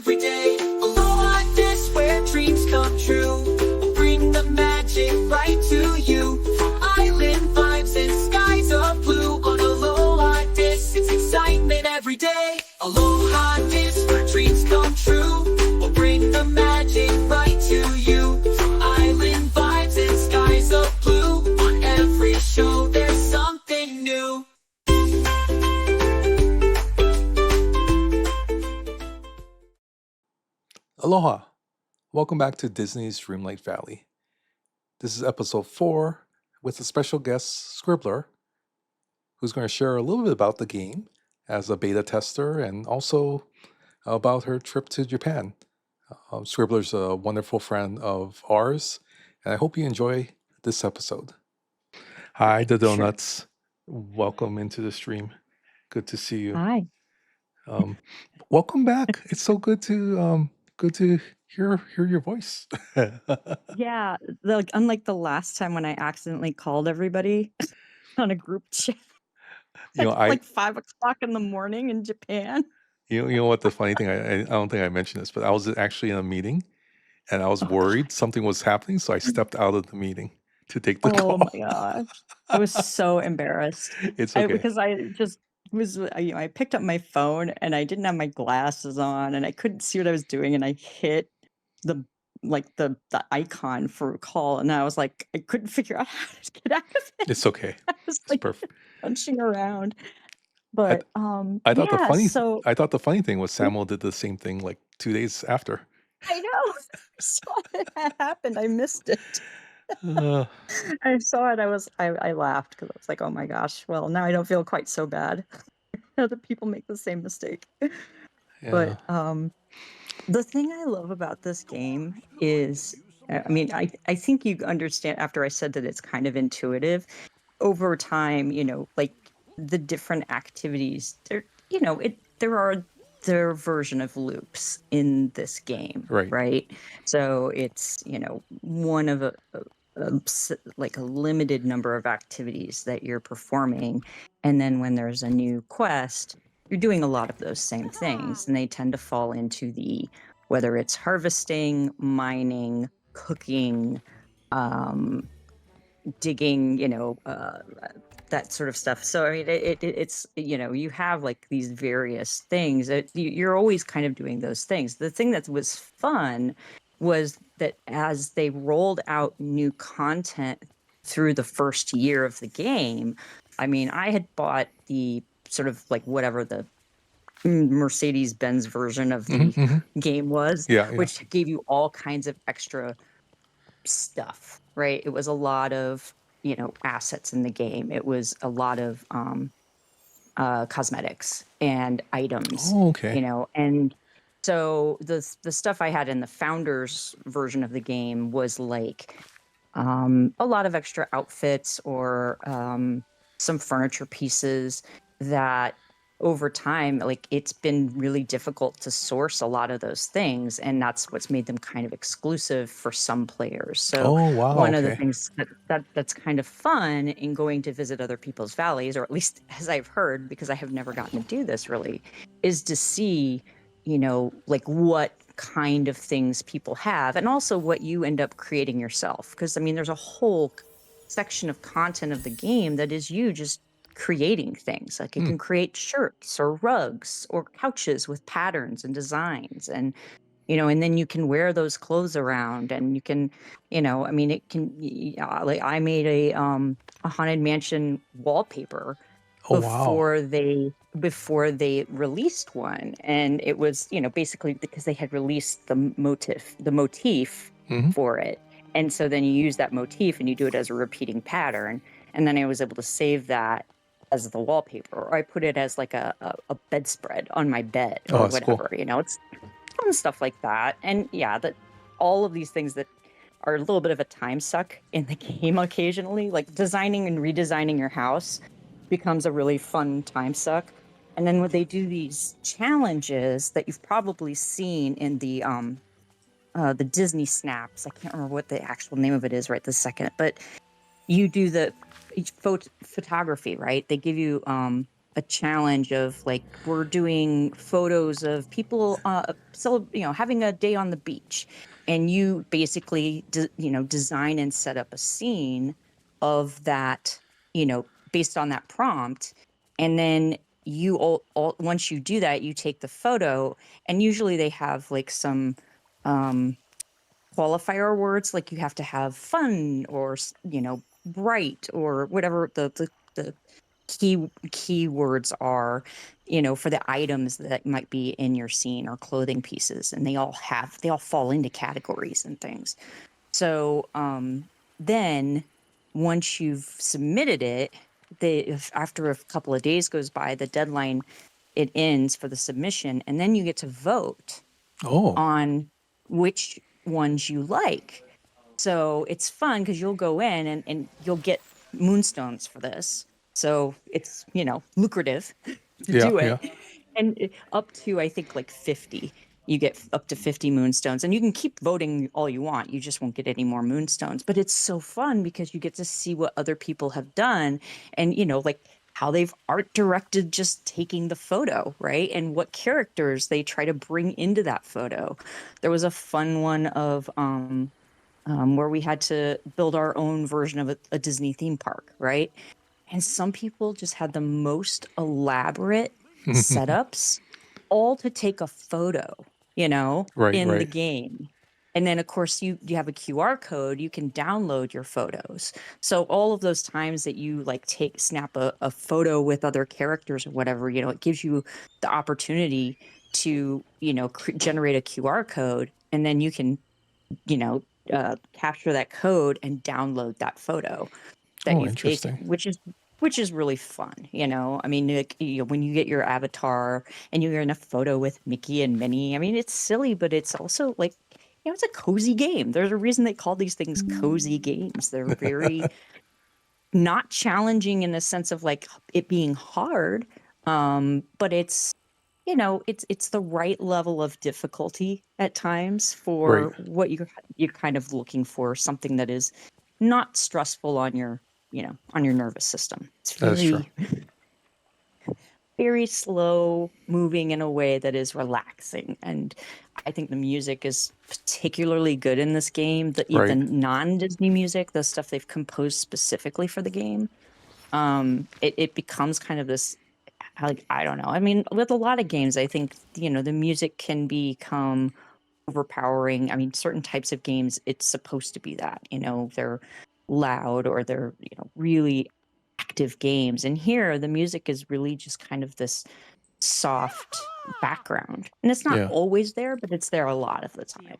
every day. Aloha DIS, where dreams come true. We'll bring the magic right to you. From island vibes and skies of blue. On Aloha DIS, it's excitement every day. Aloha DIS, where dreams come true. We'll bring the magic right to you. From island vibes and skies of blue. On every show, there's something new. Aloha! Welcome back to Disney's Dreamlight Valley. This is episode 4 with a special guest, Scribbler, who's going to share a little bit about the game as a beta tester and also about her trip to Japan. Scribbler's a wonderful friend of ours, and I hope you enjoy this episode. Hi, the Sure. Donuts. Welcome into the stream. Good to see you. Hi. Welcome back. It's so good to hear your voice. Yeah, unlike the last time when I accidentally called everybody on a group chat You know, at I like 5 o'clock in the morning in Japan. you know what the funny thing, I don't think I mentioned this, but I was actually in a meeting and I was worried something was happening, so I stepped out of the meeting to take the Oh my call. gosh. I was so embarrassed. It's okay. Because I just was, I picked up my phone and I didn't have my glasses on and I couldn't see what I was doing and I hit the the icon for a call and I was like, I couldn't figure out how to get out of it. It's okay. I was It's like perfect. punching around. But I thought yeah, I thought the funny thing was Samuel did the same thing like 2 days after. I know. I saw it had happened. I missed it. Uh, I saw it. I laughed because I was like, oh my gosh. Well, now I don't feel quite so bad. Other people make the same mistake. yeah. But the thing I love about this game is, I think you understand after I said that it's kind of intuitive. Over time, like the different activities, there are their version of loops in this game, Right. So it's, one of like a limited number of activities that you're performing. And then when there's a new quest, you're doing a lot of those same things. And they tend to fall into whether it's harvesting, mining, cooking, digging, that sort of stuff. So I mean, it's you have like these various things that you're always kind of doing those things. The thing that was fun was that as they rolled out new content through the first year of the game, I mean, I had bought the sort of like whatever the Mercedes-Benz version of the game was, which gave you all kinds of extra stuff, right? It was a lot of assets in the game. It was a lot of cosmetics and items. Oh, okay. And so the stuff I had in the founders version of the game was like a lot of extra outfits or some furniture pieces that over time, like it's been really difficult to source a lot of those things, and that's what's made them kind of exclusive for some players. So one of the things that's kind of fun in going to visit other people's valleys, or at least as I've heard, because I have never gotten to do this really, is to see, like what kind of things people have, and also what you end up creating yourself. Because I mean, there's a whole section of content of the game that is you just creating things. Like you can create shirts or rugs or couches with patterns and designs, and and then you can wear those clothes around, and you can I mean, it can like I made a haunted mansion wallpaper before they released one, and it was basically because they had released the motif for it, and so then you use that motif and you do it as a repeating pattern, and then I was able to save that as the wallpaper, or I put it as like a bedspread on my bed or whatever. Cool. It's fun stuff like that. And yeah, that all of these things that are a little bit of a time suck in the game occasionally, like designing and redesigning your house becomes a really fun time suck. And then when they do these challenges that you've probably seen in the Disney Snaps, I can't remember what the actual name of it is right this second, but you do the photography, right? They give you a a challenge of like we're doing photos of people having a day on the beach, and you basically design and set up a scene of that, based on that prompt. And then you all once you do that, you take the photo, and usually they have like some um qualifier words, like you have to have fun or bright or whatever the keywords are, for the items that might be in your scene or clothing pieces, and they all fall into categories and things. So then once you've submitted it, after a couple of days goes by, the deadline, it ends for the submission, and then you get to vote Oh, on which ones you like. So it's fun because you'll go in and you'll get moonstones for this. So it's, lucrative to yeah, do yeah. it. And up to, I think, like 50. You get up to 50 moonstones, and you can keep voting all you want. You just won't get any more moonstones. But it's so fun because you get to see what other people have done, and, like how they've art directed just taking the photo, right? And what characters they try to bring into that photo. There was a fun one of where we had to build our own version of a Disney theme park, right? And some people just had the most elaborate setups, all to take a photo, Right, in the right. game. And then, of course, you have a QR code, you can download your photos. So all of those times that you like snap a photo with other characters or whatever, it gives you the opportunity to, generate a QR code, and then you can, capture that code and download that photo that Oh, you've taken, interesting. which is really fun. I mean, like, when you get your avatar and you're in a photo with Mickey and Minnie, I mean, it's silly, but it's also like, it's a cozy game. There's a reason they call these things cozy games. They're very not challenging in the sense of like it being hard, but it's it's the right level of difficulty at times Right. for what you're kind of looking for, something that is not stressful on your on your nervous system. It's That's true. very slow moving in a way that is relaxing, and I think the music is particularly good in this game. The Right. non-Disney music, the stuff they've composed specifically for the game, it becomes kind of this, like, I don't know. I mean, with a lot of games, I think, the music can become overpowering. I mean, certain types of games, it's supposed to be that, they're loud or they're, really active games. And here, the music is really just kind of this soft background. And it's not Yeah. always there, but it's there a lot of the time.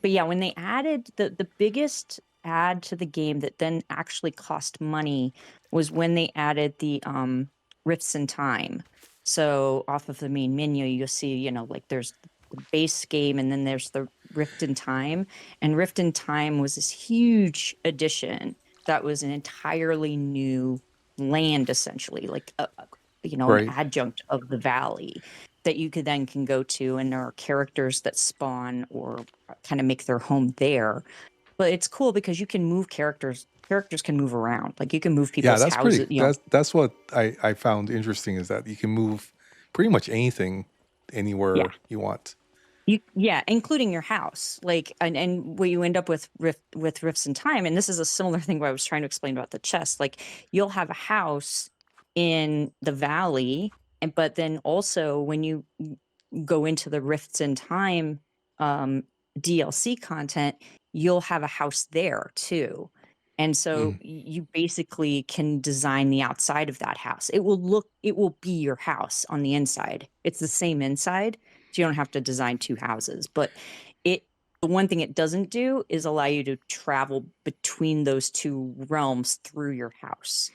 But yeah, when they added the biggest add to the game that then actually cost money was when they added the rifts in time. So off of the main menu, you'll see, like there's the base game, and then there's the Rift in Time. And Rift in Time was this huge addition that was an entirely new land, essentially, like an Right. adjunct of the valley that you can go to, and there are characters that spawn or kind of make their home there. But it's cool because you can move characters. Characters can move around. Like you can move Yeah, people's that's houses. pretty. That's what I found interesting is that you can move pretty much anything Yeah, anywhere you want. including your house. Like, and what you end up with Rifts in Time, and this is a similar thing what I was trying to explain about the chest. Like, you'll have a house in the valley, but then also when you go into the Rifts in Time DLC content, you'll have a house there too. And so you basically can design the outside of that house. It will be your house on the inside. It's the same inside, so you don't have to design two houses. But the one thing it doesn't do is allow you to travel between those two realms through your house.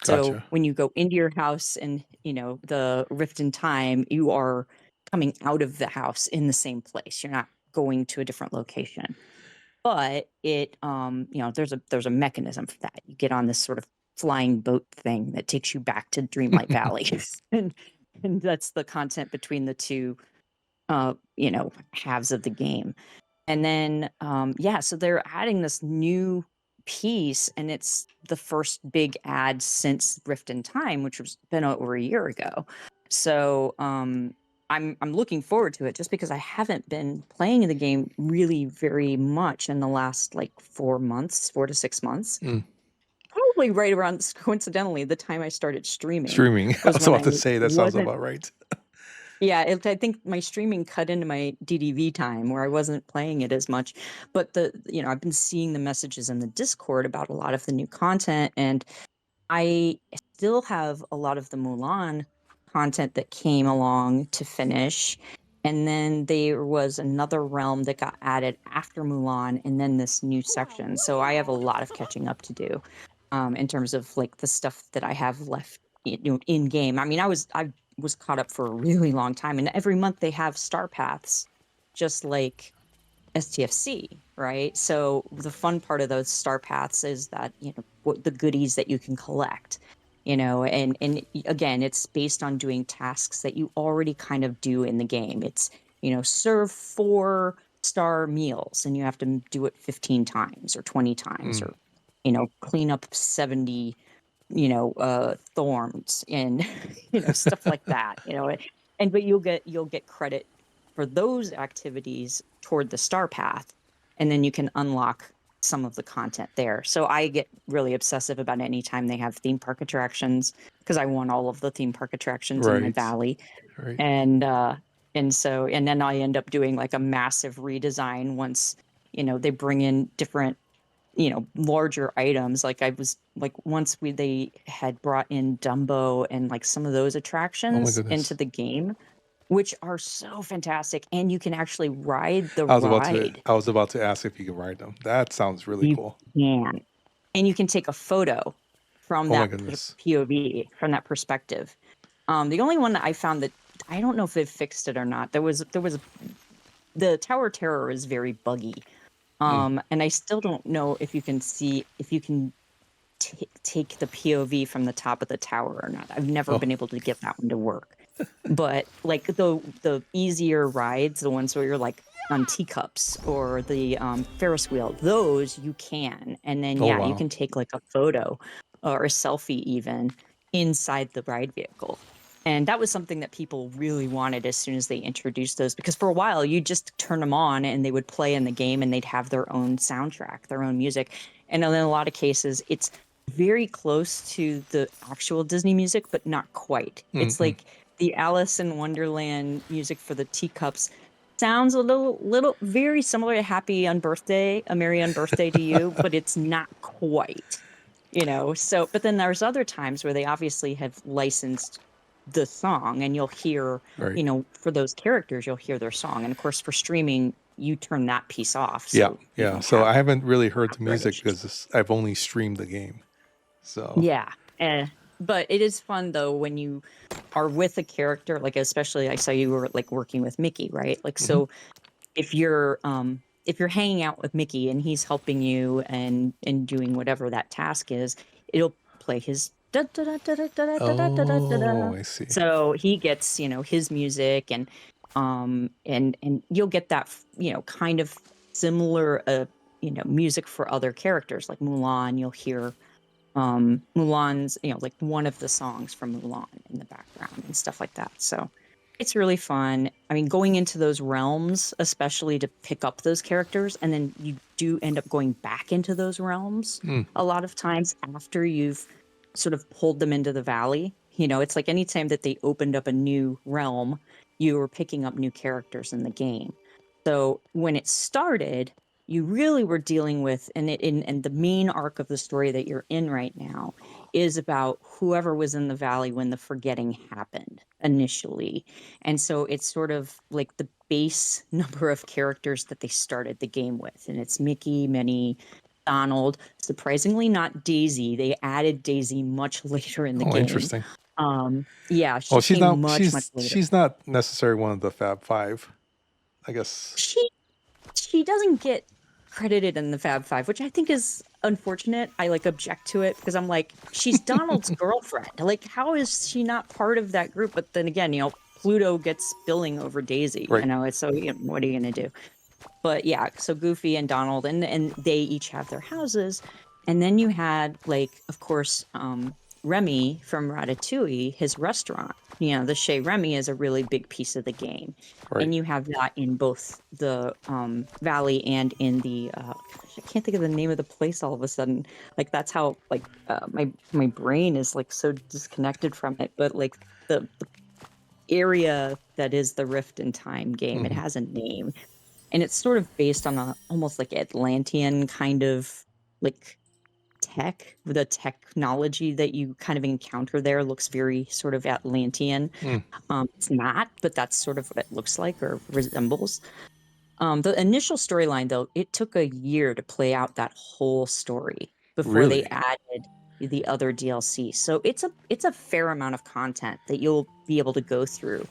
So Gotcha. when you go into your house and, the Rift in Time, you are coming out of the house in the same place. You're not going to a different location. But it, there's a mechanism for that. You get on this sort of flying boat thing that takes you back to Dreamlight Valley. and that's the content between the two halves of the game. And then so they're adding this new piece, and it's the first big ad since Rift in Time, which was been over a year ago. So I'm looking forward to it just because I haven't been playing the game really very much in the last like 4 to 6 months. Mm. Probably right around, coincidentally, the time I started streaming Streaming. I was was when about to I say that sounds wasn't. about right. Yeah, I think my streaming cut into my DDV time where I wasn't playing it as much. But I've been seeing the messages in the Discord about a lot of the new content, and I still have a lot of the Mulan content that came along to finish. And then there was another realm that got added after Mulan, and then this new section. So I have a lot of catching up to do, in terms of like the stuff that I have left, in game. I mean, I was caught up for a really long time, and every month they have star paths, just like STFC, right? So the fun part of those star paths is that what the goodies that you can collect, and again, it's based on doing tasks that you already kind of do in the game. It's serve 4-star meals, and you have to do it 15 times or 20 times, or clean up 70 thorns and stuff like that, but you'll get credit for those activities toward the star path, and then you can unlock some of the content there. So I get really obsessive about any time they have theme park attractions, because I want all of the theme park attractions in my Right. valley. Right. And then I end up doing like a massive redesign once they bring in different larger items. Like I was like, once they had brought in Dumbo and like some of those Oh my attractions goodness. into the game, which are so fantastic, and you can actually ride the I was ride. about to ask if you could ride them. That sounds really You cool. can, and you can take a photo from Oh my that goodness. POV, from that perspective. The only one that I found that I don't know if they've fixed it or not. There was the Tower Terror is very buggy. And I still don't know if you can take the POV from the top of the tower or not. I've never Oh. been able to get that one to work. But like the easier rides, the ones where you're like on teacups or the Ferris wheel, those you can. And then Oh, you wow. can take like a photo or a selfie even inside the ride vehicle. And that was something that people really wanted as soon as they introduced those, because for a while you just turn them on and they would play in the game and they'd have their own soundtrack, their own music. And in a lot of cases, it's very close to the actual Disney music, but not quite. It's like the Alice in Wonderland music for the teacups sounds a little very similar to Happy Unbirthday, A Merry Unbirthday to You, but it's not quite, So, but then there's other times where they obviously have licensed the song, and you'll hear, Right. for those characters, you'll hear their song. And of course, for streaming, you turn that piece off. Yeah. So you Yeah. don't So have I haven't really heard the copyright music issues. because I've only streamed the game. So Yeah. But it is fun though when you are with a character, like especially I saw you were like working with Mickey, right? Like so if you're hanging out with Mickey and he's helping you and doing whatever that task is, it'll play his da da da da da da da da da da da da. Oh, I see. So he gets, his music, and you'll get that, kind of similar music for other characters. Like Mulan, you'll hear Mulan's, like one of the songs from Mulan in the background and stuff like that. So it's really fun. I mean, going into those realms, especially to pick up those characters, and then you do end up going back into those realms a lot of times after you've sort of pulled them into the valley. It's like anytime that they opened up a new realm, you were picking up new characters in the game. So when it started, you really were dealing with, and the main arc of the story that you're in right now is about whoever was in the valley when the forgetting happened initially. And so it's sort of like the base number of characters that they started the game with. And it's Mickey, Minnie, Donald, surprisingly not Daisy. They added Daisy much later in the Oh, game. interesting. Yeah, Oh, she came much later. she's not necessarily one of the Fab Five, I guess. She doesn't get credited in the Fab Five, which I think is unfortunate. I like object to it because I'm like, she's Donald's girlfriend. Like, how is she not part of that group? But then again, Pluto gets billing over Daisy. Right. It's so what are you gonna do? But yeah, so Goofy and Donald, and they each have their houses, And then you had, like, of course, Remy from Ratatouille, his restaurant. You know, the Chez Remy is a really big piece of the game. Right. And you have that in both the valley and in the gosh, I can't think of the name of the place all of a sudden. Like that's how like my brain is like so disconnected from it. But like the area that is the Rift in Time game, it Mhm. has a name. And it's sort of based on a almost like Atlantean kind of like tech. The technology that you kind of encounter there looks very sort of Atlantean. Mm. It's not, but that's sort of what it looks like or resembles. The initial storyline, though, it took a year to play out that whole story before they Really? added the other DLC. So it's a fair amount of content that you'll be able to go through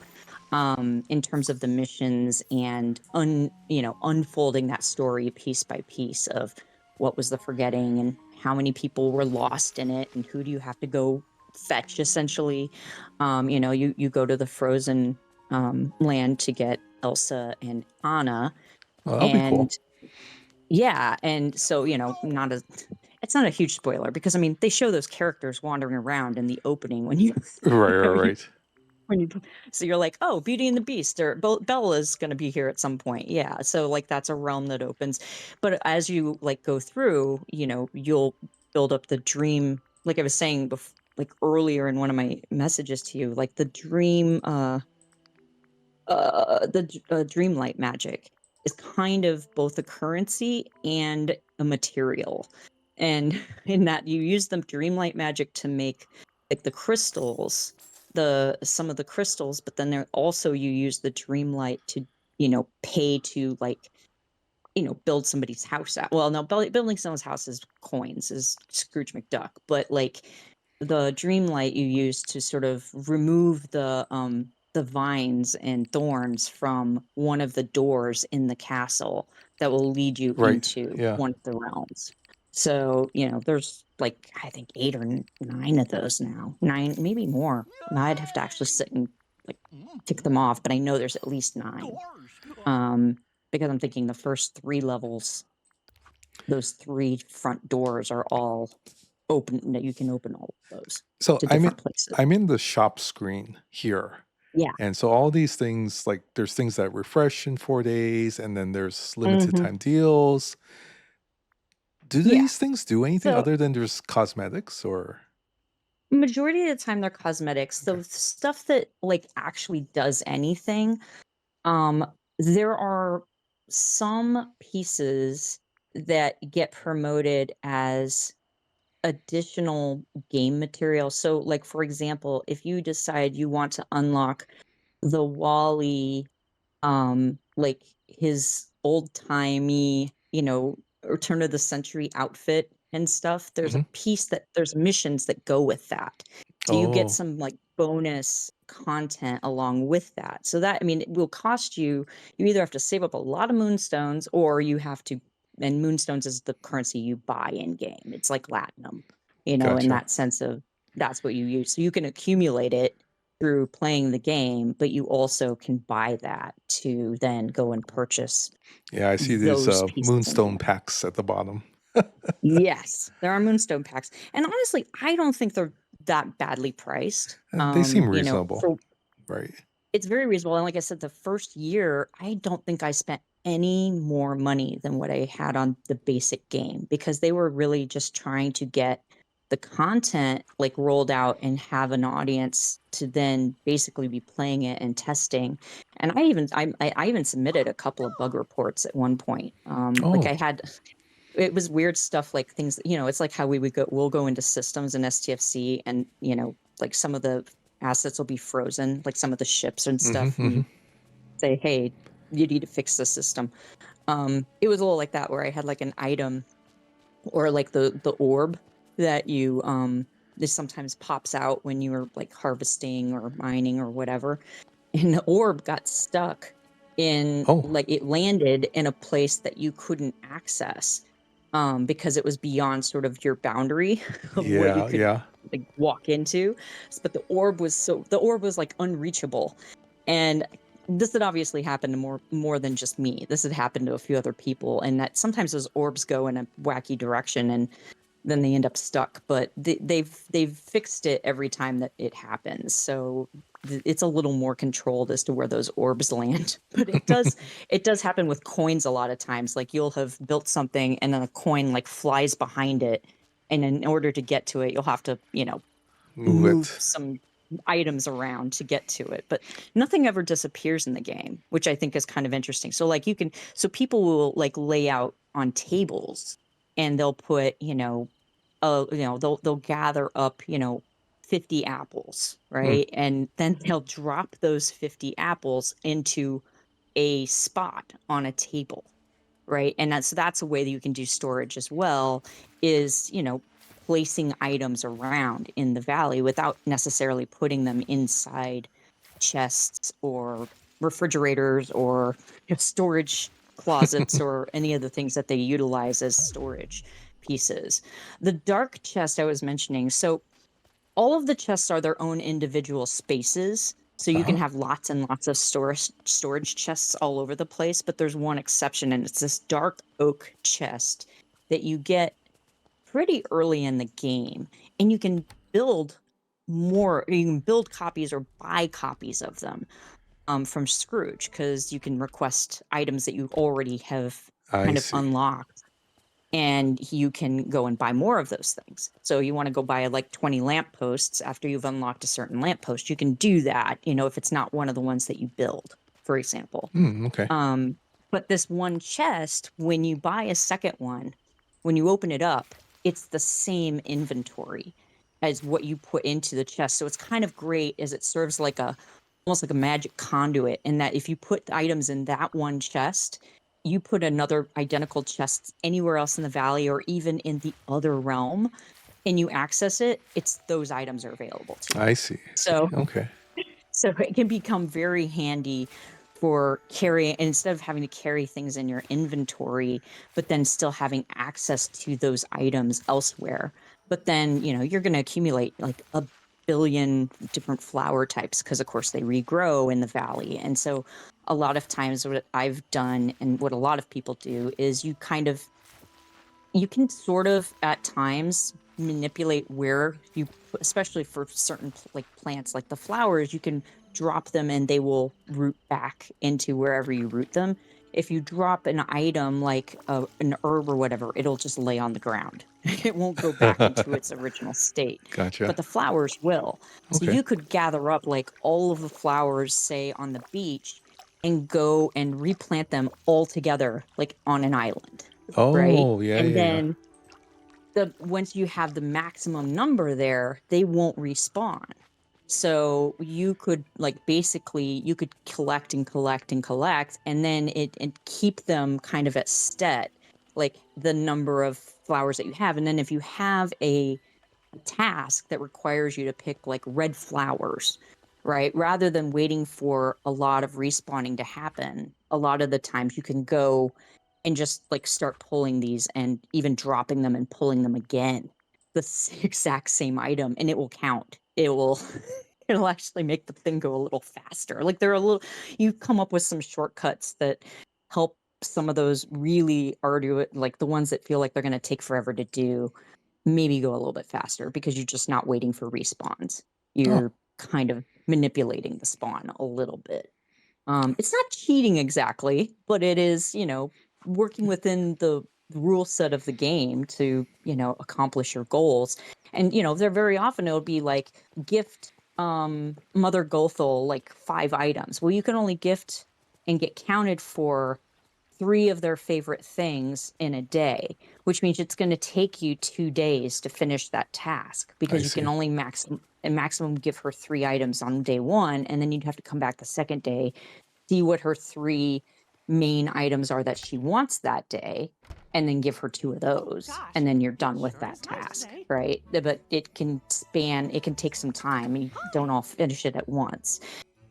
in terms of the missions and unfolding that story piece by piece of what was the forgetting and how many people were lost in it and who do you have to go fetch essentially. You go to the frozen land to get Elsa and Anna, Well, that'll be and cool. yeah, and so it's not a huge spoiler because I mean they show those characters wandering around in the opening when you Right, you right, know you right. when you so you're like, oh, Beauty and the Beast or Bella's going to be here at some point. Yeah, so like that's a realm that opens. But as you like go through, you'll build up the dream. Like I was saying like earlier in one of my messages to you, like the dreamlight magic is kind of both a currency and a material. And in that you use the dreamlight magic to make like the crystals, the some of the crystals, but then there also you use the dreamlight to, pay to like, build somebody's house out. Well, no, building someone's house is coins, is Scrooge McDuck, but like the dreamlight you use to sort of remove the vines and thorns from one of the doors in the castle that will lead you Right. into Yeah. one of the realms. So, there's like I think 8 or 9 of those now. 9, maybe more. I'd have to actually sit and like tick them off, but I know there's at least 9. Um, because I'm thinking the first 3 levels, those 3 front doors are all open that you can open all of those So to different places. I'm in the shop screen here. Yeah. And so all these things, like there's things that refresh in 4 days, and then there's limited Mhm. time deals. Do Yeah. these things do anything So other than just cosmetics or? majority of the time they're cosmetics. Okay. The stuff that like actually does anything, um, there are some pieces that get promoted as additional game material. So like for example, if you decide you want to unlock the Wally like his old-timey, return of the century outfit and stuff, Mhm. there's missions that go with that. So you get Oh, some like bonus content along with that. So that I mean it will cost you either have to save up a lot of moonstones or you have to, and moonstones is the currency you buy in game. It's like platinum, in gotcha. that sense of that's what you use. So you can accumulate it through playing the game, but you also can buy that to then go and purchase Yeah, I see these those pieces in moonstone game. packs at the bottom. Yes, there are Moonstone packs, and honestly, I don't think they're that badly priced. And they seem For reasonable, right? it's very reasonable, and like I said, the first year, I don't think I spent any more money than what I had on the basic game because they were really just trying to get the content like rolled out and have an audience to then basically be playing it and testing. And I even submitted a couple of bug reports at one point. Like Oh, I had it was weird stuff like things, it's like how we'll go into systems and STFC and, like some of the assets will be frozen, like some of the ships and hmm, stuff, and hmm. you say, hey, you need to fix the system. It was a little like that where I had like an item or like the orb that you this sometimes pops out when you are like harvesting or mining or whatever. And the orb got stuck in Oh, like it landed in a place that you couldn't access because it was beyond sort of your boundary of what you yeah, could yeah. like walk into. But the orb was like unreachable. And this had obviously happened to more than just me. This had happened to a few other people, and that sometimes those orbs go in a wacky direction. And then they end up stuck. But they've fixed it every time that it happens, so it's a little more controlled as to where those orbs land. But it does happen with coins a lot of times. Like you'll have built something and then a coin like flies behind it, and in order to get to it, you'll have to Move move it. some items around to get to it. But nothing ever disappears in the game, which I think is kind of interesting. So like people will like lay out on tables, and they'll put they'll gather up 50 apples, Hmm. right? And then they'll drop those 50 apples into a spot on a table, right? And that's a way that you can do storage as well, is placing items around in the valley without necessarily putting them inside chests or refrigerators or storage closets or any of the things that they utilize as storage pieces. The dark chest I was mentioning, so all of the chests are their own individual spaces. So you can Uh-huh. have lots and lots of storage chests all over the place, but there's one exception, and it's this dark oak chest that you get pretty early in the game, and you can build copies or buy copies of them from Scrooge, because you can request items that you already have I kind of see. unlocked, and you can go and buy more of those things. So you want to go buy like 20 lampposts after you've unlocked a certain lamppost, you can do that, if it's not one of the ones that you build, for example. Okay. Um, but this one chest, when you buy a second one, when you open it up, it's the same inventory as what you put into the chest. So it's kind of great, as it serves like almost like a magic conduit, in that if you put items in that one chest, you put another identical chest anywhere else in the valley or even in the other realm, and you access it, it's those items are available to you. I see. I see. So Okay. so it can become very handy for carrying, instead of having to carry things in your inventory, but then still having access to those items elsewhere. But then, you're going to accumulate like a billion different flower types, because of course they regrow in the valley. And so a lot of times what I've done, and what a lot of people do, is you can sort of at times manipulate where you put, especially for certain like plants, like the flowers, you can drop them and they will root back into wherever you root them. If you drop an item like an herb or whatever, it'll just lay on the ground. It won't go back into its original state, Gotcha. but the flowers will. So Okay. you could gather up like all of the flowers, say on the beach, and go and replant them all together, like on an island, right? Oh, yeah, And yeah, yeah. then once you have the maximum number there, they won't respawn. So you could basically you could collect and collect and collect, and then and keep them kind of at stet, like the number of flowers that you have. And then if you have a task that requires you to pick like red flowers, right? Rather than waiting for a lot of respawning to happen, a lot of the times you can go and just like start pulling these and even dropping them and pulling them again, exact same item, and it will count. It will it'll actually make the thing go a little faster. Like you come up with some shortcuts that help some of those really arduous, like the ones that feel like they're going to take forever to do, maybe go a little bit faster, because you're just not waiting for respawns. Oh, You're kind of manipulating the spawn a little bit. It's not cheating exactly, but it is, working within the rule set of the game to, accomplish your goals. And, there very often it'll be like gift Mother Gothel like 5 items. Well, you can only gift and get counted for 3 of their favorite things in a day, which means it's going to take you 2 days to finish that task, I because you can see. only maximum give her 3 items on day 1, and then you'd have to come back the second day, see what her 3 main items are that she wants that day, and then give her 2 of those, and then you're done with that task, right? But it can take some time, and you don't all finish it at once.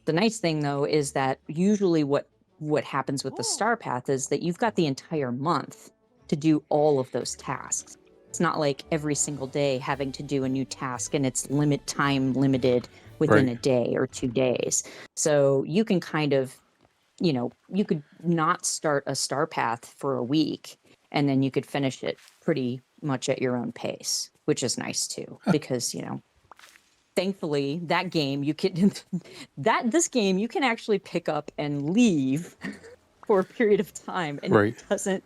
The nice thing though is that usually what happens with the star path is that you've got the entire month to do all of those tasks. It's not like every single day having to do a new task, and it's time limited within Right. a day or 2 days. So you can kind of, you could not start a star path for a week, and then you could finish it pretty much at your own pace, which is nice too, because, thankfully that game you can this game you can actually pick up and leave for a period of time, and Right. it doesn't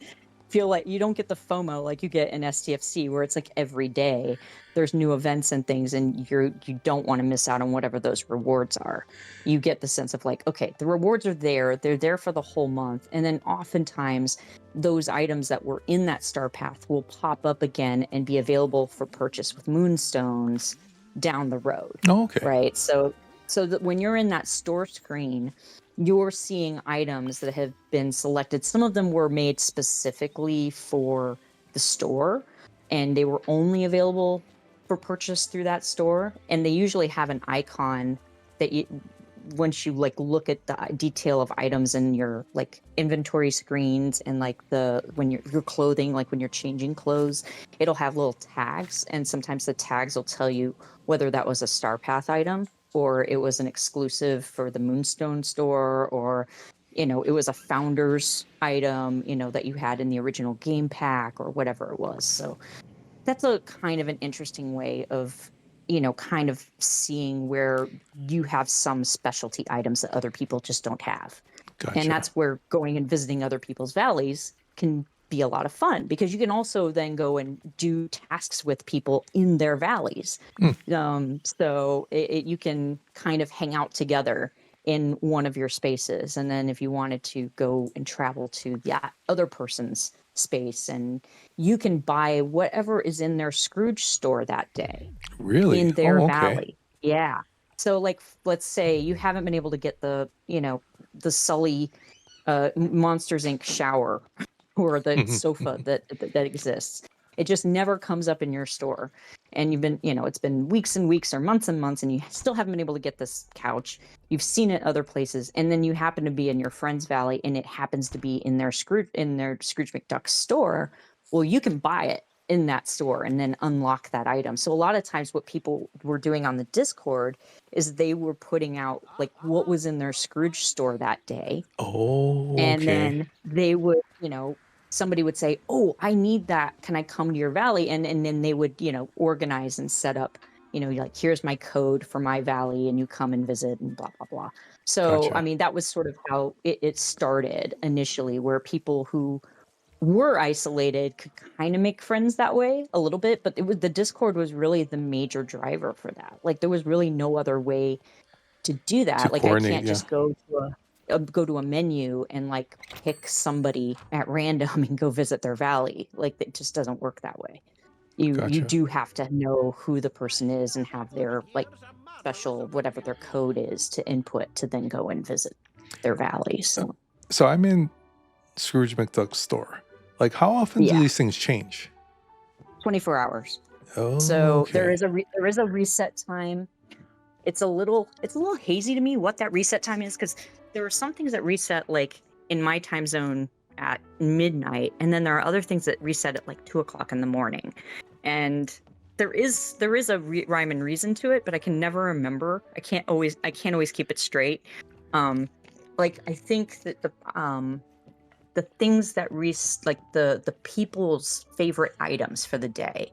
feel like you don't get the FOMO like you get in STFC, where it's like every day there's new events and things, and you don't want to miss out on whatever those rewards are. You get the sense of like, okay, the rewards are there, they're there for the whole month, and then oftentimes those items that were in that star path will pop up again and be available for purchase with moonstones down the road. Oh, okay. Right. So that when you're in that store screen, you're seeing items that have been selected. Some of them were made specifically for the store, and they were only available for purchase through that store. And they usually have an icon that once you like look at the detail of items in your like inventory screens, and like when your clothing, like when you're changing clothes, it'll have little tags, and sometimes the tags will tell you whether that was a Star Path item or it was an exclusive for the Moonstone store, or it was a founder's item, that you had in the original game pack or whatever it was. So that's a kind of an interesting way of kind of seeing where you have some specialty items that other people just don't have. Gotcha. And that's where going and visiting other people's valleys can be a lot of fun, because you can also then go and do tasks with people in their valleys. So you can kind of hang out together in one of your spaces. And then if you wanted to go and travel to the other person's space, and you can buy whatever is in their Scrooge store that day. Really? In their okay. valley. Yeah. So like, let's say you haven't been able to get the Sully Monsters Inc. shower or the sofa that exists. It just never comes up in your store. And you've been, it's been weeks and weeks or months and months, and you still haven't been able to get this couch. You've seen it other places, and then you happen to be in your friend's valley, and it happens to be in their Scrooge McDuck store. Well, you can buy it in that store and then unlock that item. So a lot of times what people were doing on the Discord is they were putting out like what was in their Scrooge store that day. Oh, okay. And then they would, somebody would say, oh, I need that. Can I come to your valley? And then they would, organize and set up, like, here's my code for my valley, and you come and visit and blah, blah, blah. So, Gotcha. I mean, that was sort of how it started initially, where people who were isolated could kind of make friends that way a little bit, but the Discord was really the major driver for that. Like, there was really no other way to do that. Like, I can't just go to a menu and like pick somebody at random and go visit their valley. Like, it just doesn't work that way. You Gotcha. do have to know who the person is and have their like special whatever their code is to input to then go and visit their valley. So I'm in Scrooge McDuck's store. Like, how often do these things change? 24 hours. Oh, so okay. there is a reset time. It's a little hazy to me what that reset time is, because there are some things that reset like in my time zone at midnight, and then there are other things that reset at like 2:00 in the morning. And there is a rhyme and reason to it, but I can never remember. I can't always keep it straight. Like, I think that the things that like the people's favorite items for the day,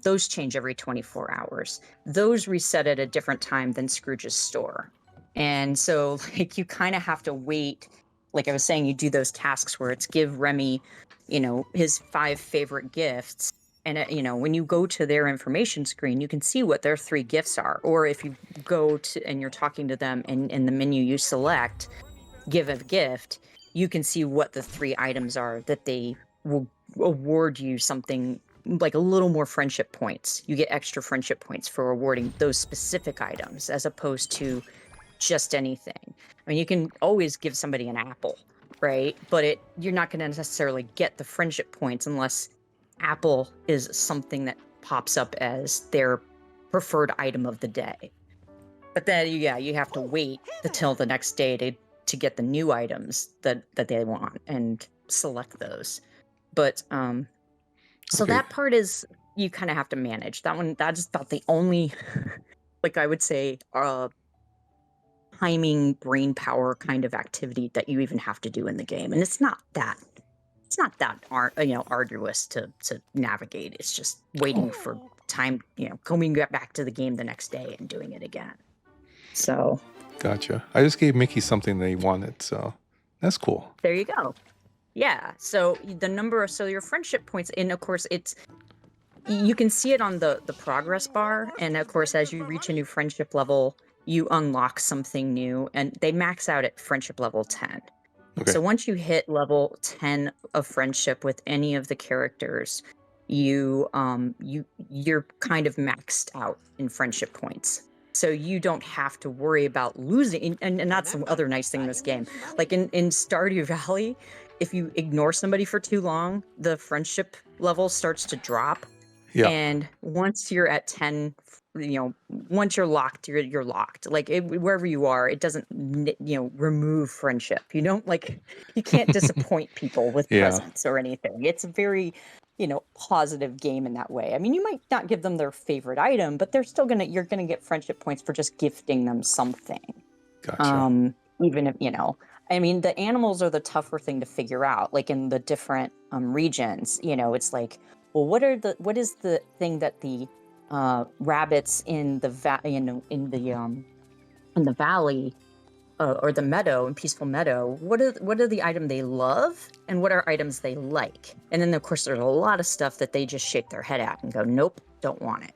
those change every 24 hours. Those reset at a different time than Scrooge's store. And so like you kind of have to wait. Like I was saying, you do those tasks where it's give Remy, his 5 favorite gifts. And, when you go to their information screen, you can see what their 3 gifts are. Or if you go to and you're talking to them, and in the menu you select give a gift, you can see what the 3 items are that they will award you something like a little more friendship points. You get extra friendship points for awarding those specific items as opposed to just anything. I mean, you can always give somebody an apple, right? But you're not going to necessarily get the friendship points unless apple is something that pops up as their preferred item of the day. But then, you have to wait until the next day to get the new items that they want and select those. But so that part is, you kind of have to manage that one. That's about the only, like I would say, timing, brain power kind of activity that you even have to do in the game. And it's not it's not that arduous to navigate. It's just waiting for time, coming back to the game the next day and doing it again. So Gotcha. I just gave Mickey something that he wanted, so that's cool. there you go. Yeah. So your friendship points, and of course you can see it on the progress bar, and of course as you reach a new friendship level, you unlock something new, and they max out at friendship level 10. Okay. So once you hit level 10 of friendship with any of the characters, you're kind of maxed out in friendship points. So you don't have to worry about losing. And that's the other nice thing in this game. Like in Stardew Valley, if you ignore somebody for too long, the friendship level starts to drop. Yeah. And once you're at 10, once you're locked, you're locked. Like wherever you are, it doesn't, remove friendship. You can't disappoint people with presents or anything. It's a very, positive game in that way. I mean, you might not give them their favorite item, but you're gonna get friendship points for just gifting them something. Gotcha. Even if, I mean, the animals are the tougher thing to figure out. Like in the different regions, it's like, well, what is the thing that the rabbits in the valley or the meadow, in Peaceful Meadow, what are the item they love and what are items they like? And then of course there's a lot of stuff that they just shake their head at and go, nope, don't want it.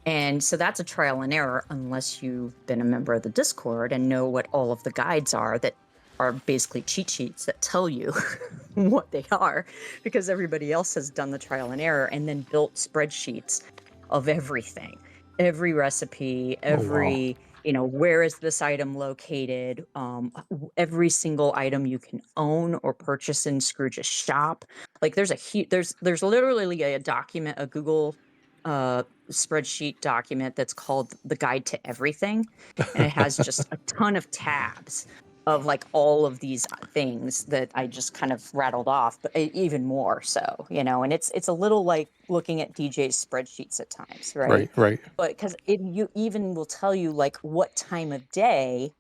And so that's a trial and error unless you've been a member of the Discord and know what all of the guides are that are basically cheat sheets that tell you what they are, because everybody else has done the trial and error and then built spreadsheets of everything, every recipe, where is this item located, every single item you can own or purchase in Scrooge's shop. Like there's literally a document, a Google spreadsheet document that's called the Guide to Everything, and it has just a ton of tabs of like all of these things that I just kind of rattled off, but even more so, and it's a little like looking at DJ's spreadsheets at times, right? Right. But because you even will tell you like what time of day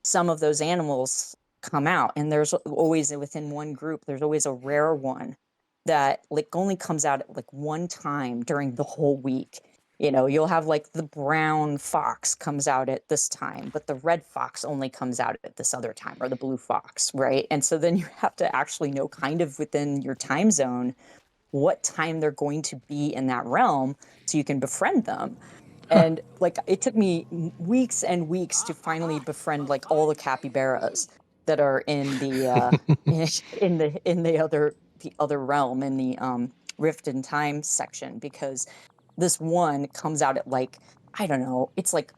some of those animals come out, and there's always within one group, there's always a rare one that like only comes out at like one time during the whole week. You'll have like the brown fox comes out at this time, but the red fox only comes out at this other time, or the blue fox, right? And so then you have to actually know kind of within your time zone what time they're going to be in that realm so you can befriend them. And like it took me weeks and weeks to finally befriend like all the capybaras that are in the in the other realm, in the Rift in Time section, because this one comes out at like, I don't know, it's like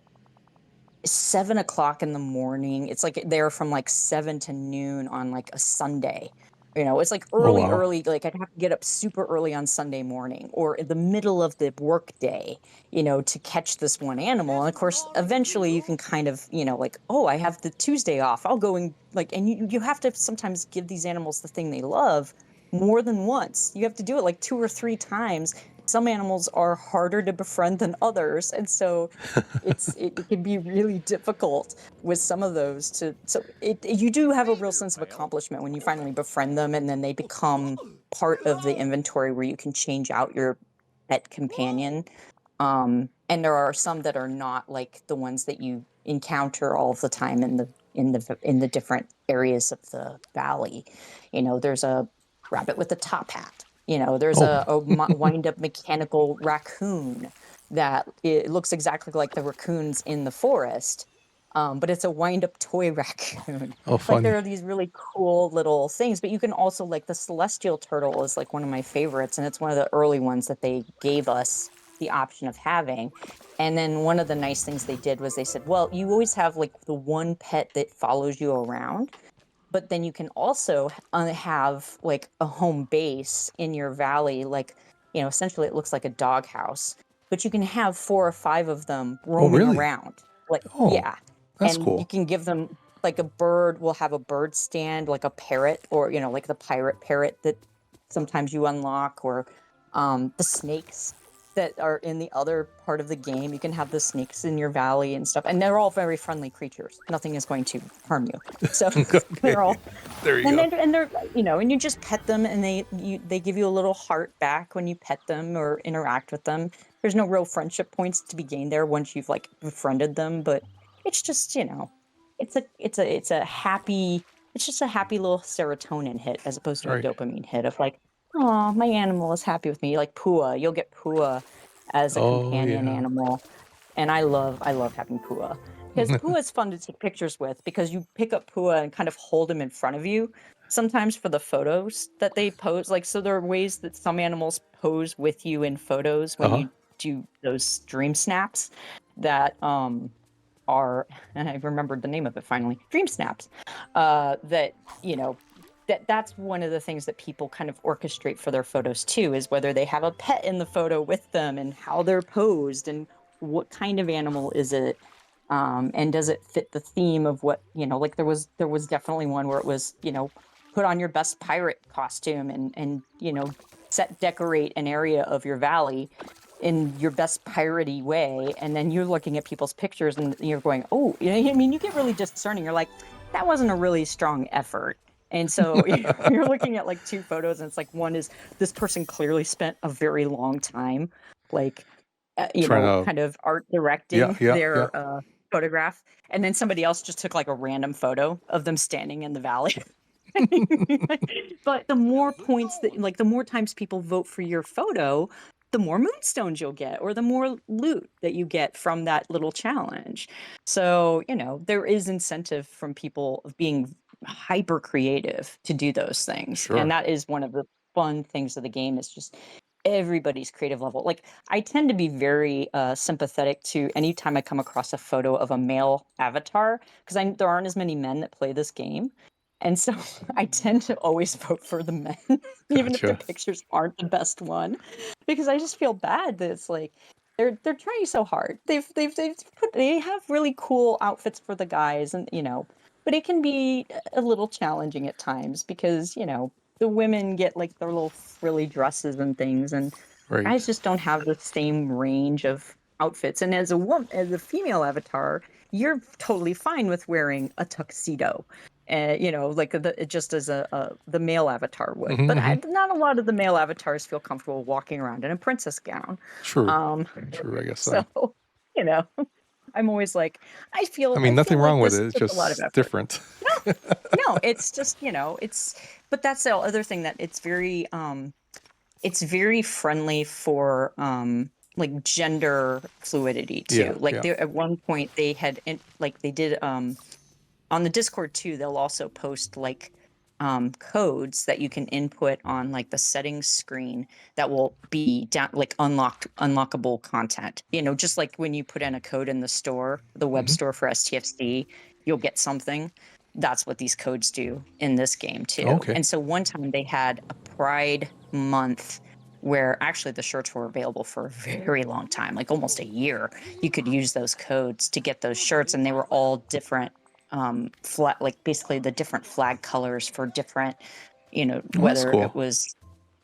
7 o'clock in the morning. It's like they're from like 7 to noon on like a Sunday. It's like early, like I'd have to get up super early on Sunday morning or in the middle of the work day, to catch this one animal. And of course, eventually you can kind of, like, oh, I have the Tuesday off. I'll go and like, and you have to sometimes give these animals the thing they love more than once. You have to do it like 2 or 3 times. Some animals are harder to befriend than others, and so it can be really difficult with some of those. You do have a real sense of accomplishment when you finally befriend them, and then they become part of the inventory where you can change out your pet companion. And there are some that are not like the ones that you encounter all of the time in the different areas of the valley. There's a rabbit with a top hat. There's a wind-up mechanical raccoon that it looks exactly like the raccoons in the forest, but it's a wind-up toy raccoon. Oh, fun. Like there are these really cool little things, but you can also like the celestial turtle is like one of my favorites, and it's one of the early ones that they gave us the option of having. And then one of the nice things they did was they said, well, you always have like the one pet that follows you around, but then you can also have like a home base in your valley. Like, essentially it looks like a doghouse, but you can have 4 or 5 of them roaming around. Like, yeah. That's and cool. You can give them like a bird. We'll have a bird stand, like a parrot, or, like the pirate parrot that sometimes you unlock, or the snakes. that are in the other part of the game. You can have the snakes in your valley and stuff, and they're all very friendly creatures. Nothing is going to harm you. So Okay. they're all, There you and go. they're and you just pet them, and they give you a little heart back when you pet them or interact with them. There's no real friendship points to be gained there once you've like befriended them, but it's just it's a happy. It's just a happy little serotonin hit as opposed to a Right. dopamine hit of like, oh, my animal is happy with me. Like Pua, you'll get Pua as a Oh, companion yeah. animal, and I love having Pua because Pua is fun to take pictures with because you pick up Pua and kind of hold him in front of you. Sometimes for the photos that they pose, like so there are ways that some animals pose with you in photos when Uh-huh. you do those dream snaps that are, and I remembered the name of it finally, dream snaps. That that's one of the things that people kind of orchestrate for their photos too, is whether they have a pet in the photo with them and how they're posed and what kind of animal is it, and does it fit the theme of what, like there was definitely one where it was, put on your best pirate costume and set decorate an area of your valley in your best piratey way, and then you're looking at people's pictures and you're going, oh, I mean, you get really discerning. You're like, that wasn't a really strong effort. And so you're looking at like two photos, and it's like one is this person clearly spent a very long time, like, Trying to. kind of art Yeah, directing yeah, yeah. their photograph. And then somebody else just took like a random photo of them standing in the valley. But the more points that, like, the more times people vote for your photo, the more moonstones you'll get, or the more loot that you get from that little challenge. So, there is incentive from people of being hyper creative to do those things. Sure. And that is one of the fun things of the game, is just everybody's creative level. Like, I tend to be very sympathetic to anytime I come across a photo of a male avatar, because there aren't as many men that play this game. And so I tend to always vote for the men, even if their Gotcha. pictures aren't the best one, because I just feel bad that it's like they're trying so hard. They have really cool outfits for the guys, and but it can be a little challenging at times because the women get like their little frilly dresses and things, and Right. guys just don't have the same range of outfits. And as a female avatar, you're totally fine with wearing a tuxedo, like just as the male avatar would. But not a lot of the male avatars feel comfortable walking around in a princess gown. True. Um, True, I guess so. so, you know, I'm always like, I feel nothing like wrong with this it. It's took a lot of just effort. different. No, it's just, but that's the other thing, that it's very friendly for like gender fluidity too. Yeah, Like yeah. at one point they did on the Discord too, they'll also post like codes that you can input on like the settings screen that will be down, like unlockable content. Just like when you put in a code in the store, the web store for STFC, you'll get something. That's what these codes do in this game too. Okay. And so one time they had a Pride month where actually the shirts were available for a very long time, like almost a year. You could use those codes to get those shirts, and they were all different like basically the different flag colors for different, That's whether cool. it was,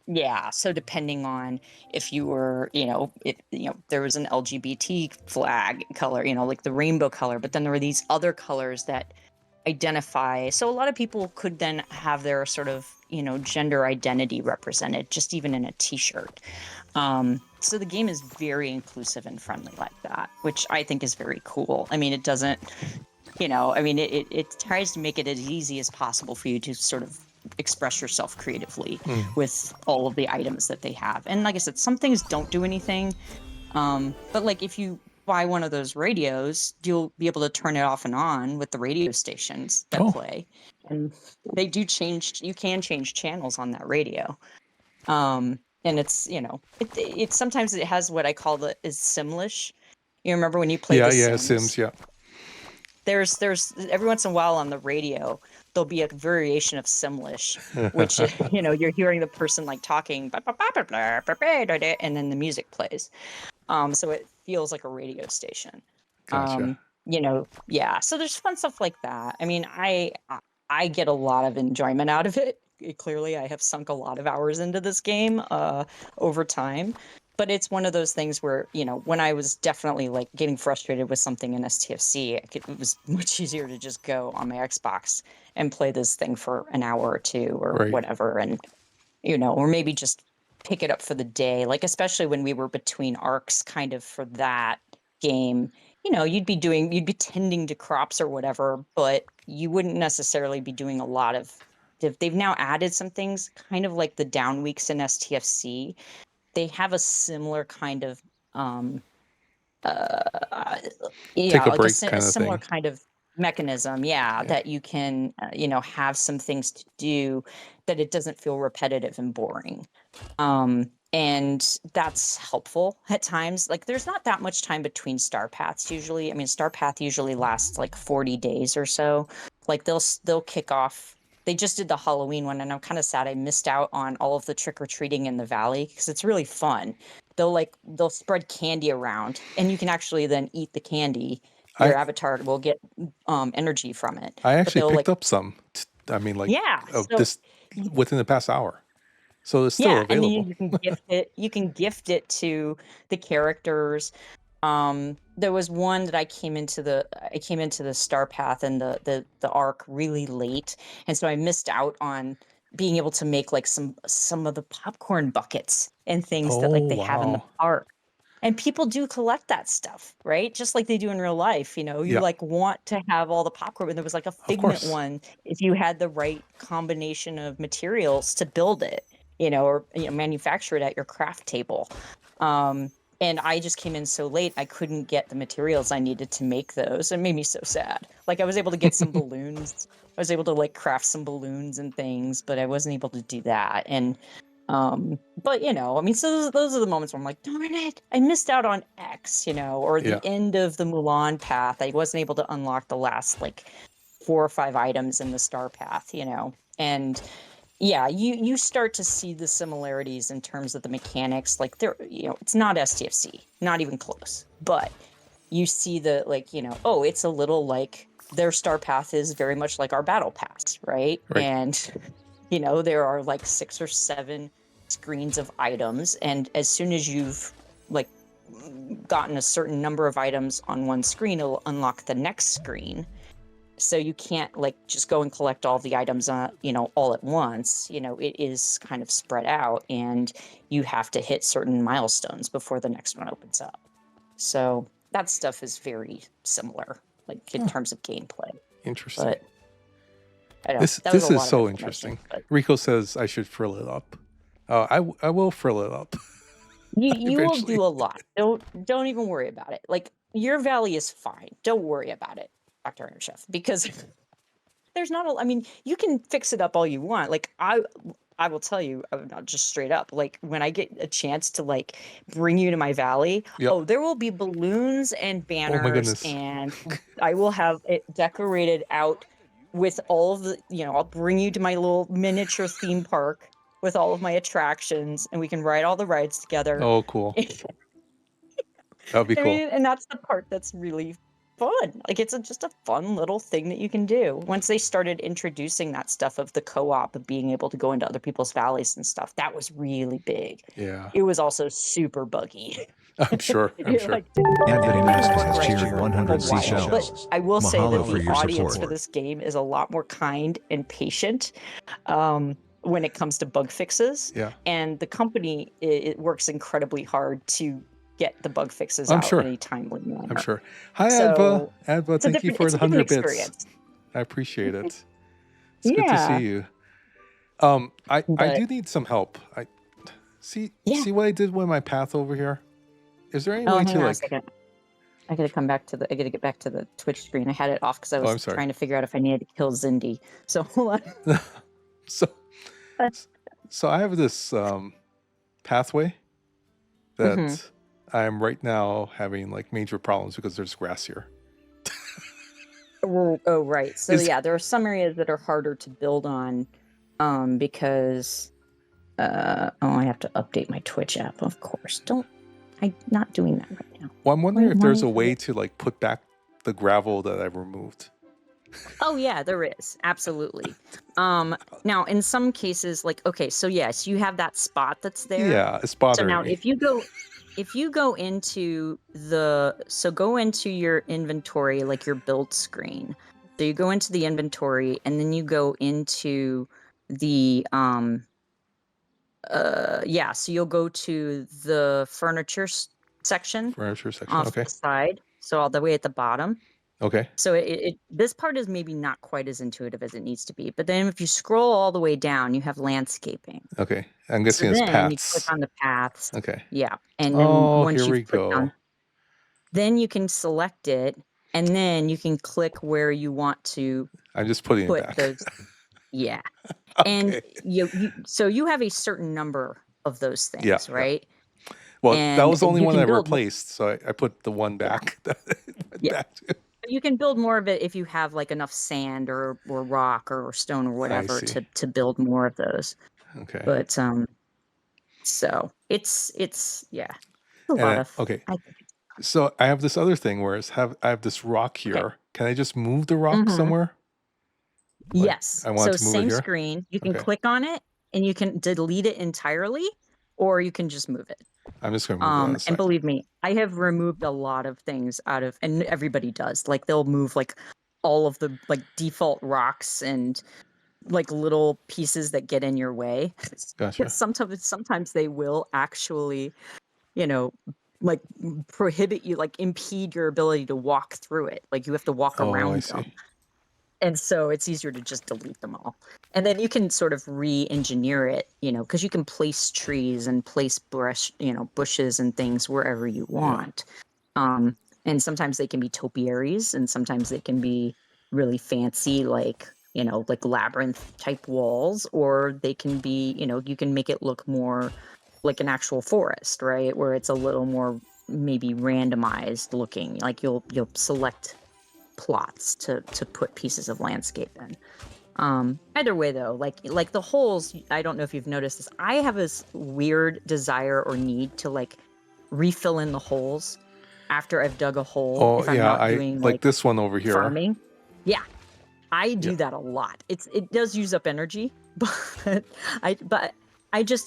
yeah. So depending on if you were, there was an LGBT flag color, like the rainbow color, but then there were these other colors that identify. So a lot of people could then have their sort of, gender identity represented, just even in a t-shirt. So the game is very inclusive and friendly like that, which I think is very cool. I mean, it doesn't, it tries to make it as easy as possible for you to sort of express yourself creatively with all of the items that they have. And like I said, some things don't do anything. But like if you buy one of those radios, you'll be able to turn it off and on with the radio stations that play. And they do change, you can change channels on that radio. And it's, it sometimes it has what I call is Simlish. You remember when you played The Sims? Sims, yeah. There's every once in a while on the radio, there'll be a variation of Simlish, which, you're hearing the person like talking, and then the music plays. So it feels like a radio station. Gotcha. Yeah. So there's fun stuff like that. I mean, I get a lot of enjoyment out of it. Clearly, I have sunk a lot of hours into this game over time. but it's one of those things where, when I was definitely like getting frustrated with something in STFC, it was much easier to just go on my Xbox and play this thing for an hour or two or Right. whatever. And, or maybe just pick it up for the day. Like, especially when we were between arcs kind of for that game, you'd be tending to crops or whatever, but you wouldn't necessarily be doing a lot of, they've now added some things kind of like the down weeks in STFC. They have a similar kind of Take a like break a kind of similar thing. kind of mechanism, Yeah. that you can have some things to do that it doesn't feel repetitive and boring. And that's helpful at times. Like, there's not that much time between star paths usually. I mean, star path usually lasts like 40 days or so. Like, they'll kick off. They just did the Halloween one, and I'm kind of sad I missed out on all of the trick-or-treating in the valley, because it's really fun. They'll spread candy around, and you can actually then eat the candy. Your I avatar will get energy from it. I But actually they'll picked up some. I mean, like yeah. So this within the past hour, so it's still yeah, and then available. you can gift it. You can gift it to the characters. There was one that I came into the star path and the arc really late, and so I missed out on being able to make like some of the popcorn buckets and things that like Oh they have in the wow. park. And people do collect that stuff, right? Just like they do in real life. You Yeah, like want to have all the popcorn. And there was like a of Figment course. one if you had the right combination of materials to build it, or manufacture it at your craft table. And I just came in so late, I couldn't get the materials I needed to make those. It made me so sad. Like, I was able to get some balloons. I was able to like craft some balloons and things, but I wasn't able to do that. And but I mean, so those are the moments where I'm like, darn it, I missed out on X, or Yeah. the end of the Mulan path. I wasn't able to unlock the last like 4 or 5 items in the star path, and yeah, you start to see the similarities in terms of the mechanics. Like, there, it's not STFC, not even close, but you see the like, oh, it's a little like their star path is very much like our battle pass, right? Right. And there are like 6 or 7 screens of items, and as soon as you've like gotten a certain number of items on one screen, it'll unlock the next screen. So you can't like just go and collect all the items all at once. It is kind of spread out, and you have to hit certain milestones before the next one opens up. So that stuff is very similar, like in terms of gameplay. Interesting. But I don't. This That was a is lot of so information, interesting. but Rico says I should frill it up. I will frill it up you will eventually. do a lot. Don't even worry about it. Like, your valley is fine. Don't worry about it, Dr. Iron Chef, because there's not a. I mean, you can fix it up all you want. Like, I will tell you, not just straight up. Like, when I get a chance to like bring you to my valley, Yep. oh, there will be balloons and banners, Oh my goodness. and I will have it decorated out with all of the. I'll bring you to my little miniature theme park with all of my attractions, and we can ride all the rides together. Oh, cool. That'd be I cool. mean, and that's the part that's really fun. Like, it's just a fun little thing that you can do. Once they started introducing that stuff of the co-op, of being able to go into other people's valleys and stuff, that was really big. Yeah. It was also super buggy. I'm sure. I'm It, sure. like, didn't Advent Masters has work right cheered for a 100 while. seashells. But I will say Mahalo that for the your audience support. for this game is a lot more kind and patient when it comes to bug fixes. Yeah. And the company, it works incredibly hard to get the bug fixes I'm out sure. in a timely manner. I'm sure. Hi, So, Adva. Adva, it's a thank you different, for it's the a different 100 bits. experience. I appreciate it. It's good to Yeah. see you. I But do need some help. I see Yeah. see what I did with my path over here. Is there any oh, way hang to on a like? second. I gotta get back to the Twitch screen. I had it off because I Oh, I'm was sorry. trying to figure out if I needed to kill Zindi. So hold on. so so I have this pathway that Mhm. I'm right now having like major problems because there's grass here. Oh, right. So Is yeah, there are some areas that are harder to build on, because I have to update my Twitch app, of course. I'm not doing that right now. well, I'm wondering if there's a Why- way to like put back the gravel that I removed. Oh yeah, there is. Absolutely. Now in some cases, like, okay, so yes, you have that spot that's there. Yeah, it's So bothering now me. if you go into go into your inventory, like your build screen. So you go into the inventory and then you go into the yeah, so you'll go to the furniture section Furniture section. off to Okay. the side, so all the way at the bottom. Okay. So this part is maybe not quite as intuitive as it needs to be. But then if you scroll all the way down, you have landscaping. Okay. I'm So guessing it's then you click paths. on the paths. Okay. Yeah. And then Oh, once here you've we clicked go. on, then you can select it and then you can click where you want to I'm just putting it put back. those. Yeah. And Okay. so you have a certain number of those Yeah. things, Yeah. right? Well, that And was the only you one I can build, replaced, so I put the one yeah. back that it went Yeah. back to. You can build more of it if you have like enough sand or rock or stone or I whatever see. to build more of those. Okay. But so it's yeah, a And lot then, of okay. I think So I have this other thing where I have this rock okay. here. Can I just move the rock Hmm. somewhere? Like Yes. I wanted So to move it same here? screen. You can Okay. click on it and you can delete it entirely, or you can just move it. I'm just gonna move it on the And side. believe me, I have removed a lot of things out of, and everybody does. Like they'll move like all of the like default rocks and like little pieces that get in your way. Gotcha. Sometimes they will actually, you know, like prohibit you, like impede your ability to walk through it. Like you have to walk Oh, I around see. them. And so it's easier to just delete them all. And then you can sort of re-engineer it, because you can place trees and place bushes and things wherever you Yeah. want. Um, and sometimes they can be topiaries and sometimes they can be really fancy, like labyrinth type walls, or they can be, you can make it look more like an actual forest, right? Where it's a little more maybe randomized looking. Like you'll select plots to put pieces of landscape in. Either way though, like the holes, I don't know if you've noticed this. I have this weird desire or need to like refill in the holes after I've dug a hole Oh, if I'm yeah. not I doing like like this one over here. farming. Yeah, I Yeah. do that a lot. It does use up energy, but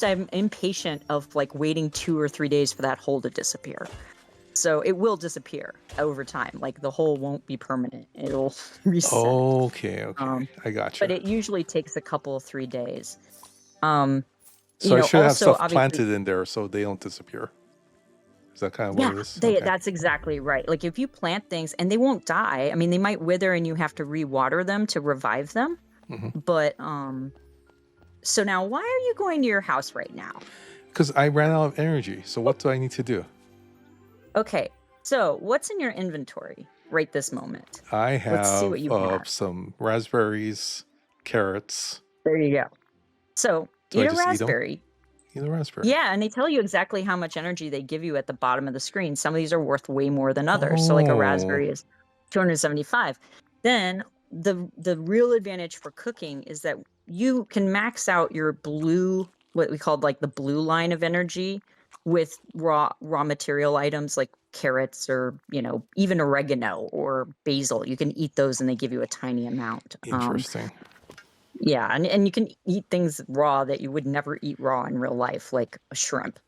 I'm impatient of like waiting 2 or 3 days for that hole to disappear. So it will disappear over time. Like the hole won't be permanent. It'll reset. Okay. Okay. I But gotcha. it usually takes a couple of 3 days. Um, So I should have Also stuff obviously, planted in there so they don't disappear. Is that kind of what yeah, it is? Okay. that's exactly right. Like if you plant things and they won't die, I mean they might wither and you have to re-water them to revive them. Mm-hmm. But so now why are you going to your house right now? Because I ran out of energy. So what do I need to do? Okay. So what's in your inventory right this moment? I Let's see have what you have. some raspberries, carrots. There you go. So Do eat I a just eat them? raspberry. Eat a raspberry. Yeah, and they tell you exactly how much energy they give you at the bottom of the screen. Some of these are worth way more than others. So like a Oh, raspberry is 275. Then the real advantage for cooking is that you can max out your blue, what we called like the blue line of energy, with raw material items like carrots or even oregano or basil. You can eat those and they give you a tiny amount. interesting. Yeah, and you can eat things raw that you would never eat raw in real life, like a shrimp,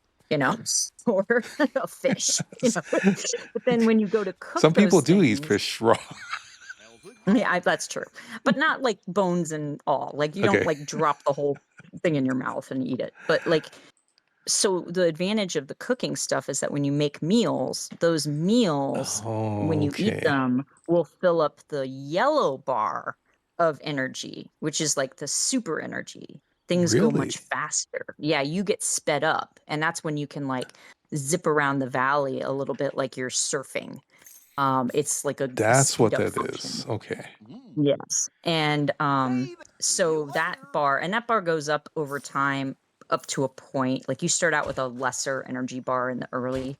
or a fish, But then when you go to cook Some people those do eat things, fish raw. yeah, that's true. But not like bones and all. Like you don't Okay. like drop the whole thing in your mouth and eat it. But like, so the advantage of the cooking stuff is that when you make meals, those meals, when you eat Okay. them, will fill up the yellow bar of energy, which is like the super energy. Things go Really? much faster. Yeah, you get sped up. And that's when you can like zip around the valley a little bit like you're surfing. It's like a That's speed what up that function. is. Okay. Yes. And so that bar goes up over time up to a point. Like you start out with a lesser energy bar in the early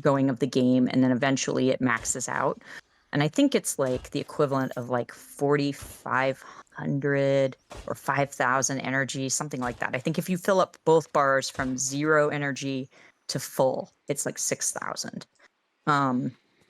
going of the game, and then eventually it maxes out. And I think it's like the equivalent of like 4,500 or 5,000 energy, something like that. I think if you fill up both bars from 0 energy to full, it's like 6,000.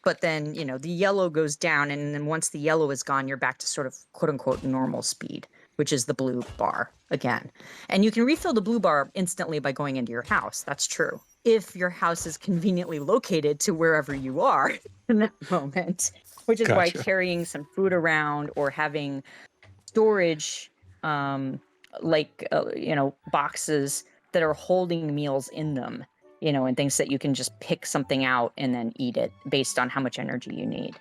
But then, the yellow goes down, and then once the yellow is gone, you're back to sort of quote unquote normal speed, which is the blue bar again. And you can refill the blue bar instantly by going into your house. That's true. If your house is conveniently located to wherever you are in that moment, which is why Gotcha. carrying some food around or having storage, boxes that are holding meals in them, and things that you can just pick something out and then eat it based on how much energy you need.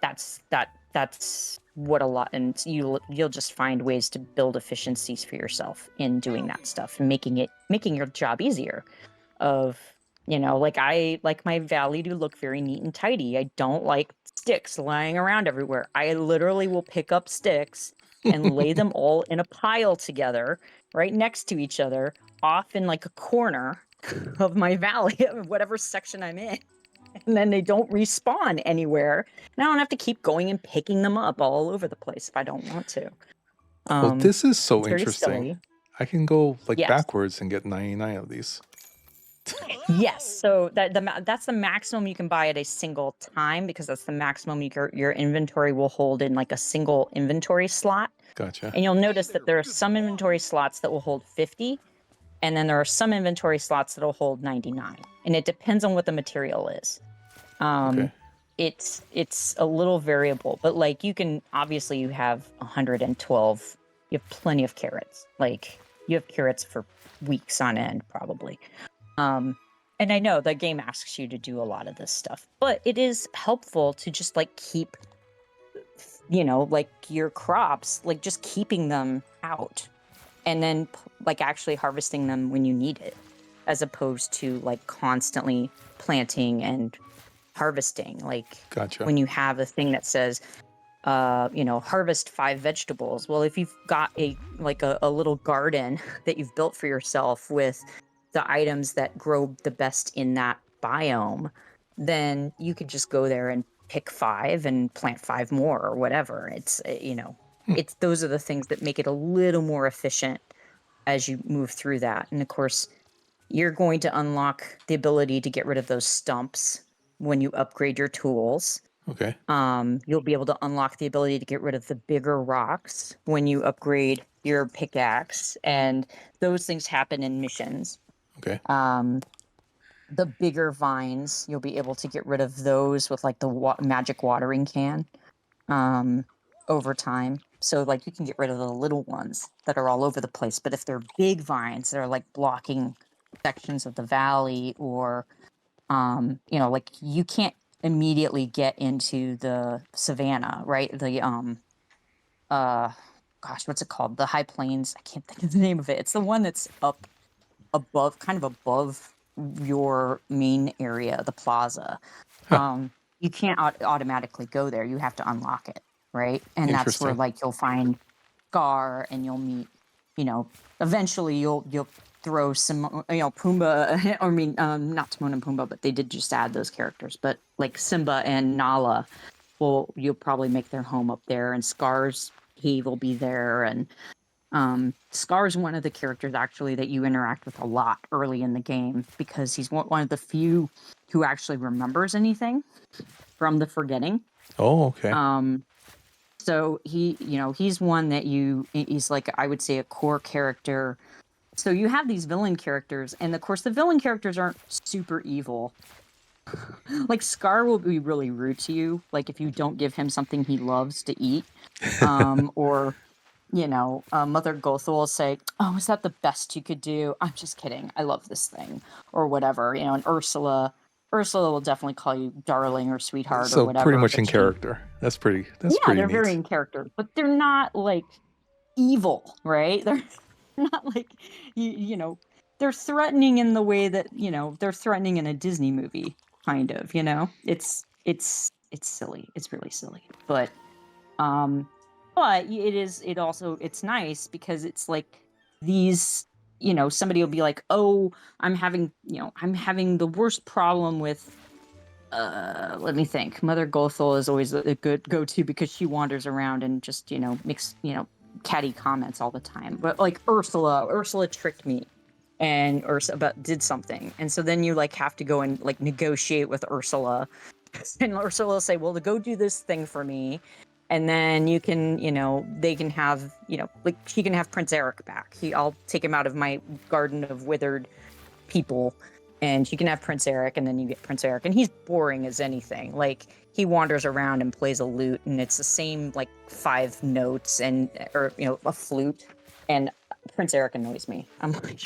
That's what a lot, and you'll just find ways to build efficiencies for yourself in doing that stuff and making your job easier. I like my valley to look very neat and tidy. I don't like sticks lying around everywhere. I literally will pick up sticks and lay them all in a pile together, right next to each other, off in like a corner of my valley, of whatever section I'm in. And then they don't respawn anywhere. And I don't have to keep going and picking them up all over the place if I don't want to. Well, this is so It's very interesting. silly. I can go like Yes. backwards and get 99 of these. Yes, so that's the maximum you can buy at a single time, because that's the maximum your inventory will hold in like a single inventory slot. Gotcha. And you'll notice that there are some inventory slots that will hold 50, and then there are some inventory slots that will hold 99. And it depends on what the material is. Okay. It's a little variable, but like you have 112. You have plenty of carrots. Like you have carrots for weeks on end, probably. And I know the game asks you to do a lot of this stuff, but it is helpful to just like keep, like your crops, like just keeping them out and then like actually harvesting them when you need it, as opposed to like constantly planting and harvesting. Like Gotcha. when you have a thing that says, harvest 5 vegetables. Well, if you've got a little garden that you've built for yourself with the items that grow the best in that biome, then you could just go there and pick 5 and plant 5 more or whatever. It's, it's those are the things that make it a little more efficient as you move through that. And of course, you're going to unlock the ability to get rid of those stumps when you upgrade your tools. Okay. You'll be able to unlock the ability to get rid of the bigger rocks when you upgrade your pickaxe, and those things happen in missions. Okay. The bigger vines, you'll be able to get rid of those with like the magic watering can over time. So like you can get rid of the little ones that are all over the place. But if they're big vines that are like blocking sections of the valley, or like you can't immediately get into the savannah, right? The what's it called? The high plains. I can't think of the name of it. It's the one that's up above, kind of above your main area, the plaza. You can't automatically go there. You have to unlock it, right? And that's where Interesting. like you'll find Scar, and you'll meet, eventually you'll throw some, Pumbaa, I mean, not Timon and Pumbaa, but they did just add those characters. But like Simba and Nala, you'll probably make their home up there, and Scar's cave will be there. And Scar's one of the characters actually that you interact with a lot early in the game, because he's one of the few who actually remembers anything from the forgetting. Oh, okay. So he's one that he's like, I would say, a core character. So you have these villain characters, and of course the villain characters aren't super evil. Like Scar will be really rude to you, like if you don't give him something he loves to eat, or Mother Gothel will say, "Oh, is that the best you could do? I'm just kidding. I love this thing," or whatever. And Ursula will definitely call you darling or sweetheart or So whatever. pretty much but in she- character. That's pretty yeah, they're neat. very in character, but they're not like evil, right? They're not like they're threatening in the way that they're threatening in a Disney movie, kind of. It's silly. It's really silly, but it's nice because it's like these. Somebody will be like, "Oh, I'm having the worst problem with." Let me think. Mother Gothel is always a good go-to because she wanders around and just makes catty comments all the time. But like Ursula tricked me, and Ursula did something, and so then you like have to go and like negotiate with Ursula And or so they'll say, well, to go do this thing for me, and then you can, they can have, like he can have Prince Eric back. I'll take him out of my garden of withered people, and you can have Prince Eric, and then you get Prince Eric, and he's boring as anything. Like he wanders around and plays a lute, and it's the same like 5 notes or a flute, and Prince Eric annoys me. I'm like,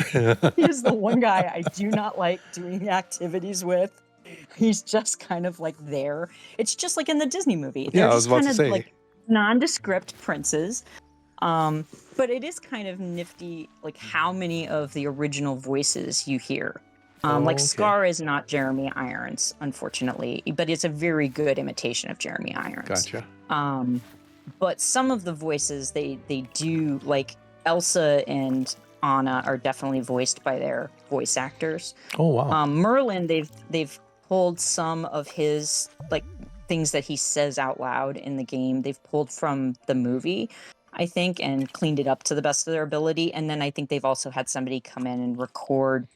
he's the one guy I do not like doing the activities with. He's just kind of like there. It's just like in the Disney movie. They're Yeah, I was just about kind to of say. like nondescript princes. But it is kind of nifty, like how many of the original voices you hear. Like Okay. Scar is not Jeremy Irons, unfortunately, but it's a very good imitation of Jeremy Irons. Gotcha. But some of the voices they do, like Elsa and Anna are definitely voiced by their voice actors. Oh wow. Merlin, they've pulled some of his like things that he says out loud in the game. They've pulled from the movie, I think, and cleaned it up to the best of their ability. And then I think they've also had somebody come in and record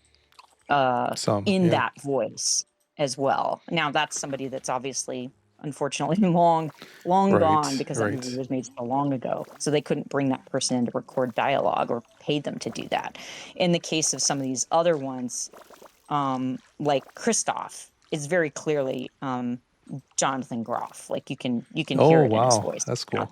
that voice as well. Now that's somebody that's obviously, unfortunately, long gone, because that movie was made so long ago. So they couldn't bring that person in to record dialogue or pay them to do that. In the case of some of these other ones, like Kristoff is very clearly Jonathan Groff. Like you can hear it in his voice. That's cool.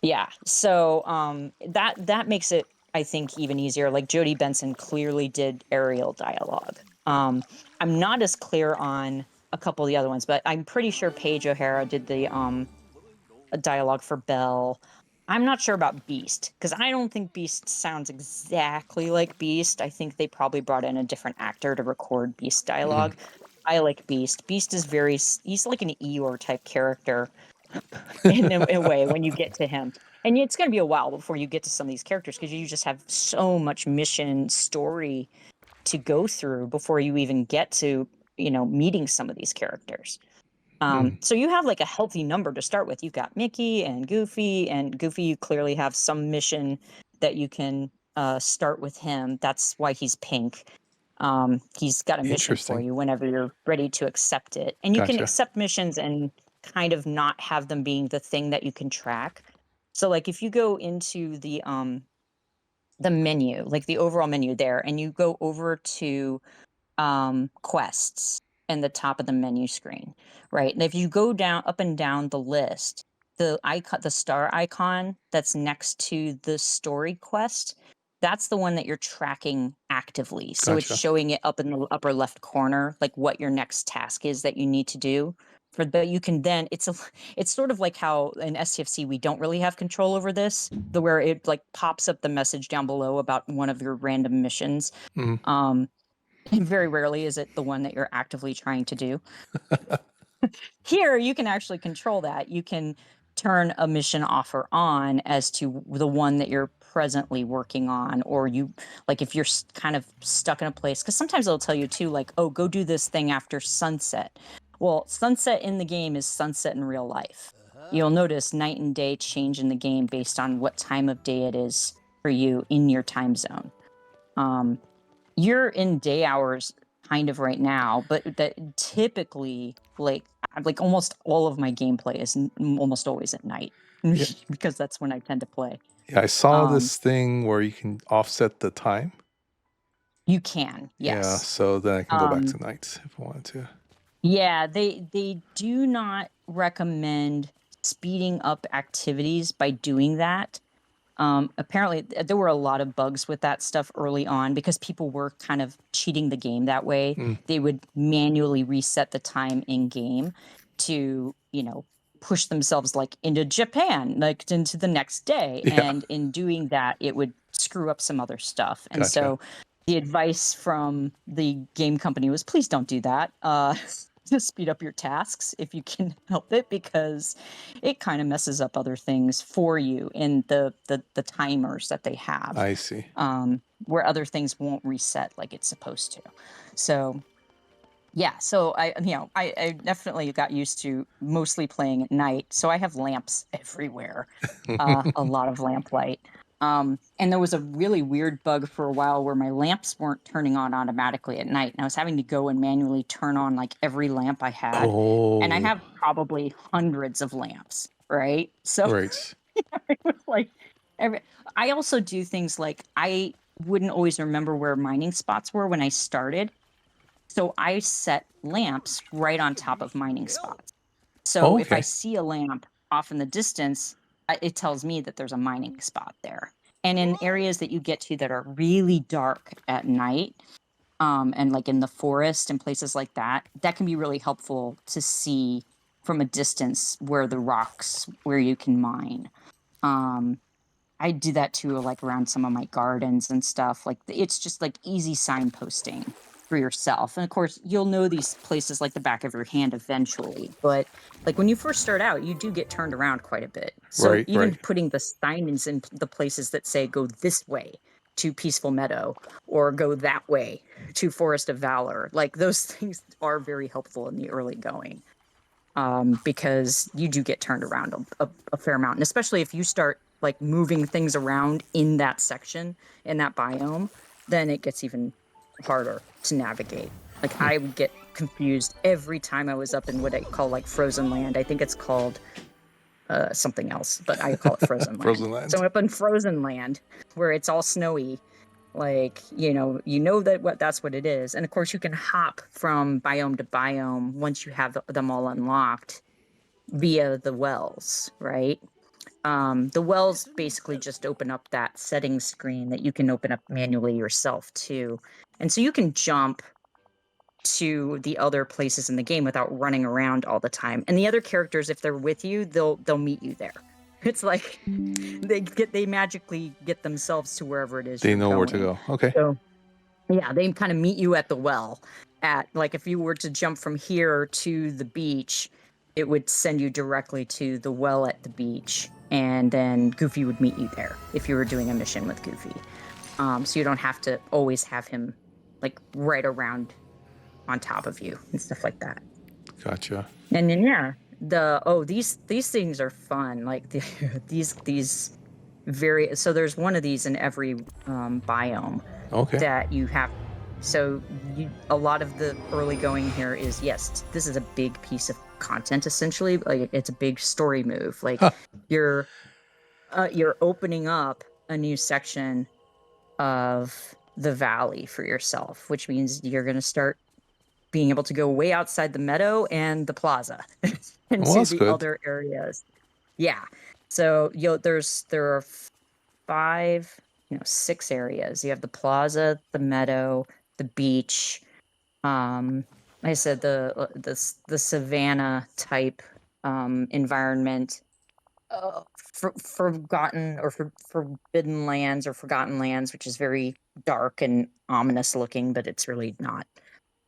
Yeah. So that makes it, I think, even easier. Like Jodie Benson clearly did Ariel dialogue. I'm not as clear on a couple of the other ones, but I'm pretty sure Paige O'Hara did the dialogue for Belle. I'm not sure about Beast, because I don't think Beast sounds exactly like Beast. I think they probably brought in a different actor to record Beast dialogue. I like Beast. Beast is he's like an Eeyore type character in a way when you get to him. And it's going to be a while before you get to some of these characters, because you just have so much mission story to go through before you even get to, meeting some of these characters. So you have like a healthy number to start with. You've got Mickey and Goofy you clearly have some mission that you can start with him. That's why he's pink. He's got a mission for you whenever you're ready to accept it. And you can accept missions and kind of not have them being the thing that you can track. So like if you go into the menu, like the overall menu there, and you go over to quests in the top of the menu screen, right? And if you go up and down the list, the star icon that's next to the story quest, that's the one that you're tracking actively. So it's showing it up in the upper left corner, like what your next task is that you need to do. But you can then, it's sort of like how in STFC we don't really have control over this, where it like pops up the message down below about one of your random missions. And very rarely is it the one that you're actively trying to do. Here, you can actually control that. You can turn a mission offer on as to the one that you're presently working on, or you, like if you're kind of stuck in a place, because sometimes it'll tell you too, like, oh, go do this thing after sunset. Well, sunset in the game is sunset in real life. You'll notice night and day change in the game based on what time of day it is for you in your time zone. You're in day hours kind of right now, but that typically like almost all of my gameplay is almost always at night because that's when I tend to play. Yeah, I saw this thing where you can offset the time. You can, yes. Yeah, so then I can go back to nights if I wanted to. Yeah, they do not recommend speeding up activities by doing that. Apparently there were a lot of bugs with that stuff early on because people were kind of cheating the game that way. They would manually reset the time in game to, push themselves like into Japan, like into the next day. Yeah. And in doing that, it would screw up some other stuff. And so the advice from the game company was, please don't do that. To speed up your tasks if you can help it, because it kind of messes up other things for you in the timers that they have. I see. Where other things won't reset like it's supposed to. So yeah, so I definitely got used to mostly playing at night. So I have lamps everywhere, a lot of lamp light. And there was a really weird bug for a while where my lamps weren't turning on automatically at night. And I was having to go and manually turn on like every lamp I had. And I Oh, have probably hundreds of lamps, right? So right. it was like every I also do things like I wouldn't always remember where mining spots were when I started. So I set lamps right on top of mining spots. So if I Okay. see a lamp off in the distance, it tells me that there's a mining spot there. And in areas that you get to that are really dark at night, and like in the forest and places like that, that can be really helpful to see from a distance where the rocks where you can mine. Um, I do that too, like around some of my gardens and stuff. Like it's just like easy signposting for yourself. And of course, you'll know these places like the back of your hand eventually. But like when you first start out, you do get turned around quite a bit. So Right, even right. putting the signings in the places that say go this way to Peaceful Meadow or go that way to Forest of Valor, like those things are very helpful in the early going. Because you do get turned around a fair amount, and especially if you start like moving things around in that section in that biome, then it gets even harder to navigate. Like Hmm. I would get confused every time I was up in what I call like Frozen Land. I think it's called something else, but I call it Frozen Land. Frozen Land. So up in Frozen Land, where it's all snowy, like you know that that's what it is, and of course you can hop from biome to biome once you have them all unlocked via the wells, right? The wells basically just open up that settings screen that you can open up manually yourself too, and so you can jump to the other places in the game without running around all the time. And the other characters, if they're with you, they'll meet you there. It's like they magically get themselves to wherever it is They you're know where to going. go. Okay. So yeah, they kind of meet you at the well. At like if you were to jump from here to the beach, it would send you directly to the well at the beach, and then Goofy would meet you there if you were doing a mission with Goofy. So you don't have to always have him like right around on top of you and stuff like that. Gotcha. And then yeah, these things are fun. Like these very so there's one of these in every biome Okay. that you have. So a lot of the early going here is yes, this is a big piece of content essentially. Like it's a big story move. Like Huh. you're opening up a new section of the valley for yourself, which means you're going to start being able to go way outside the meadow and the plaza and Well, to that's the good. other areas. Yeah. So there are five, six areas. You have the plaza, the meadow, the beach. Like I said the savannah type environment, forgotten or forbidden lands or forgotten lands, which is very dark and ominous looking, but it's really not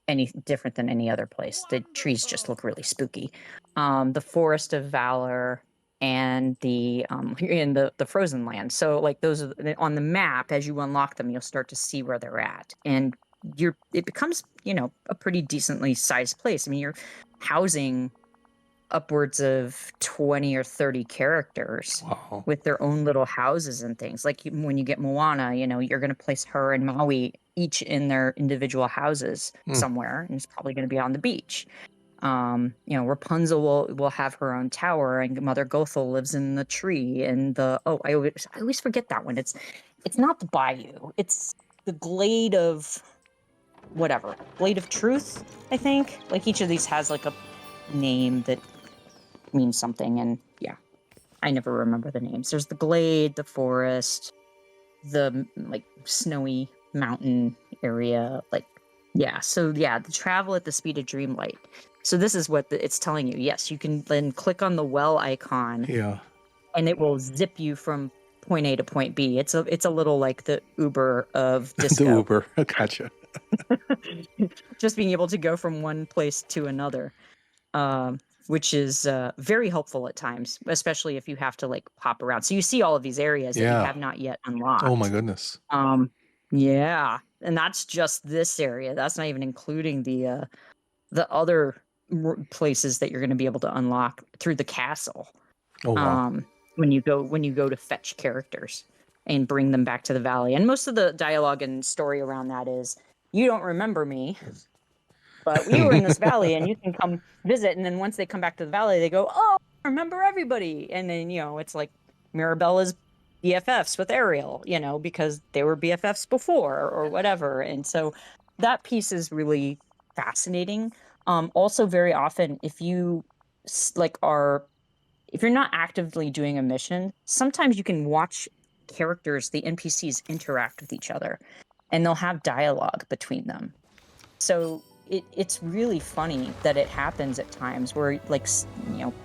any different than any other place. The trees just look really spooky. The Forest of Valor and the in the Frozen Land. So like those are on the map. As you unlock them, you'll start to see where they're at, and it becomes a pretty decently sized place. I mean, you're housing upwards of 20 or 30 characters Wow. with their own little houses and things. Like when you get Moana, you're going to place her and Maui each in their individual houses Hmm. somewhere, and it's probably going to be on the beach. Rapunzel will have her own tower, and Mother Gothel lives in the tree. And I always forget that one. It's not the bayou. It's the glade of truth, I think. Like each of these has like a name that means something, and yeah, I never remember the names. There's the glade, the forest, the like snowy mountain area, like yeah. So yeah, the travel at the speed of dreamlight. So this is what it's telling you. Yes, you can then click on the well icon, Yeah. and it will zip you from point A to point B. It's a little like the Uber of The disco. Uber. Gotcha. Just being able to go from one place to another. Which is very helpful at times, especially if you have to like pop around. So you see all of these areas that you Yeah. have not yet Oh my unlocked. goodness. Yeah, and that's just this area. That's not even including the other places that you're going to be able to unlock through the castle. Oh wow. When you go to fetch characters. and bring them back to the valley. And most of the dialogue and story around that is, you don't remember me, but we were in this valley and you can come visit. And then once they come back to the valley, they go, oh, I remember everybody. And then, it's like Mirabella's BFFs with Ariel, because they were BFFs before or whatever. And so that piece is really fascinating. Also, very often, if you if you're not actively doing a mission, sometimes you can watch characters, the NPCs, interact with each other, and they'll have dialogue between them. So it's really funny that it happens at times where, like,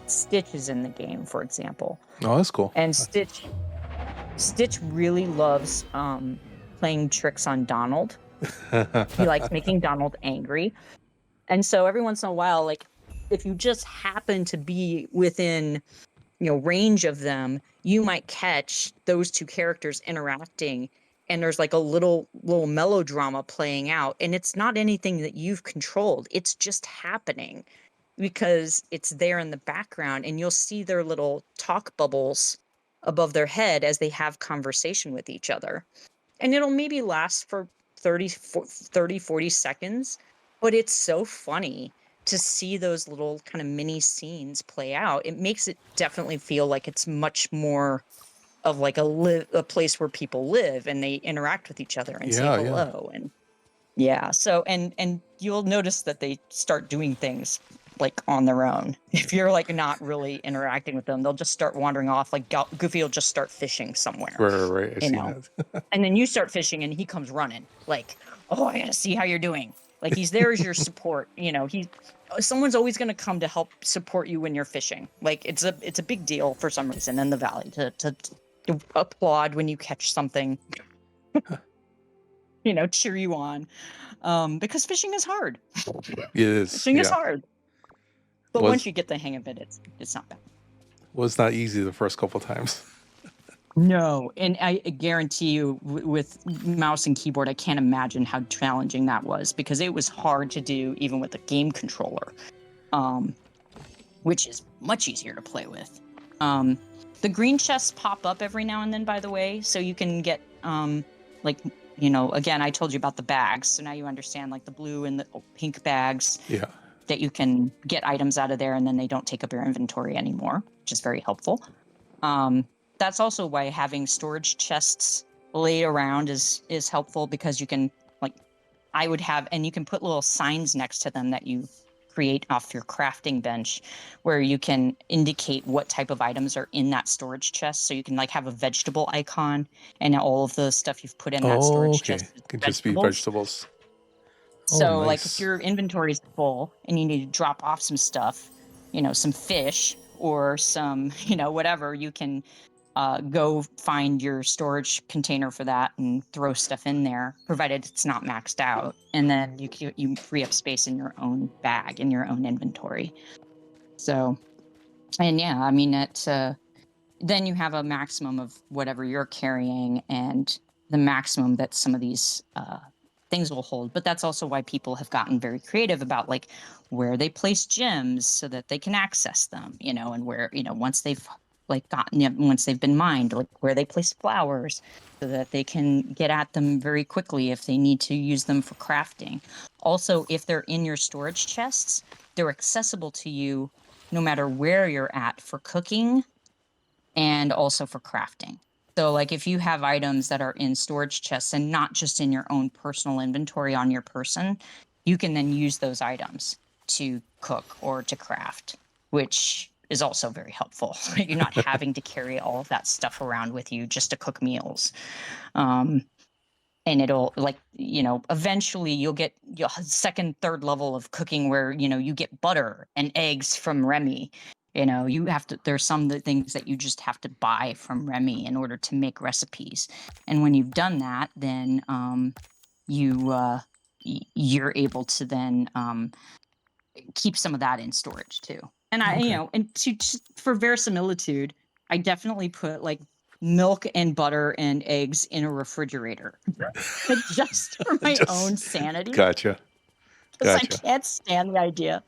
Stitch is in the game, for example. Oh, that's cool. And Stitch really loves playing tricks on Donald. He likes making Donald angry. And so every once in a while, like, if you just happen to be within, range of them, you might catch those two characters interacting, and there's like a little melodrama playing out, and it's not anything that you've controlled. It's just happening because it's there in the background, and you'll see their little talk bubbles above their head as they have conversation with each other. And it'll maybe last for 30, 40 seconds, but it's so funny to see those little kind of mini scenes play out. It makes it definitely feel like it's much more of like a place where people live and they interact with each other and say hello. And so and you'll notice that they start doing things like on their own. If you're like not really interacting with them, they'll just start wandering off. Like Goofy will just start fishing somewhere. Right. I see that. And then you start fishing and he comes running like, oh, I gotta see how you're doing. Like, he's there as your support. Someone's always going to come to help support you when you're fishing. Like, it's a big deal for some reason in the valley to applaud when you catch something, cheer you on, because fishing is hard. It is. Fishing is hard. But once you get the hang of it, it's not bad. Well, it's not easy the first couple times. No, and I guarantee you with mouse and keyboard, I can't imagine how challenging that was, because it was hard to do even with a game controller, which is much easier to play with. The green chests pop up every now and then, by the way, so you can get, again, I told you about the bags, so now you understand, like, the blue and the pink bags that you can get items out of there, and then they don't take up your inventory anymore, which is very helpful. That's also why having storage chests laid around is helpful, because you can, you can put little signs next to them that you create off your crafting bench, where you can indicate what type of items are in that storage chest. So you can have a vegetable icon, and all of the stuff you've put in that storage chest could just be vegetables. So nice. if your inventory is full and you need to drop off some stuff, some fish or some, whatever, you can go find your storage container for that and throw stuff in there, provided it's not maxed out. And then you free up space in your own bag, in your own inventory. So, and then you have a maximum of whatever you're carrying and the maximum that some of these things will hold. But that's also why people have gotten very creative about where they place gems so that they can access them, and where, once they've once they've been mined, where they place flowers so that they can get at them very quickly if they need to use them for crafting. Also, if they're in your storage chests, they're accessible to you no matter where you're at for cooking and also for crafting. So if you have items that are in storage chests and not just in your own personal inventory on your person, you can then use those items to cook or to craft, which is also very helpful. You're not having to carry all of that stuff around with you just to cook meals. And it'll eventually you'll get your second, third level of cooking where, you get butter and eggs from Remy. You have to, there's some things that you just have to buy from Remy in order to make recipes. And when you've done that, then you're able to then keep some of that in storage too. And for verisimilitude, I definitely put milk and butter and eggs in a refrigerator just for my own sanity. Gotcha. Because I can't stand the idea.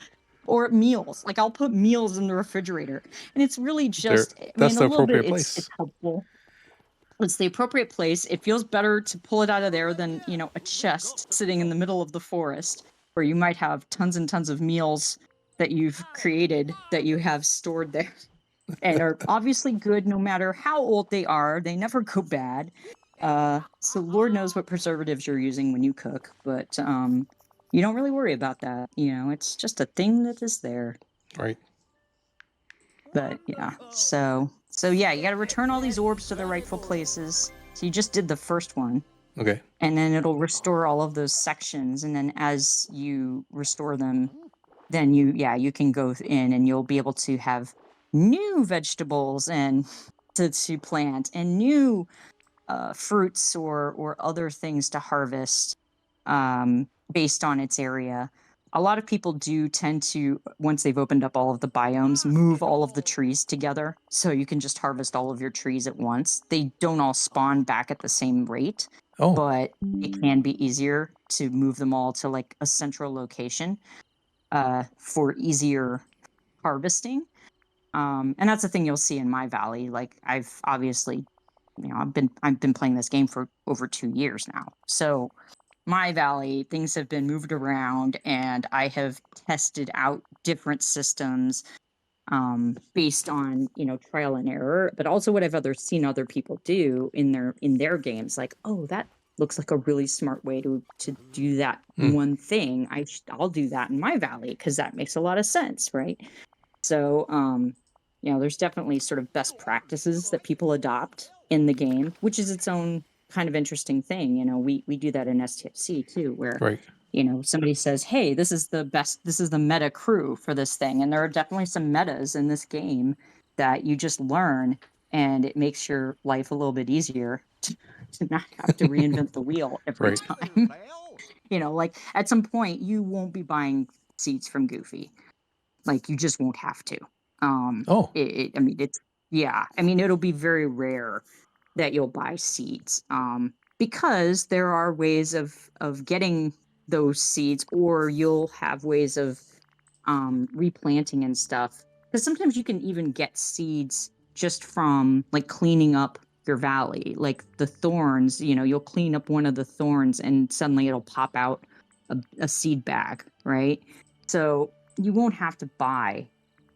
Or meals. I'll put meals in the refrigerator. And it's really just, that's the a little appropriate bit, place. it's helpful. It's the appropriate place. It feels better to pull it out of there than, a chest sitting in the middle of the forest where you might have tons and tons of meals that you've created that you have stored there and are obviously good no matter how old they are. They never go bad. So Lord knows what preservatives you're using when you cook, but you don't really worry about that. It's just a thing that is there. Right. But yeah, so yeah, you got to return all these orbs to their rightful places. So you just did the first one, Okay. and then it'll restore all of those sections. And then as you restore them, then you can go in and you'll be able to have new vegetables and to plant and new fruits or other things to harvest based on its area. A lot of people do tend to, once they've opened up all of the biomes, move all of the trees together. So you can just harvest all of your trees at once. They don't all spawn back at the same rate, Oh. but it can be easier to move them all to like a central location for easier harvesting. And that's the thing you'll see in my valley. Like I've obviously, I've been playing this game for over 2 years now. So my valley, things have been moved around and I have tested out different systems based on, trial and error, but also what I've seen other people do in their games. Like, oh, that looks like a really smart way to do that one thing. I'll do that in my valley because that makes a lot of sense, right? So, there's definitely sort of best practices that people adopt in the game, which is its own kind of interesting thing. We do that in STFC too, where Right. Somebody says, hey, this is the meta crew for this thing. And there are definitely some metas in this game that you just learn, and it makes your life a little bit easier to not have to reinvent the wheel every Right. time. Like at some point you won't be buying seeds from Goofy. Like you just won't have to. Oh. It'll be very rare that you'll buy seeds. Because there are ways of getting those seeds, or you'll have ways of replanting and stuff. Because sometimes you can even get seeds just from like cleaning up your valley, like the thorns. You'll clean up one of the thorns and suddenly it'll pop out a seed bag, right? So you won't have to buy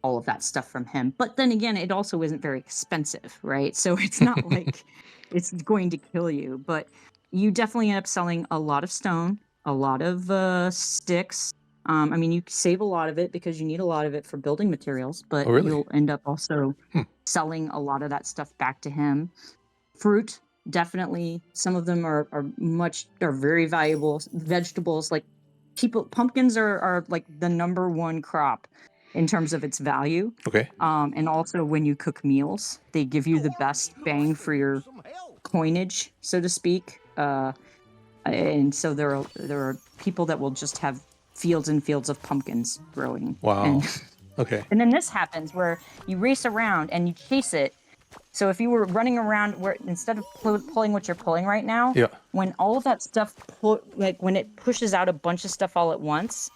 all of that stuff from him. But then again, it also isn't very expensive, right? So it's not like it's going to kill you, but you definitely end up selling a lot of stone, a lot of sticks. You save a lot of it because you need a lot of it for building materials, but Oh, really? you'll end up also selling a lot of that stuff back to him. Fruit, definitely. Some of them are very valuable. Vegetables, like pumpkins are like the number one crop in terms of its value. Okay. And also when you cook meals, they give you the best bang for your coinage, so to speak. And so there are people that will just have fields and fields of pumpkins growing. Wow. Okay. And then this happens where you race around and you chase it. So if you were running around where instead of pulling what you're pulling right now, Yeah. when all of that stuff, when it pushes out a bunch of stuff all at once,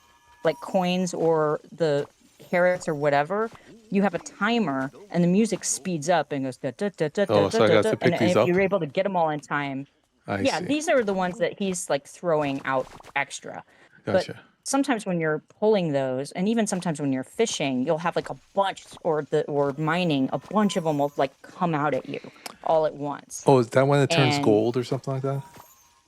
like coins or the carrots or whatever, you have a timer and the music speeds up and goes da da da da Oh, da so I got da. to pick And these if up? you're able to get them all in time, I yeah, see. these are the ones that he's like throwing out extra. Gotcha. But sometimes when you're pulling those, and even sometimes when you're fishing, you'll have like a bunch, or mining, a bunch of them will like come out at you all at once. Oh, is that when it turns And gold or something like that?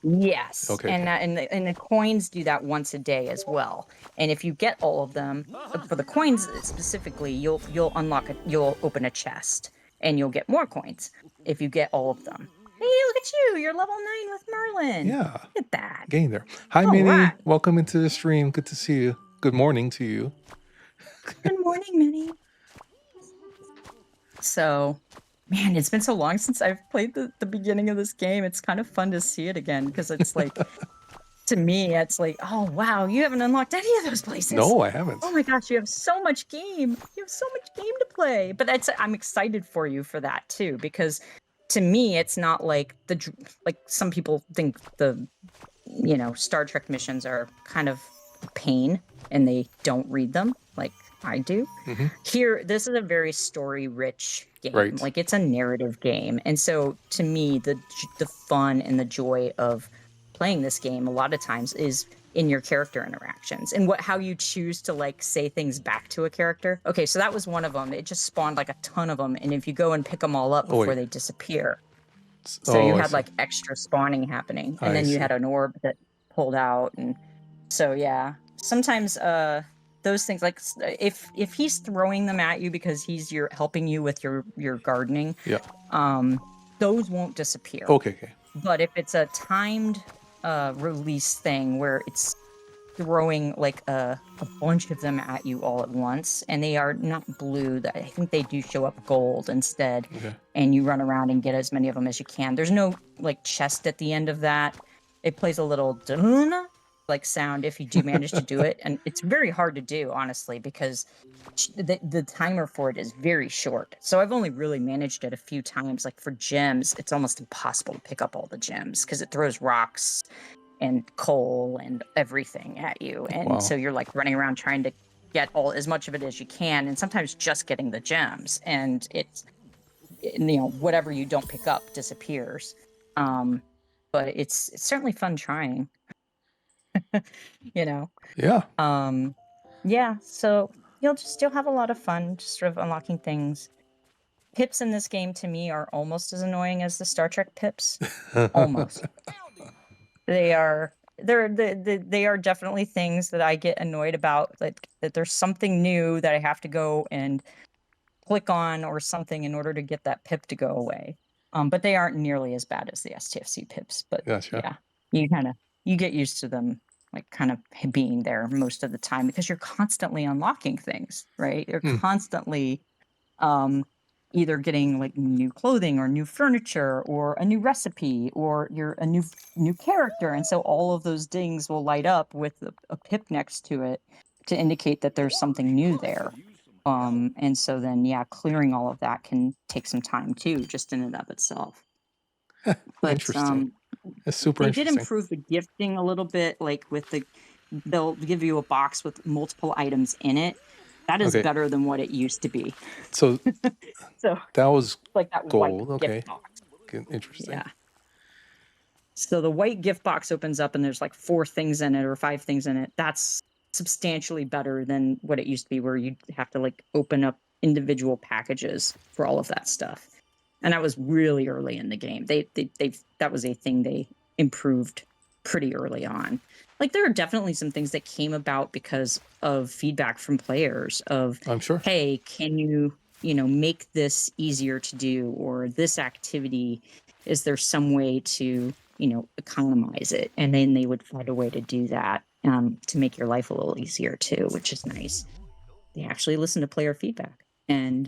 yes, Okay, and okay. and the coins do that once a day as well. And if you get all of them, for the coins specifically, you'll unlock it. You'll open a chest, and you'll get more coins if you get all of them. Hey, look at you! You're level 9 with Merlin. Yeah. Look at that. Getting there. Hi, All Minnie. right. Welcome into the stream. Good to see you. Good morning to you. Good morning, Minnie. So, man, it's been so long since I've played the beginning of this game. It's kind of fun to see it again because it's like, to me, it's like, oh, wow, you haven't unlocked any of those places. No, I haven't. Oh my gosh, you have so much game. You have so much game to play. But I'm excited for you for that too, because to me, it's not like like some people think the Star Trek missions are kind of a pain and they don't read them. Like I do. Hmm. Here, this is a very story-rich game. Right. Like it's a narrative game, and so to me, the fun and the joy of playing this game a lot of times is in your character interactions and how you choose to like say things back to a character. Okay, so that was one of them. It just spawned like a ton of them, and if you go and pick them all up Oh, before wait. they disappear, so you Oh, I had see. like extra spawning happening, and I then you see. had an orb that pulled out, and so yeah, sometimes those things like if he's throwing them at you because he's helping you with your gardening, Yeah. those won't disappear. Okay. Okay. But if it's a timed release thing where it's throwing like a bunch of them at you all at once, and they are not blue, that I think they do show up gold instead, Okay. and you run around and get as many of them as you can. There's no like chest at the end of that. It plays a little dun like sound if you do manage to do it, and it's very hard to do, honestly, because the timer for it is very short. So I've only really managed it a few times. Like for gems, it's almost impossible to pick up all the gems because it throws rocks and coal and everything at you, and Wow. so you're like running around trying to get as much of it as you can, and sometimes just getting the gems, and it's whatever you don't pick up disappears. But it's certainly fun trying. you know Yeah. yeah, so you'll have a lot of fun just sort of unlocking things. Pips in this game to me are almost as annoying as the Star Trek pips. Almost. They are they are definitely things that I get annoyed about, like that there's something new that I have to go and click on or something in order to get that pip to go away. But they aren't nearly as bad as the STFC pips. But Gotcha. yeah, you get used to them like kind of being there most of the time because you're constantly unlocking things, right? You're Hmm. constantly either getting like new clothing or new furniture or a new recipe or you're a new character, and so all of those dings will light up with a pip next to it to indicate that there's something new there. And so then yeah, clearing all of that can take some time too, just in and of itself. But Interesting. It's super they did interesting. improve the gifting a little bit, like they'll give you a box with multiple items in it. That is Okay. better than what it used to be. So So that was like that gold. white Okay. gift box. Interesting. Yeah. So the white gift box opens up and there's like 4 things in it or 5 things in it. That's substantially better than what it used to be, where you'd have to like open up individual packages for all of that stuff. And that was really early in the game. They that was a thing they improved pretty early on. Like there are definitely some things that came about because of feedback from players of, I'm sure. hey, can you make this easier to do, or this activity, is there some way to economize it? And then they would find a way to do that to make your life a little easier too, which is nice. They actually listen to player feedback and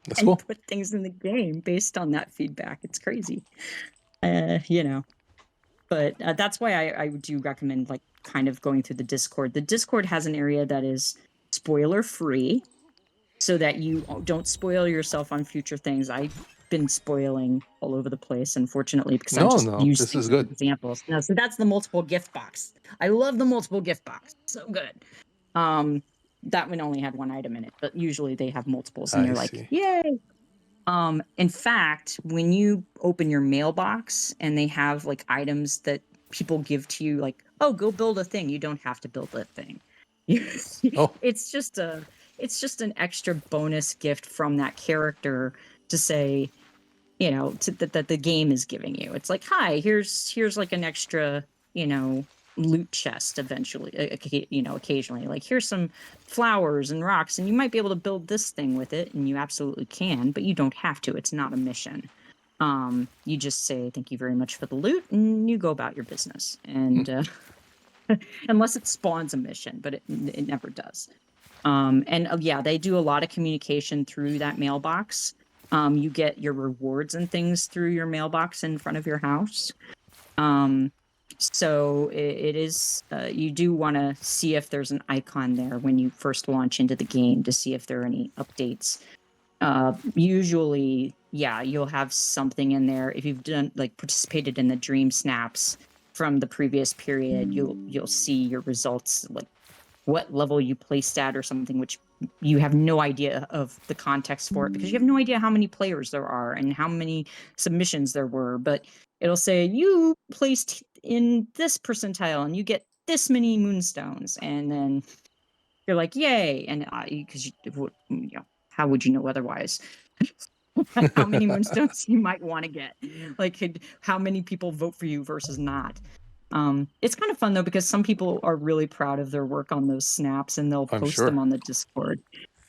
That's cool. put things in the game based on that feedback. It's crazy. But that's why I do recommend like kind of going through the Discord. The Discord has an area that is spoiler free, so that you don't spoil yourself on future things. I've been spoiling all over the place, unfortunately, because I'm just used this to is good. examples. No, so that's the multiple gift box. I love the multiple gift box. So good. That one only had 1 item in it, but usually they have multiples, and I they're like, see. yay. In fact, when you open your mailbox and they have like items that people give to you, like, oh, go build a thing, you don't have to build that thing. Oh. It's just an extra bonus gift from that character to say, that the game is giving you. It's like, hi, here's like an extra, loot chest eventually, occasionally. Like, here's some flowers and rocks, and you might be able to build this thing with it, and you absolutely can, but you don't have to. It's not a mission. You just say thank you very much for the loot, and you go about your business. And unless it spawns a mission, but it never does. Yeah, they do a lot of communication through that mailbox. You get your rewards and things through your mailbox in front of your house. So it is, you do want to see if there's an icon there when you first launch into the game to see if there are any updates. Usually, yeah, you'll have something in there. If you've participated in the dream snaps from the previous period, you'll see your results like what level you placed at or something, which you have no idea of the context for it because you have no idea how many players there are and how many submissions there were. But it'll say you placed in this percentile and you get this many moonstones, and then you're like, yay! And because how would you know otherwise? How many moonstones you might want to get, like how many people vote for you versus not. It's kind of fun though, because some people are really proud of their work on those snaps and they'll I'm post sure. them on the Discord.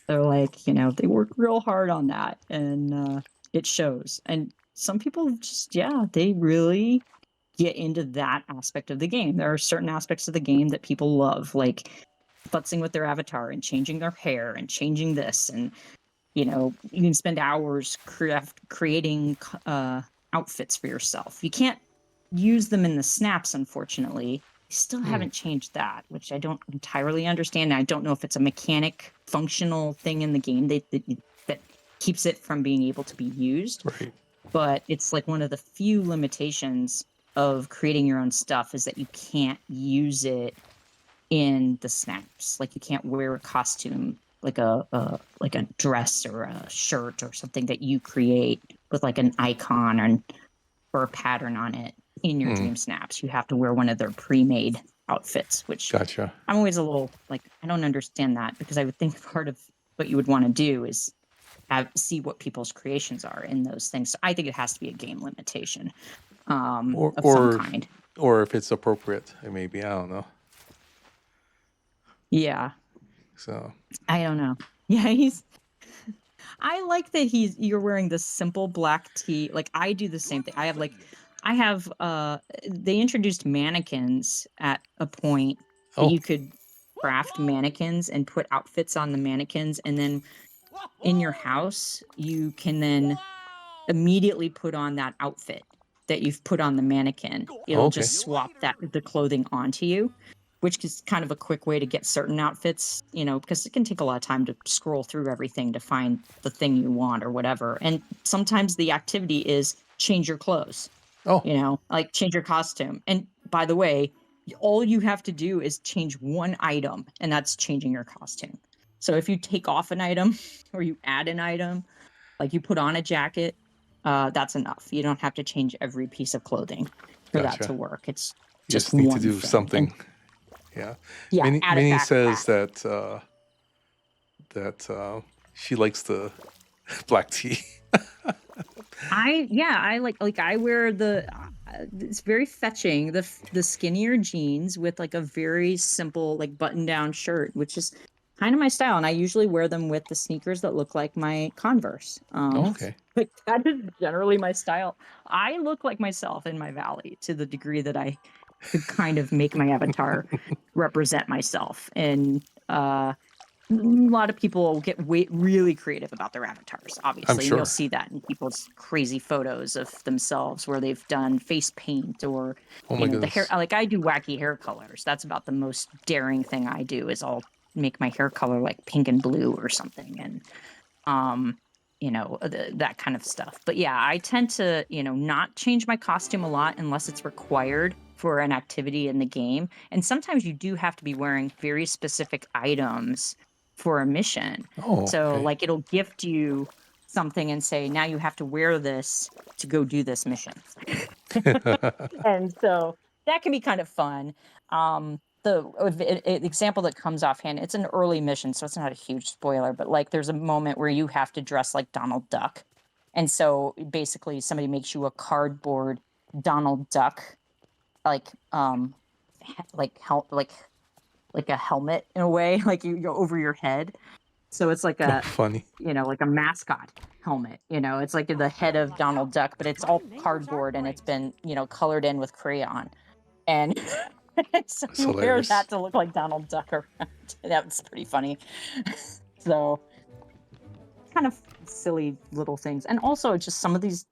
They're like, they work real hard on that, and it shows. And some people just, they really get into that aspect of the game. There are certain aspects of the game that people love, like futzing with their avatar and changing their hair and changing this. And you can spend hours creating outfits for yourself. You can't use them in the snaps, unfortunately. They still haven't changed that, which I don't entirely understand. I don't know if it's a mechanic, functional thing in the game that keeps it from being able to be used. Right. But it's like one of the few limitations of creating your own stuff is that you can't use it in the snaps. Like you can't wear a costume, like a dress or a shirt or something that you create with like an icon or a pattern on it in your dream snaps. You have to wear one of their pre-made outfits, which Gotcha. I'm always a little like, I don't understand that, because I would think part of what you would want to do is see what people's creations are in those things. So I think it has to be a game limitation of some kind. Or if it's appropriate, maybe, I don't know. Yeah. So I don't know. Yeah, I like that you're wearing this simple black tee. Like I do the same thing. They introduced mannequins at a point that you could craft mannequins and put outfits on the mannequins, and then in your house you can then immediately put on that outfit that you've put on the mannequin. It'll just swap the clothing onto you, which is kind of a quick way to get certain outfits, because it can take a lot of time to scroll through everything to find the thing you want or whatever. And sometimes the activity is change your clothes, like change your costume. And by the way, all you have to do is change one item, and that's changing your costume. So if you take off an item or you add an item, like you put on a jacket, that's enough. You don't have to change every piece of clothing for that to work. It's just need one to do thing. something. Yeah. Minnie says that she likes the black tea. I like I wear it's very fetching, the skinnier jeans with like a very simple like button down shirt, which is kind of my style, and I usually wear them with the sneakers that look like my Converse. Like that is generally my style. I look like myself in my valley to the degree that I could kind of make my avatar represent myself. And a lot of people get really creative about their avatars, obviously. I'm sure. You'll see that in people's crazy photos of themselves where they've done face paint or the hair. Like I do wacky hair colors. That's about the most daring thing I do, is I'll make my hair color like pink and blue or something, and that kind of stuff. But yeah, I tend to not change my costume a lot unless it's required for an activity in the game. And sometimes you do have to be wearing very specific items for a mission. So like it'll gift you something and say, now you have to wear this to go do this mission. And so that can be kind of fun. The example that comes offhand, it's an early mission, so it's not a huge spoiler, but like there's a moment where you have to dress like Donald Duck. And so basically somebody makes you a cardboard Donald Duck, like a helmet in a way, like you go over your head. So it's like a funny, like a mascot helmet. It's like the head of Donald Duck, but it's all cardboard and it's been colored in with crayon. And so you wear that to look like Donald Duck around. That's pretty funny. So kind of silly little things. And also just some of these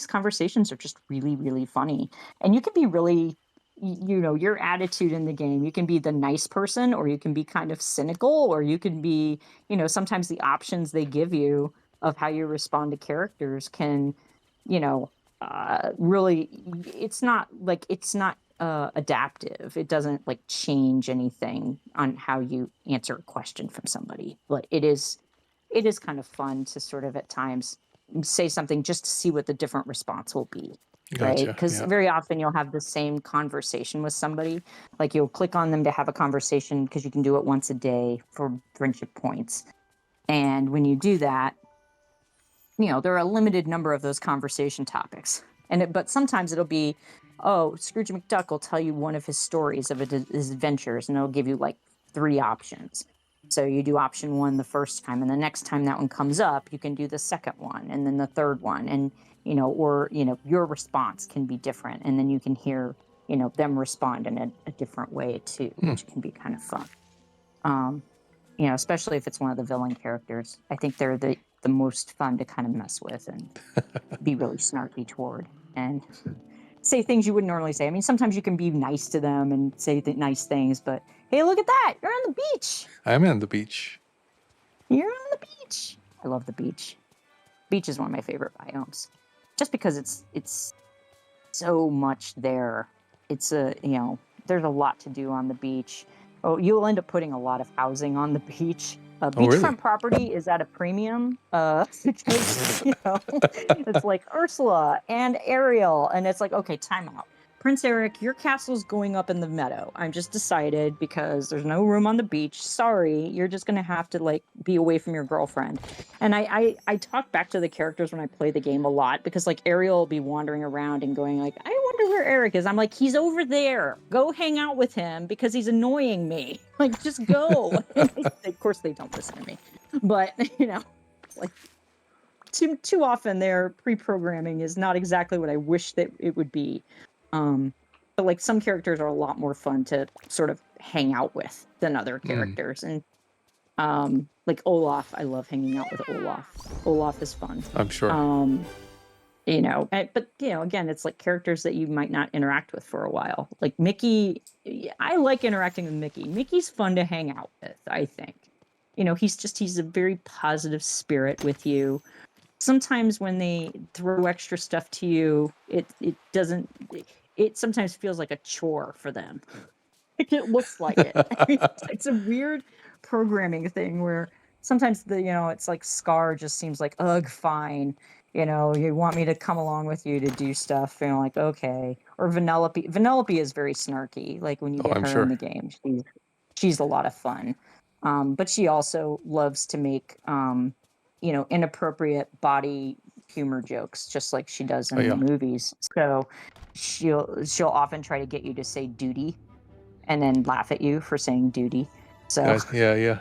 conversations are just really, really funny. And you can be really, your attitude in the game, you can be the nice person, or you can be kind of cynical, or you can be, sometimes the options they give you of how you respond to characters can, really, it's not adaptive. It doesn't like change anything on how you answer a question from somebody. But it is kind of fun to sort of at times say something just to see what the different response will be. Right? Gotcha. Because Yeah. very often you'll have the same conversation with somebody. Like you'll click on them to have a conversation because you can do it once a day for friendship points. And when you do that, there are a limited number of those conversation topics. But sometimes it'll be, oh, Scrooge McDuck will tell you one of his stories of his adventures, and it'll give you like 3 options. So you do option 1 the first time, and the next time that one comes up, you can do the second one, and then the third one, and your response can be different, and then you can hear them respond in a different way too, which can be kind of fun. Especially if it's one of the villain characters. I think they're the most fun to kind of mess with and be really snarky toward and say things you wouldn't normally say. I mean, sometimes you can be nice to them and say nice things, but hey, look at that. You're on the beach. I'm on the beach. You're on the beach. I love the beach. Beach is one of my favorite biomes just because it's so much there. It's there's a lot to do on the beach. Oh, you'll end up putting a lot of housing on the beach. Beachfront really? property is at a premium because it's like Ursula and Ariel, and it's like, okay, time out. Prince Eric, your castle's going up in the meadow. I'm just decided because there's no room on the beach. Sorry, you're just gonna have to like be away from your girlfriend. And I talk back to the characters when I play the game a lot because like Ariel will be wandering around and going like, I wonder where Eric is. I'm like, he's over there. Go hang out with him because he's annoying me. Like, just go. Of course, they don't listen to me, but like too often their pre-programming is not exactly what I wish that it would be. But like some characters are a lot more fun to sort of hang out with than other characters. And like Olaf, I love hanging out with Olaf. Olaf is fun. I'm sure. But again, it's like characters that you might not interact with for a while. Like Mickey, I like interacting with Mickey. Mickey's fun to hang out with, I think. He's a very positive spirit with you. Sometimes when they throw extra stuff to you, it sometimes feels like a chore for them. It looks like it. It's a weird programming thing where sometimes it's like Scar just seems like, ugh, fine. You want me to come along with you to do stuff, like, okay. Or Vanellope. Vanellope is very snarky. Like when you get her in the game, she's a lot of fun. But she also loves to make inappropriate body humor jokes, just like she does in the movies. So she'll often try to get you to say duty and then laugh at you for saying duty. So yeah.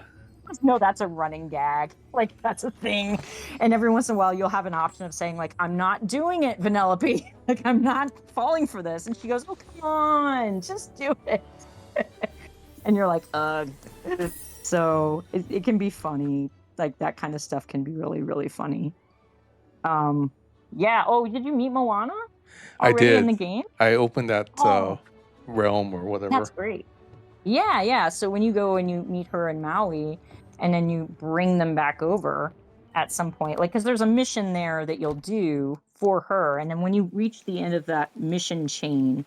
No, that's a running gag. Like, that's a thing. And every once in a while, you'll have an option of saying, like, I'm not doing it, Vanellope. Like, I'm not falling for this. And she goes, oh, come on, just do it. And you're like, ugh. So it can be funny. Like, that kind of stuff can be really, really funny. Yeah. Oh, did you meet Moana already I did. in the game? I opened that realm or whatever. That's great. Yeah. So when you go and you meet her in Maui, and then you bring them back over at some point, like, because there's a mission there that you'll do for her, and then when you reach the end of that mission chain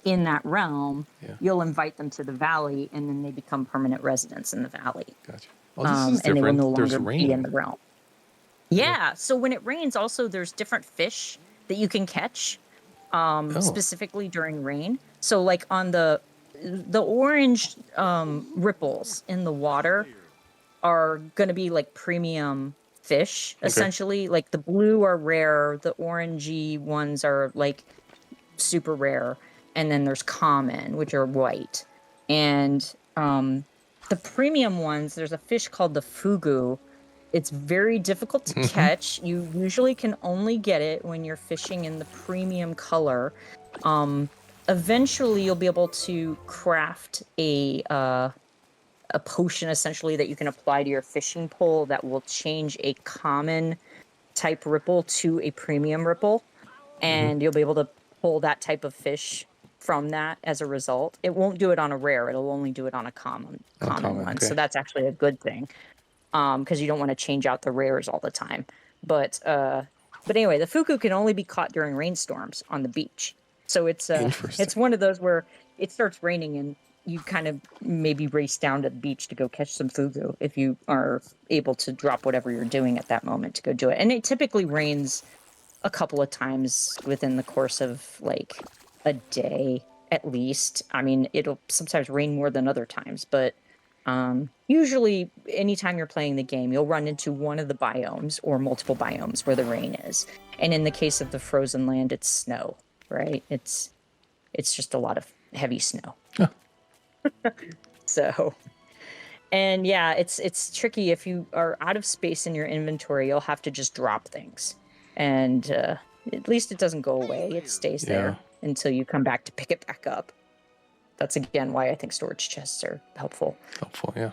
in that realm, you'll invite them to the valley, and then they become permanent residents in the valley. Gotcha. Well, this is different. And they will no There's longer rain be in the realm. Yeah. So when it rains, also there's different fish that you can catch, specifically during rain. So like on the orange ripples in the water are going to be like premium fish, essentially. Like the blue are rare, the orangey ones are like super rare, and then there's common, which are white. And the premium ones, there's a fish called the fugu. It's very difficult to catch. You usually can only get it when you're fishing in the premium color. Eventually, you'll be able to craft a potion, essentially, that you can apply to your fishing pole that will change a common type ripple to a premium ripple. And you'll be able to pull that type of fish from that as a result. It won't do it on a rare. It'll only do it on a common one. Okay. So that's actually a good thing, because you don't want to change out the rares all the time. But anyway, the fugu can only be caught during rainstorms on the beach. So it's Interesting. one of those where it starts raining and you kind of maybe race down to the beach to go catch some fugu if you are able to drop whatever you're doing at that moment to go do it. And it typically rains a couple of times within the course of like a day at least. I mean, it'll sometimes rain more than other times, but usually anytime you're playing the game, you'll run into one of the biomes or multiple biomes where the rain is. And in the case of the frozen land, it's snow, right? It's just a lot of heavy snow. Huh. So, and yeah, it's tricky. If you are out of space in your inventory, you'll have to just drop things. And at least it doesn't go away. It stays there until you come back to pick it back up. That's again why I think storage chests are helpful. Helpful, yeah.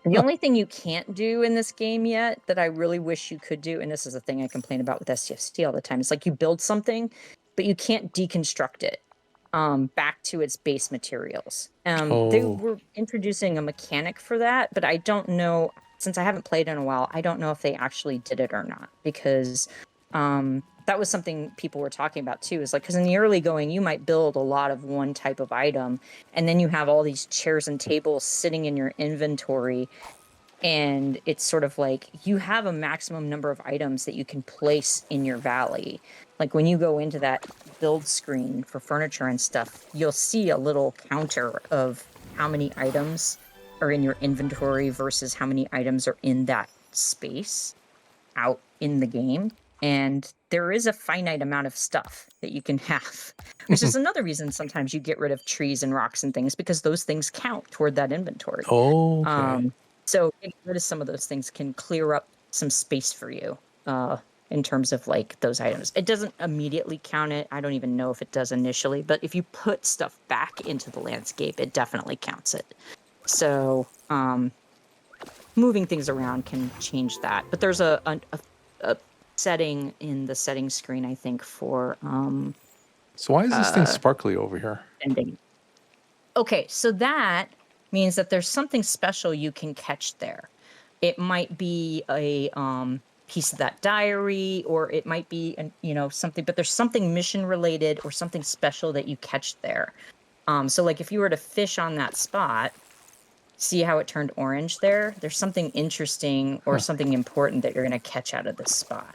The only thing you can't do in this game yet that I really wish you could do, and this is a thing I complain about with STFC all the time, it's like you build something, but you can't deconstruct it back to its base materials. They were introducing a mechanic for that, but I don't know, since I haven't played in a while, I don't know if they actually did it or not, because that was something people were talking about too, is like, because in the early going, you might build a lot of one type of item, and then you have all these chairs and tables sitting in your inventory, and it's sort of like you have a maximum number of items that you can place in your valley. Like when you go into that build screen for furniture and stuff, you'll see a little counter of how many items are in your inventory versus how many items are in that space out in the game. And there is a finite amount of stuff that you can have, which is another reason sometimes you get rid of trees and rocks and things, because those things count toward that inventory. Okay. So getting rid of some of those things can clear up some space for you in terms of like those items. It doesn't immediately count it. I don't even know if it does initially, but if you put stuff back into the landscape, it definitely counts it. So moving things around can change that. But there's a setting in the settings screen, I think, for So why is this thing sparkly over here? ending. Okay, so that means that there's something special you can catch there. It might be a piece of that diary, or it might be something, but there's something mission related or something special that you catch there. So like if you were to fish on that spot, see how it turned orange there? There's something interesting or something important that you're going to catch out of this spot.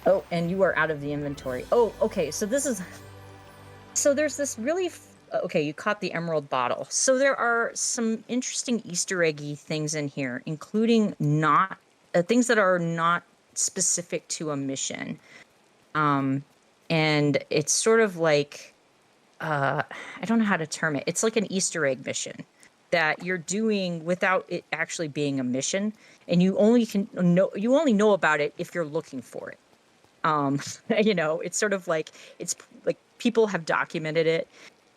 Oh, and you are out of the inventory. Oh, okay. So there's this really, okay, you caught the emerald bottle. So there are some interesting Easter eggy things in here, including not things that are not specific to a mission. And it's sort of like, I don't know how to term it. It's like an Easter egg mission that you're doing without it actually being a mission. And you only know about it if you're looking for it. It's sort of like, it's like people have documented it,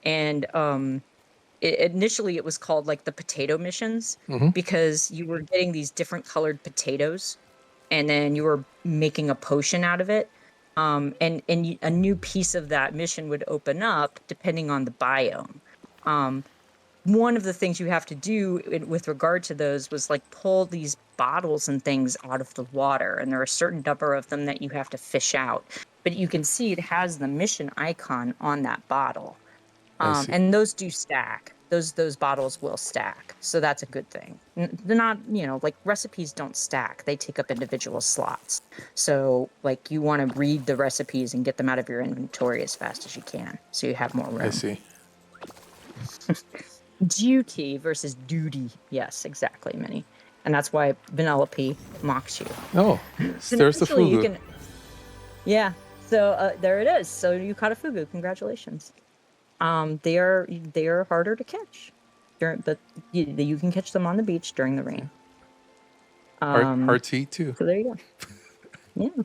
and initially it was called like the potato missions, because you were getting these different colored potatoes, and then you were making a potion out of it, and a new piece of that mission would open up depending on the biome. One of the things you have to do with regard to those was like pull these bottles and things out of the water, and there are a certain number of them that you have to fish out. But you can see it has the mission icon on that bottle, and those do stack. Those bottles will stack, so that's a good thing. They're not, like recipes don't stack; they take up individual slots. So like you want to read the recipes and get them out of your inventory as fast as you can, so you have more room. I see. Duty versus duty. Yes, exactly, Minnie. And that's why Vanellope mocks you. Oh, there's the fugu. Yeah, so there it is. So you caught a fugu. Congratulations. They are harder to catch, but you can catch them on the beach during the rain. Hard to eat too. So there you go. Yeah.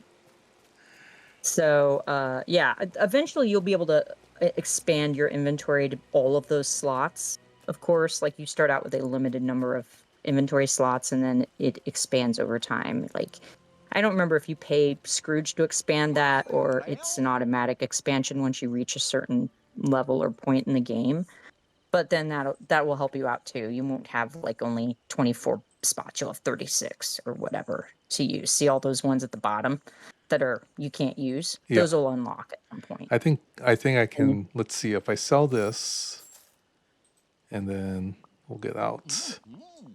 So eventually you'll be able to expand your inventory to all of those slots. Of course, like you start out with a limited number of inventory slots, and then it expands over time. Like, I don't remember if you pay Scrooge to expand that, or it's an automatic expansion once you reach a certain level or point in the game. But then that will help you out too. You won't have like only 24 spots. You'll have 36 or whatever to use. See all those ones at the bottom that are you can't use? Yeah. Those will unlock at some point. I think I can. Let's see if I sell this, and then we'll get out,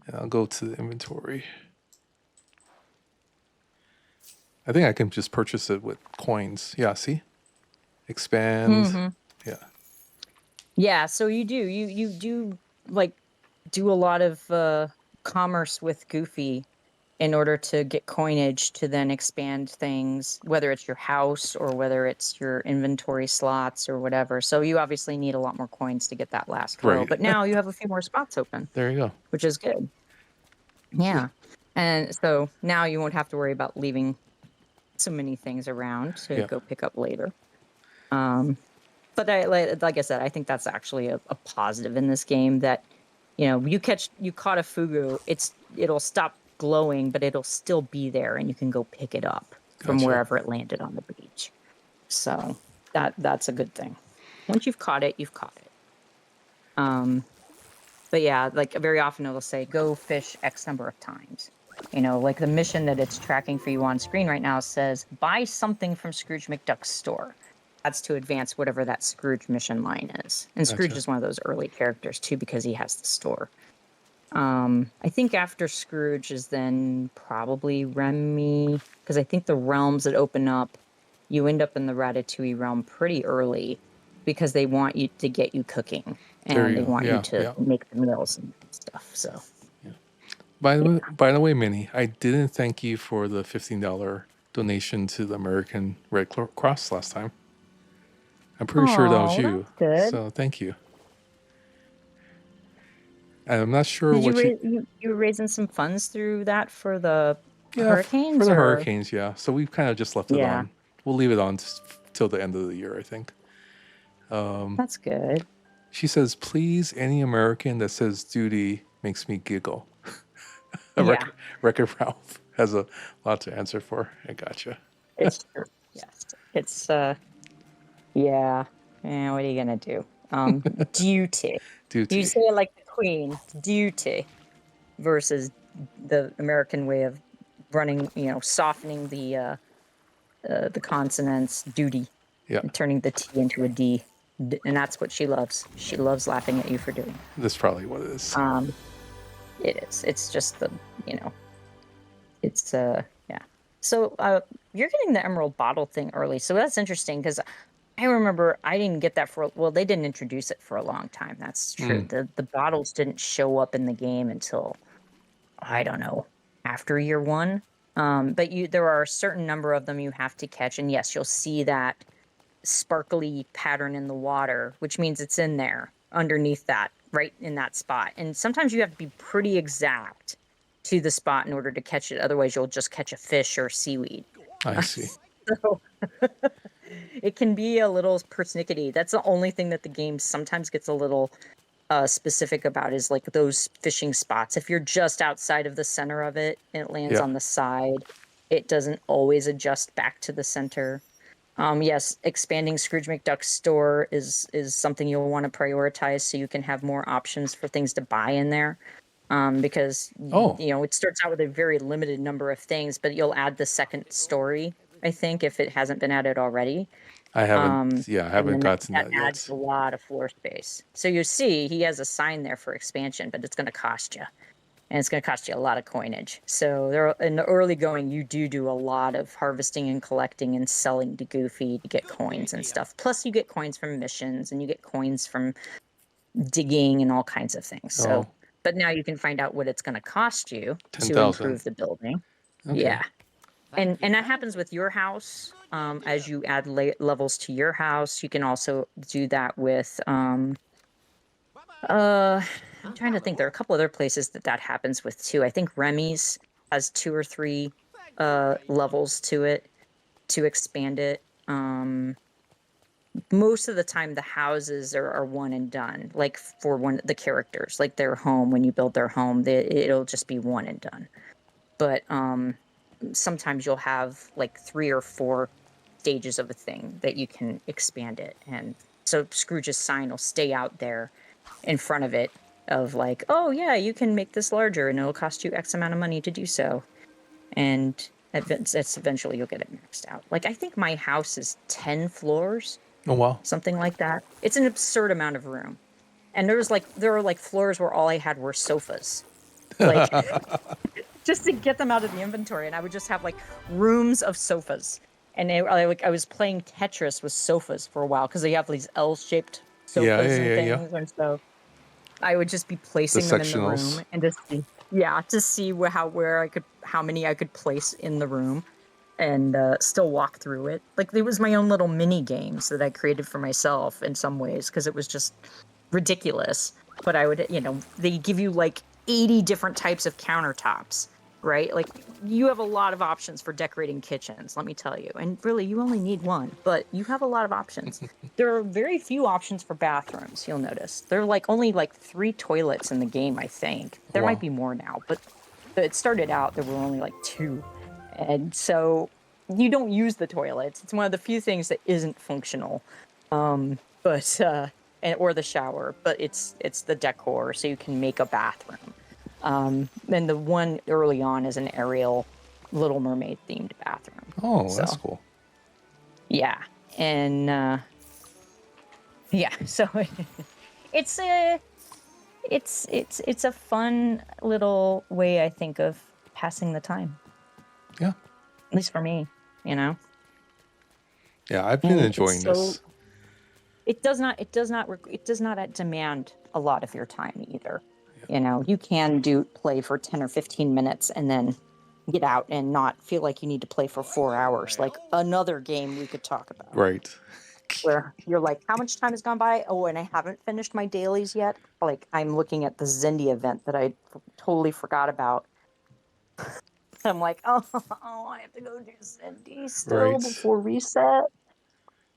and I'll go to the inventory. I think I can just purchase it with coins. Yeah, see, expand. Yeah, Yeah, so you do like do a lot of commerce with Goofy in order to get coinage to then expand things, whether it's your house or whether it's your inventory slots or whatever. So you obviously need a lot more coins to get that last row. Right. But now you have a few more spots open, there you go. which is good. Yeah. And so now you won't have to worry about leaving so many things around to Yeah. go pick up later. But like I said, I think that's actually a positive in this game that, you caught a fugu, it'll stop glowing, but it'll still be there and you can go pick it up from Gotcha. wherever it landed on the beach. So that's a good thing. Once you've caught it, you've caught it. But yeah, like very often it'll say go fish X number of times. Like the mission that it's tracking for you on screen right now says buy something from Scrooge McDuck's store. That's to advance whatever that Scrooge mission line is. And Scrooge Gotcha. is one of those early characters too because he has the store. I think after Scrooge is then probably Remy, because I think the realms that open up, you end up in the Ratatouille realm pretty early because they want you to get you cooking There and you they go. want Yeah, you to yeah. make the meals and stuff. So By the way, Minnie, I didn't thank you for the $15 donation to the American Red Cross last time. I'm pretty sure that was Oh, you. that's good. So thank you. And I'm not sure Did you what you. raise you were raising some funds through that for the Yeah, hurricanes for the or hurricanes, yeah. So we've kind of just left it yeah, on. We'll leave it on till the end of the year, I think. that's good. She says, please, any American that says duty makes me giggle. Yeah, Record Ralph has a lot to answer for. I gotcha. it's true. Yes. It's yeah. Yeah, what are you gonna do? Duty. Duty. You say it like the Queen, duty, versus the American way of running, softening the consonants, duty, Yeah, and turning the T into a D. And that's what she loves. She loves laughing at you for doing. that's probably what it is. It is. It's just it's yeah. So you're getting the emerald bottle thing early, so that's interesting because I remember I didn't get that they didn't introduce it for a long time. That's true. The bottles didn't show up in the game until I don't know, after year one. But there are a certain number of them you have to catch, and yes, you'll see that sparkly pattern in the water, which means it's in there underneath that, right in that spot. And sometimes you have to be pretty exact to the spot in order to catch it. Otherwise, you'll just catch a fish or seaweed. I see. So it can be a little persnickety. That's the only thing that the game sometimes gets a little specific about is like those fishing spots. If you're just outside of the center of it and it lands Yeah. on the side, it doesn't always adjust back to the center. Yes, expanding Scrooge McDuck's store is something you'll want to prioritize so you can have more options for things to buy in there. Because it starts out with a very limited number of things, but you'll add the second story, I think, if it hasn't been added already. I haven't. I And haven't then gotten that that adds yet. a lot of floor space. So you see, he has a sign there for expansion, but it's going to cost you. And it's going to cost you a lot of coinage. So in the early going, you do a lot of harvesting and collecting and selling to Goofy to get coins and stuff. Plus, you get coins from missions and you get coins from digging and all kinds of things. So, Oh, but now you can find out what it's going to cost you to 10,000. improve the building. Okay. Yeah. And that happens with your house. As you add levels to your house, you can also do that with I'm trying to think. There are a couple other places that happens with too. I think Remy's has 2 or 3 levels to it to expand it. Most of the time, the houses are one and done. Like for the characters, like their home. When you build their home, it'll just be one and done. But sometimes you'll have like 3 or 4 stages of a thing that you can expand it, and so Scrooge's sign will stay out there in front of it of like, oh yeah, you can make this larger and it'll cost you X amount of money to do so. And it's eventually you'll get it maxed out. Like I think my house is 10 floors, Oh wow. something like that. It's an absurd amount of room. And there were like floors where all I had were sofas. Like just to get them out of the inventory. And I would just have like rooms of sofas. And I was playing Tetris with sofas for a while because they have these L-shaped sofas Yeah, and yeah. things. And so I would just be placing them in the sectionals. room and to see how many I could place in the room and still walk through it. Like it was my own little mini games that I created for myself in some ways because it was just ridiculous. But I would, they give you like 80 different types of countertops, right? Like you have a lot of options for decorating kitchens, let me tell you. And really, you only need one, but you have a lot of options. There are very few options for bathrooms, you'll notice. There are only 3 toilets in the game, I think. There Wow. might be more now, but it started out, there were only 2. And so you don't use the toilets. It's one of the few things that isn't functional. Or the shower, but it's the decor, so you can make a bathroom. And the one early on is an Ariel Little Mermaid themed bathroom. Oh, So, that's cool. yeah. And yeah, so it's a fun little way, I think, of passing the time. Yeah. At least for me, Yeah, I've been And enjoying this. it does not demand a lot of your time either. You can play for 10 or 15 minutes and then get out and not feel like you need to play for 4 hours, like another game we could talk about. Right. Where you're like, how much time has gone by? Oh, and I haven't finished my dailies yet. Like I'm looking at the Zindy event that I totally forgot about. I'm like, oh, I have to go do Zindy still Right. before reset.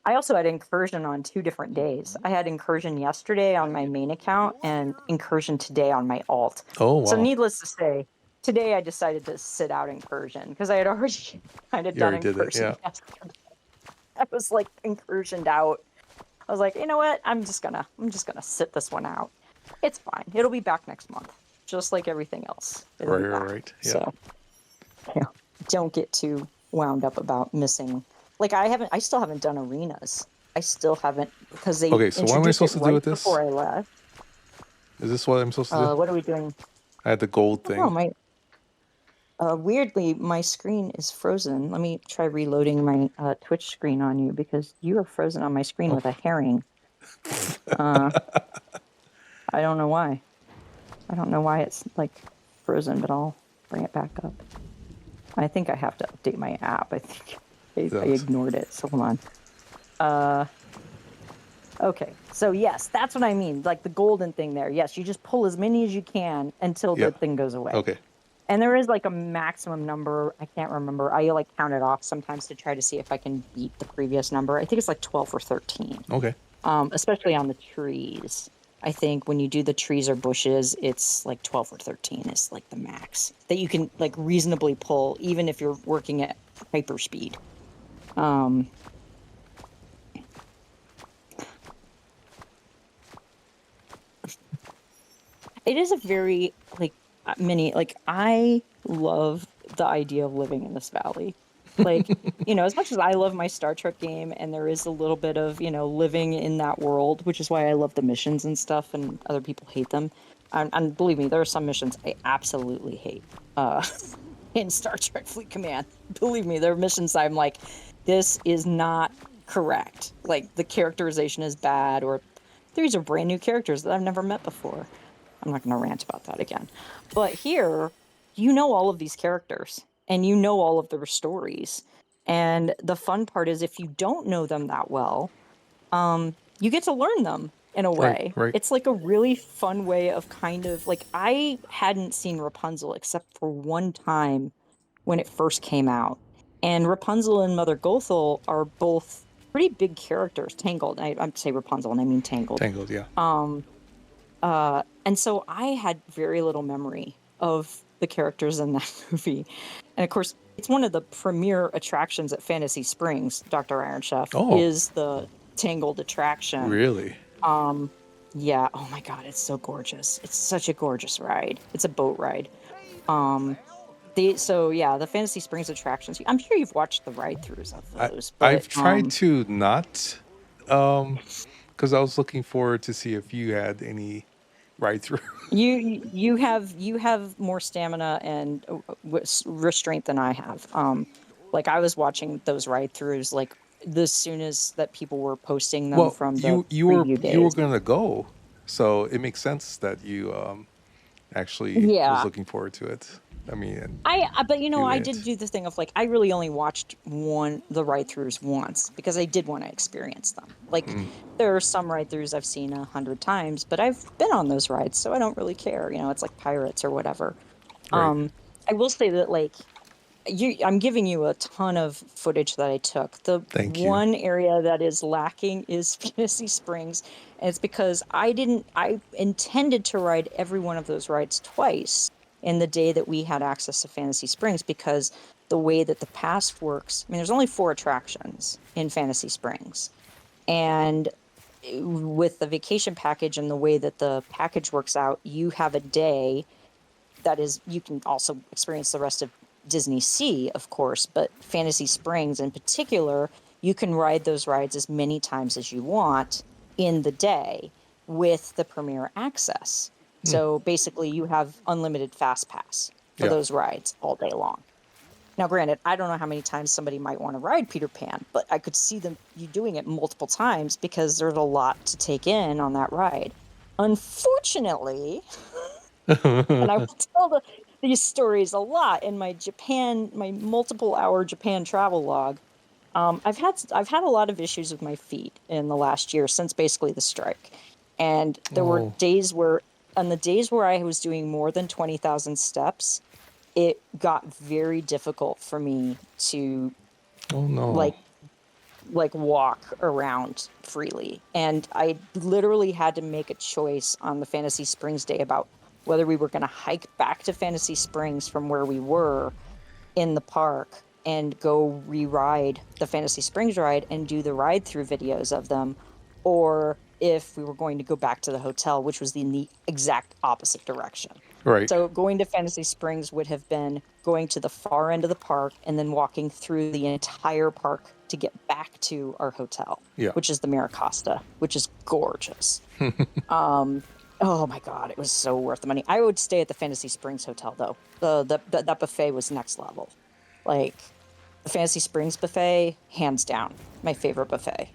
I also had Incursion on 2 different days. I had Incursion yesterday on my main account and Incursion today on my alt. Oh, So wow. needless to say, today I decided to sit out Incursion because I had already kind of You done already did it, Incursion yeah. yesterday. I was like Incursioned out. I was like, you know what? I'm just gonna sit this one out. It's fine. It'll be back next month, just like everything else. It'll be back. Right. Yeah. So, don't get too wound up about missing. Like I still haven't done arenas. I still haven't because they Okay, so what am I introduced supposed it to do right with this? before I left. Is this what I'm supposed to do? What are we doing? I had the gold thing. Oh my! Weirdly, my screen is frozen. Let me try reloading my Twitch screen on you because you are frozen on my screen with a herring. I don't know why. I don't know why it's frozen, but I'll bring it back up. I think I have to update my app. I think I ignored it. So hold on. Okay. So yes, that's what I mean. Like the golden thing there. Yes, you just pull as many as you can until the thing goes away. Okay. And there is a maximum number. I can't remember. I count it off sometimes to try to see if I can beat the previous number. I think it's 12 or 13. Okay. Especially on the trees. I think when you do the trees or bushes, it's 12 or 13 is the max that you can reasonably pull, even if you're working at hyper speed. It is a very I love the idea of living in this valley. As much as I love my Star Trek game and there is a little bit of, living in that world, which is why I love the missions and stuff and other people hate them. And believe me, there are some missions I absolutely hate in Star Trek Fleet Command. Believe me, there are missions I'm like, this is not correct. The characterization is bad or these are brand new characters that I've never met before. I'm not going to rant about that again. But here, all of these characters. And all of their stories. And the fun part is if you don't know them that well, you get to learn them in a way. Right. It's a really fun way of kind of I hadn't seen Rapunzel except for one time when it first came out. And Rapunzel and Mother Gothel are both pretty big characters. Tangled. I say Rapunzel and I mean Tangled. Tangled, yeah. And so I had very little memory of the characters in that movie. And of course, it's one of the premier attractions at Fantasy Springs, Dr. Iron Chef, is the Tangled attraction. Really? Yeah. Oh my God, it's so gorgeous. It's such a gorgeous ride. It's a boat ride. Um, the Fantasy Springs attractions. I'm sure you've watched the ride throughs of I those, but I've tried to not, because I was looking forward to see if you had any ride through. you have more stamina and restraint than I have. Like I was watching those ride throughs like the soon as that people were posting them Well, from the you preview you were days. gonna go, so it makes sense that you actually was Yeah. looking forward to it. I mean, and But do I did it. do the thing of like I really only watched the ride throughs once because I did want to experience them. Like Mm, there are some ride throughs I've seen 100 times, but I've been on those rides, so I don't really care. It's like Pirates or whatever. right. Um, I will say that like I'm giving you a ton of footage that I took. The Thank you. one area that is lacking is Fantasy Springs, and it's because I intended to ride every one of those rides twice in the day that we had access to Fantasy Springs because the way that the pass works, I mean, there's only 4 attractions in Fantasy Springs. And with the vacation package and the way that the package works out, you have a day that is you can also experience the rest of Disney Sea, of course, but Fantasy Springs in particular, you can ride those rides as many times as you want in the day with the Premier access. Mm, So basically, you have unlimited fast pass for yeah. those rides all day long. Now, granted, I don't know how many times somebody might want to ride Peter Pan, but I could see you doing it multiple times because there's a lot to take in on that ride. Unfortunately, and I will tell these stories a lot in my multiple hour Japan travel log. I've had a lot of issues with my feet in the last year since basically the strike, and there were Oh, days where, on the days where I was doing more than 20,000 steps, it got very difficult for me to oh no. like walk around freely. And I literally had to make a choice on the Fantasy Springs day about whether we were going to hike back to Fantasy Springs from where we were in the park and go re-ride the Fantasy Springs ride and do the ride through videos of them, or if we were going to go back to the hotel, which was in the exact opposite direction. Right. So going to Fantasy Springs would have been going to the far end of the park and then walking through the entire park to get back to our hotel, Yeah. which is the Miracosta, which is gorgeous. Um, oh my God, it was so worth the money. I would stay at the Fantasy Springs Hotel though. That buffet was next level. Like the Fantasy Springs buffet, hands down, my favorite buffet.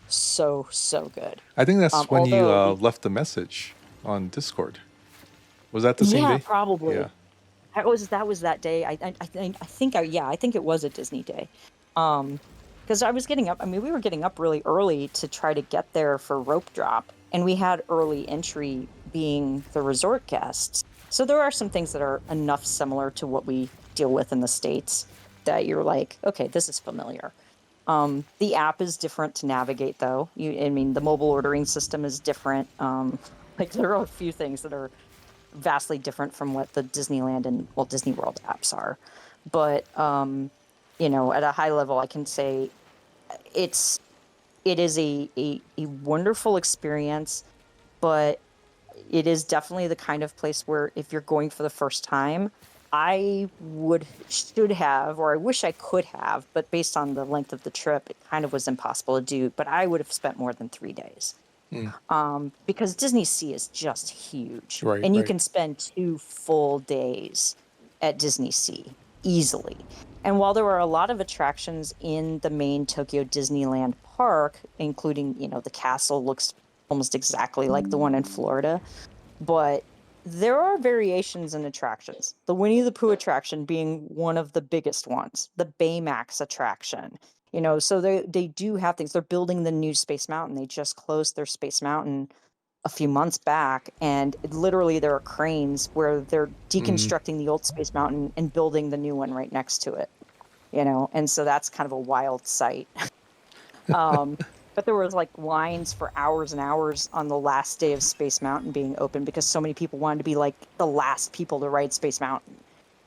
So good. I think that's when you Although left the message on Discord. Was that the same yeah, day? probably. Yeah. That was that day. I think it was a Disney day. Um, because I was getting up. I mean, we were getting up really early to try to get there for rope drop, and we had early entry being the resort guests. So there are some things that are enough similar to what we deal with in the States that you're like, okay, this is familiar. The app is different to navigate, though. I mean, the mobile ordering system is different. Like there are a few things that are vastly different from what the Disneyland and well Disney World apps are. But at a high level, I can say it's it is a wonderful experience, but it is definitely the kind of place where if you're going for the first time, should have, or I wish I could have, but based on the length of the trip, it kind of was impossible to do. But I would have spent more than 3 days Mm, because Disney Sea is just huge, right. and you Right. can spend 2 full days at Disney Sea easily. And while there are a lot of attractions in the main Tokyo Disneyland park, including, the castle looks almost exactly like the one in Florida, but there are variations in attractions. The Winnie the Pooh attraction being one of the biggest ones, the Baymax attraction. So they do have things. They're building the new Space Mountain. They just closed their Space Mountain a few months back, and literally there are cranes where they're Mm, deconstructing the old Space Mountain and building the new one right next to it. And so that's kind of a wild sight. Um, but there was like lines for hours and hours on the last day of Space Mountain being open because so many people wanted to be like the last people to ride Space Mountain,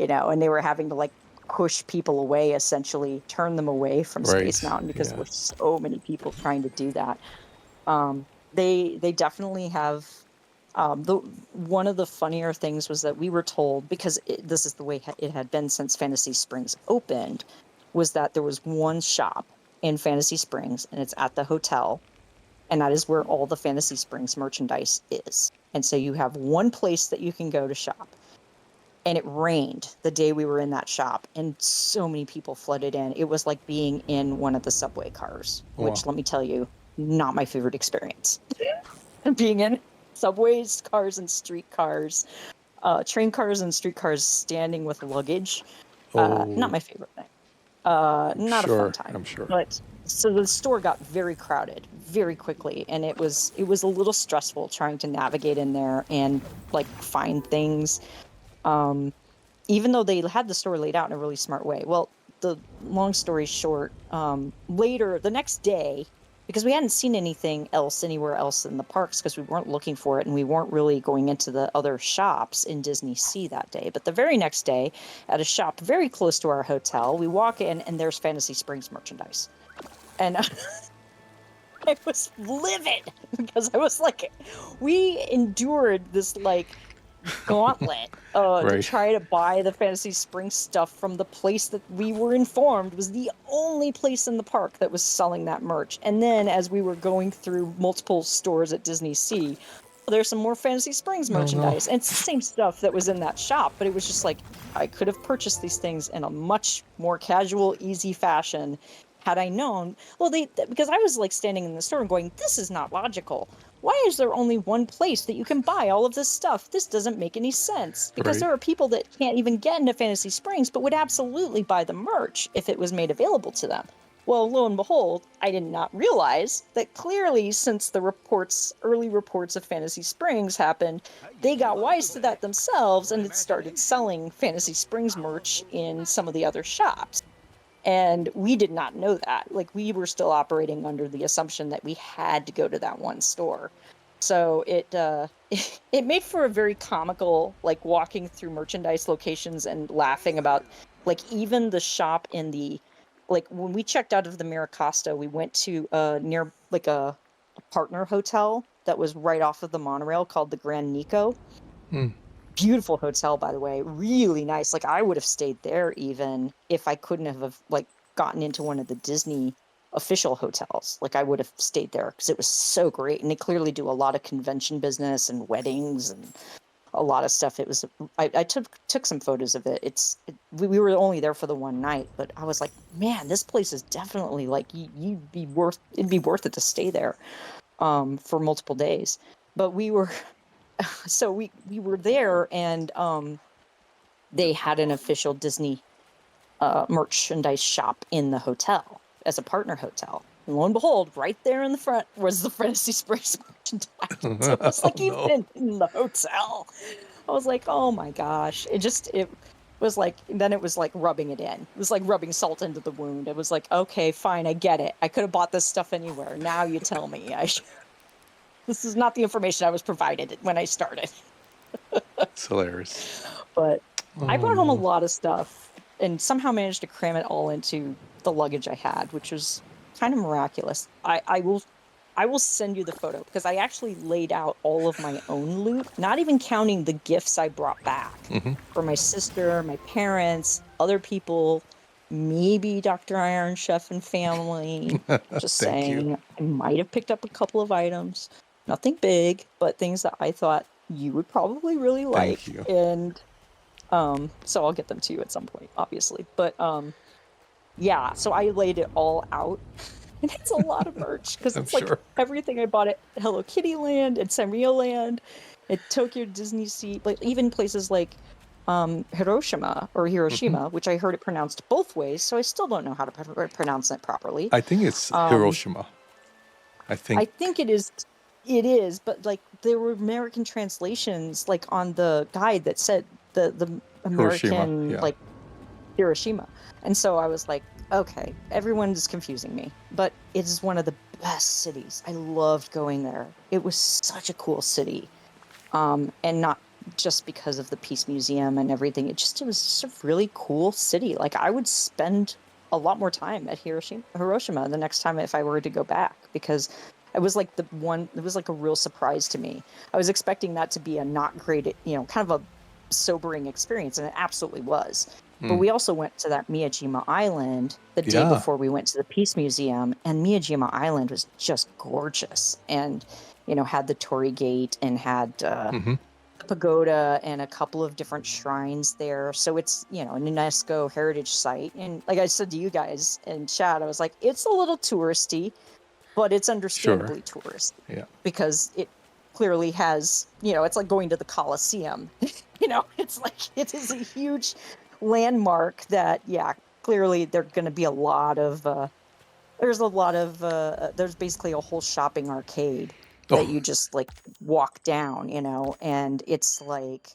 and they were having to like push people away, essentially turn them away from Space right. Mountain because there Yeah. were so many people trying to do that. Um, They definitely have. The one of the funnier things was that we were told, because this is the way it had been since Fantasy Springs opened, was that there was one shop in Fantasy Springs, and it's at the hotel, and that is where all the Fantasy Springs merchandise is. And so you have one place that you can go to shop. And it rained the day we were in that shop, and so many people flooded in. It was like being in one of the subway cars, which, let me tell you, not my favorite experience. Being in subways, cars, and streetcars, train cars and streetcars standing with luggage, not my favorite thing. Not a fun time. I'm sure. But so the store got very crowded very quickly, and it was a little stressful trying to navigate in there and like find things. Even though they had the store laid out in a really smart way. Well, the long story short, later the next day, because we hadn't seen anything else anywhere else in the parks because we weren't looking for it, and we weren't really going into the other shops in Disney Sea that day. But the very next day, at a shop very close to our hotel, we walk in and there's Fantasy Springs merchandise. And I was livid because I was like, we endured this like gauntlet to try to buy the Fantasy Springs stuff from the place that we were informed was the only place in the park that was selling that merch. And then as we were going through multiple stores at Disney Sea, there's some more Fantasy Springs merchandise. And it's the same stuff that was in that shop, but it was just like, I could have purchased these things in a much more casual, easy fashion had I known. Well, because I was like standing in the store and going, this is not logical. Why is there only one place that you can buy all of this stuff? This doesn't make any sense. Because there are people that can't even get into Fantasy Springs, but would absolutely buy the merch if it was made available to them. Well, lo and behold, I did not realize that clearly since the early reports of Fantasy Springs happened, they got wise to that themselves and had started selling Fantasy Springs merch in some of the other shops. And we did not know that. Like, we were still operating under the assumption that we had to go to that one store. So it made for a very comical, like, walking through merchandise locations and laughing about, like, even the shop in the, like, when we checked out of the Miracosta, we went to near, like, a partner hotel that was right off of the monorail called the Grand Nico. Beautiful hotel, by the way, really nice. Like, I would have stayed there even if I couldn't have like gotten into one of the Disney official hotels. Like, I would have stayed there because it was so great, and they clearly do a lot of convention business and weddings and a lot of stuff. It was I took some photos of it. We were only there for the one night, but I was like, man, this place is definitely like it'd be worth it to stay there for multiple days. But we were so we were there, and they had an official Disney merchandise shop in the hotel as a partner hotel. And lo and behold, right there in the front was the Fantasy Springs merchandise. So it was like even in the hotel. I was like, oh my gosh. It was like, then it was like rubbing it in. It was like rubbing salt into the wound. It was like, okay, fine, I get it. I could have bought this stuff anywhere. Now you tell me. This is not the information I was provided when I started. It's hilarious. But I brought home a lot of stuff and somehow managed to cram it all into the luggage I had, which was kind of miraculous. I will send you the photo because I actually laid out all of my own loot, not even counting the gifts I brought back for my sister, my parents, other people, maybe Dr. Iron Chef and family. Just saying, I might have picked up a couple of items. Nothing big, but things that I thought you would probably really like. Thank you. And so I'll get them to you at some point, obviously. But yeah, so I laid it all out. And it's a lot of merch because it's like everything I bought at Hello Kitty Land and Sanrio Land, at Tokyo Disney Sea, like even places like Hiroshima, which I heard it pronounced both ways, so I still don't know how to pronounce it properly. I think it's Hiroshima. I think it is. It is, but like there were American translations like on the guide that said the American like Hiroshima, and so I was like, okay, everyone is confusing me, but it is one of the best cities. I loved going there. It was such a cool city, and not just because of the Peace Museum and everything. It was just a really cool city. Like, I would spend a lot more time at Hiroshima the next time if I were to go back, because It was like it was like a real surprise to me. I was expecting that to be a not great, kind of a sobering experience, and it absolutely was. But we also went to that Miyajima Island the day Yeah. before we went to the Peace Museum, and Miyajima Island was just gorgeous, and had the Torii Gate and had Hmm. the pagoda and a couple of different shrines there. So it's an UNESCO heritage site, and like I said to you guys in chat, I was like, it's a little touristy, but it's Sure. understandably touristy Yeah. because it clearly has, it's like going to the Colosseum. It's like it is a huge landmark that, clearly there's going to be a lot of there's basically a whole shopping arcade that Oh, you just like walk down, and it's like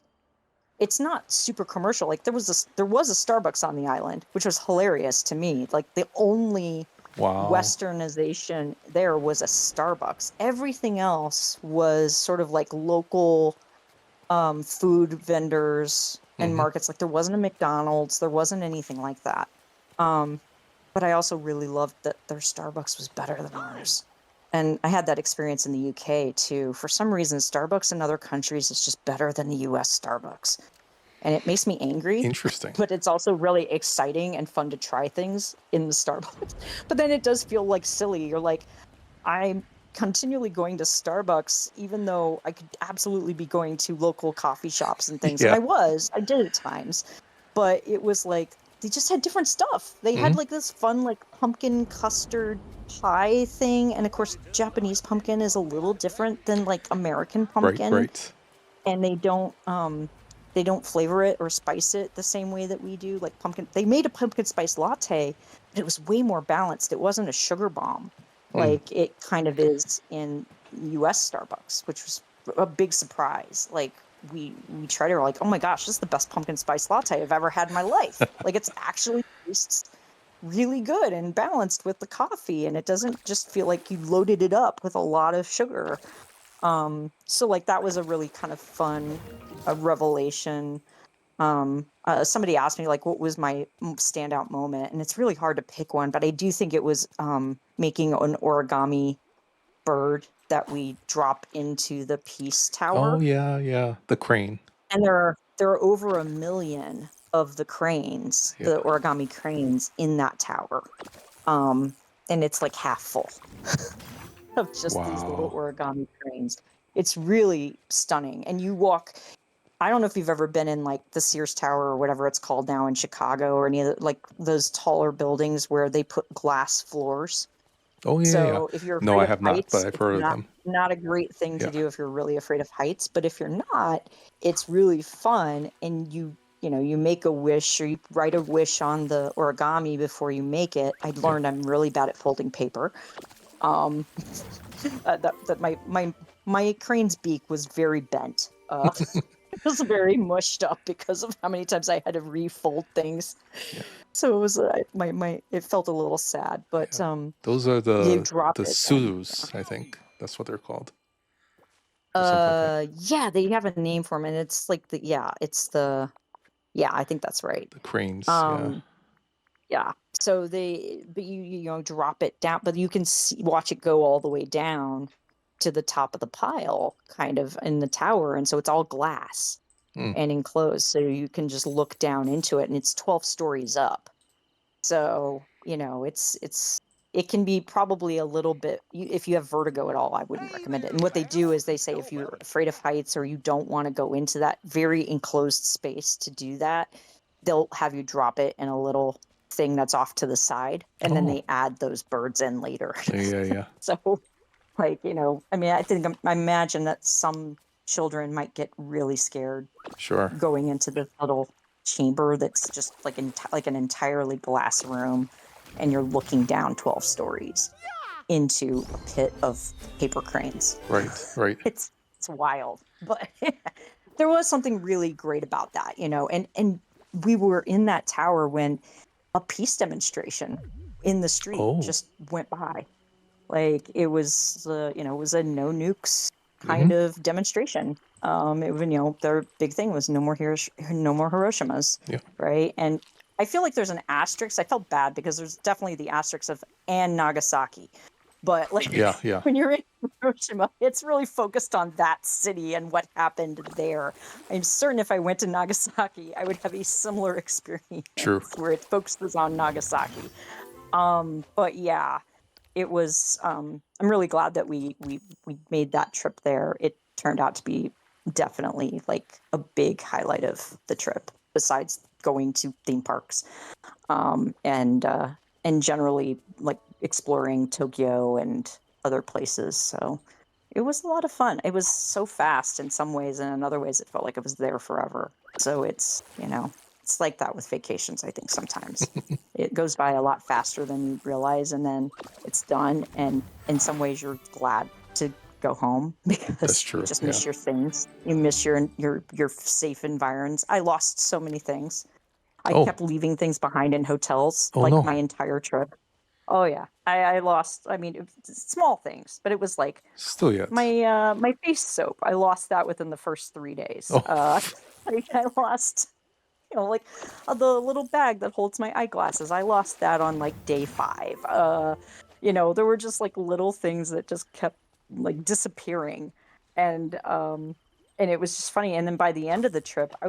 it's not super commercial. Like there was a Starbucks on the island, which was hilarious to me. Like the only wow. westernization there was a Starbucks. Everything else was sort of like local food vendors and Hmm. markets. Like there wasn't a McDonald's, there wasn't anything like that. But I also really loved that their Starbucks was better than ours. And I had that experience in the UK too. For some reason, Starbucks in other countries is just better than the US Starbucks. And it makes me angry, Interesting. but it's also really exciting and fun to try things in the Starbucks. But then it does feel like silly. You're like, I'm continually going to Starbucks, even though I could absolutely be going to local coffee shops and things. And Yeah. I did at times, but it was like they just had different stuff. They had Hmm. like this fun, like pumpkin custard pie thing. And of course, Japanese pumpkin is a little different than like American Right. pumpkin. Right. And they don't flavor it or spice it the same way that we do. Like pumpkin, they made a pumpkin spice latte, but it was way more balanced. It wasn't a sugar bomb like it kind of is in US Starbucks, which was a big surprise. Like we tried it, we're like, oh my gosh, this is the best pumpkin spice latte I've ever had in my life. Like it's actually tastes really good and balanced with the coffee, and it doesn't just feel like you loaded it up with a lot of sugar. So like that was a really kind of fun revelation. Somebody asked me like what was my standout moment, and it's really hard to pick one, but I do think it was making an origami bird that we drop into the Peace Oh, Tower. yeah. Yeah. The crane. And there are over 1 million of the cranes, Yeah. the origami cranes in that tower. And it's like half full of just these little Wow. origami cranes. It's really stunning. And you walk, I don't know if you've ever been in like the Sears Tower or whatever it's called now in Chicago, or any of the, like those taller buildings where they put glass floors. Oh, yeah. Yeah. So if you're No, afraid I of have not, but heights, I've it's heard of them. not a great thing to Yeah. do if you're really afraid of heights. But if you're not, it's really fun, and you make a wish or you write a wish on the origami before you make it. I Yeah. learned I'm really bad at folding paper. Um, that my crane's beak was very bent. It was very mushed up because of how many times I had to refold things. Yeah. So it was it felt a little sad, but Yeah. Those are you the drop it then. sus, I think. That's what they're called. Or something like that. Yeah, they have a name for them, and it's like I think that's right. The cranes. Yeah. Um, yeah. So but you drop it down, but you can watch it go all the way down to the top of the pile, kind of in the tower, and so it's all glass Mm. and enclosed, so you can just look down into it, and it's 12 stories up. So it can be probably a little bit. If you have vertigo at all, I wouldn't recommend it. And what they do is they say if you're afraid of heights or you don't want to go into that very enclosed space to do that, they'll have you drop it in a little thing that's off to the side, and then Oh. they add those birds in later. Yeah. Yeah. So, like, I mean, I imagine that some children might get really scared Sure. going into this little chamber that's just like like an entirely glass room, and you're looking down 12 stories into a pit of paper cranes. Right. Right. It's wild, but there was something really great about that, and we were in that tower when a peace demonstration in the street Oh. just went by. Like it was, it was a no nukes Mm-hmm. kind of demonstration. Their big thing was no more Hiroshimas, Yeah. right? And I feel like there's an asterisk. I felt bad because there's definitely the asterisk of and Nagasaki, but like Yeah, yeah. when you're in Hiroshima, it's really focused on that city and what happened there. I'm certain if I went to Nagasaki, I would have a similar experience True. where it focuses on Nagasaki. But yeah, it was. I'm really glad that we made that trip there. It turned out to be definitely like a big highlight of the trip, besides going to theme parks, and generally like exploring Tokyo and other places. So it was a lot of fun. It was so fast in some ways, and in other ways, it felt like it was there forever. So it's, it's like that with vacations, I think sometimes. It goes by a lot faster than you realize, and then it's done. And in some ways, you're glad to go home That's because you true. just Yeah. miss your things. You miss your safe environs. I lost so many things. I Oh. kept leaving things behind in hotels Oh, like no. my entire trip. Oh yeah, I lost. I mean, small things, but it was like Still yet. my face soap. I lost that within the first 3 days. Oh. I lost, like the little bag that holds my eyeglasses. I lost that on like day 5. There were just like little things that just kept like disappearing, and it was just funny. And then by the end of the trip, I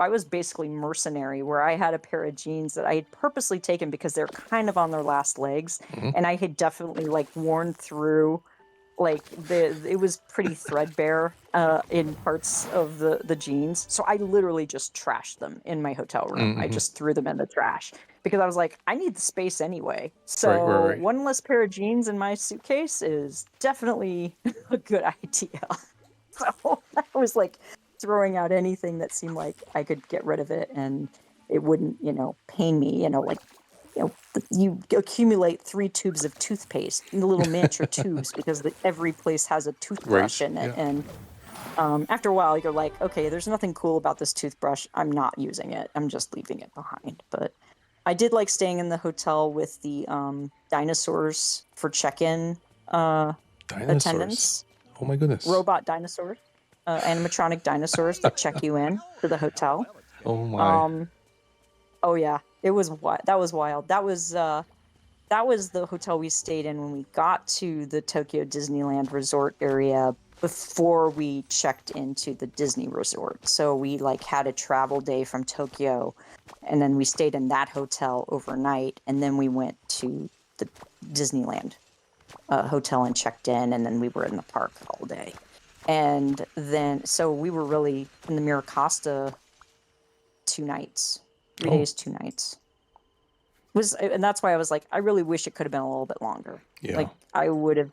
was basically mercenary, where I had a pair of jeans that I had purposely taken because they're kind of on their last legs, Mhm. and I had definitely like worn through, like it was pretty threadbare in parts of the jeans. So I literally just trashed them in my hotel room. I Mhm. just threw them in the trash because I was like, I need the space anyway. Right, So right. one less pair of jeans in my suitcase is definitely a good idea. So I was like throwing out anything that seemed like I could get rid of it and it wouldn't, pain me, you accumulate 3 tubes of toothpaste in the little miniature tubes because every place has a toothbrush Right. in it. Yeah. And after a while, you're like, okay, there's nothing cool about this toothbrush. I'm not using it. I'm just leaving it behind. But I did like staying in the hotel with the dinosaurs for check-in Dinosaurs. attendants, Oh my goodness. robot dinosaurs, animatronic dinosaurs that check you in to the hotel. Oh my. Oh yeah, it was that was wild. That was the hotel we stayed in when we got to the Tokyo Disneyland resort area before we checked into the Disney resort. So we like had a travel day from Tokyo, and then we stayed in that hotel overnight, and then we went to the Disneyland hotel and checked in, and then we were in the park all day. And then so we were really in the Miracosta 2 nights. 3 Oh. days, 2 nights. And that's why I was like, I really wish it could have been a little bit longer. Yeah. Like I would have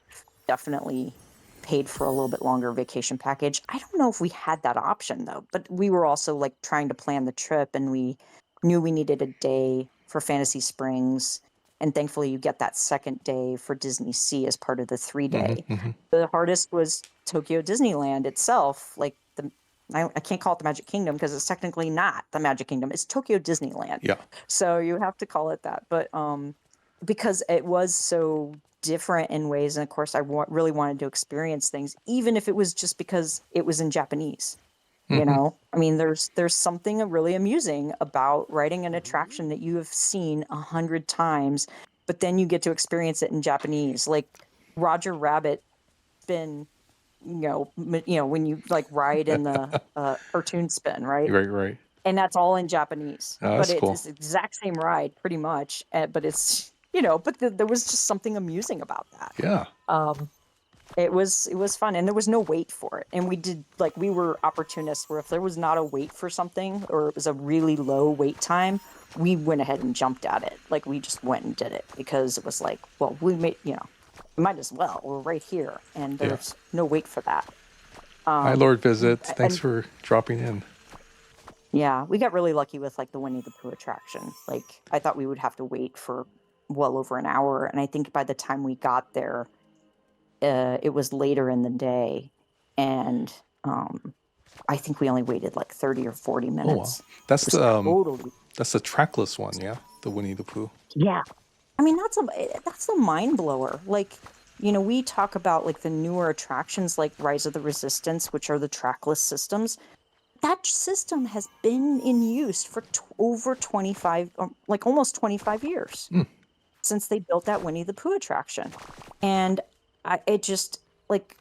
definitely paid for a little bit longer vacation package. I don't know if we had that option though, but we were also like trying to plan the trip, and we knew we needed a day for Fantasy Springs, and thankfully you get that second day for Disney Sea as part of the 3-day. Mhm. The hardest was Tokyo Disneyland itself, like I can't call it the Magic Kingdom because it's technically not the Magic Kingdom. It's Tokyo Disneyland. Yeah. So you have to call it that. But because it was so different in ways, and of course I really wanted to experience things, even if it was just because it was in Japanese. Mhm. I mean, there's something really amusing about riding an attraction that you have seen 100 times, but then you get to experience it in Japanese. Like Roger Rabbit spin, when you like ride in the cartoon spin, right? Right, right. And that's all in Japanese. Oh, But that's it's cool. the exact same ride, pretty much. But it's, but there was just something amusing about that. Yeah. It was fun, and there was no wait for it. And we were opportunists where if there was not a wait for something, or it was a really low wait time, we went ahead and jumped at it. Like we just went and did it because it was like, well, we might as well. We're right here, and Yeah. there's no wait for that. Hi, Lord Visit. Thanks and- for dropping in. Yeah, we got really lucky with like the Winnie the Pooh attraction. Like I thought we would have to wait for well over an hour, and I think by the time we got there, it was later in the day, and I think we only waited like 30 or 40 Oh wow. minutes. That's It was the totally. that's the trackless one, yeah. The Winnie the Pooh. Yeah. I mean, that's the mind blower. Like, we talk about like the newer attractions like Rise of the Resistance, which are the trackless systems. That system has been in use for over 25, like almost 25 years. Hmm. since they built that Winnie the Pooh attraction. And it just like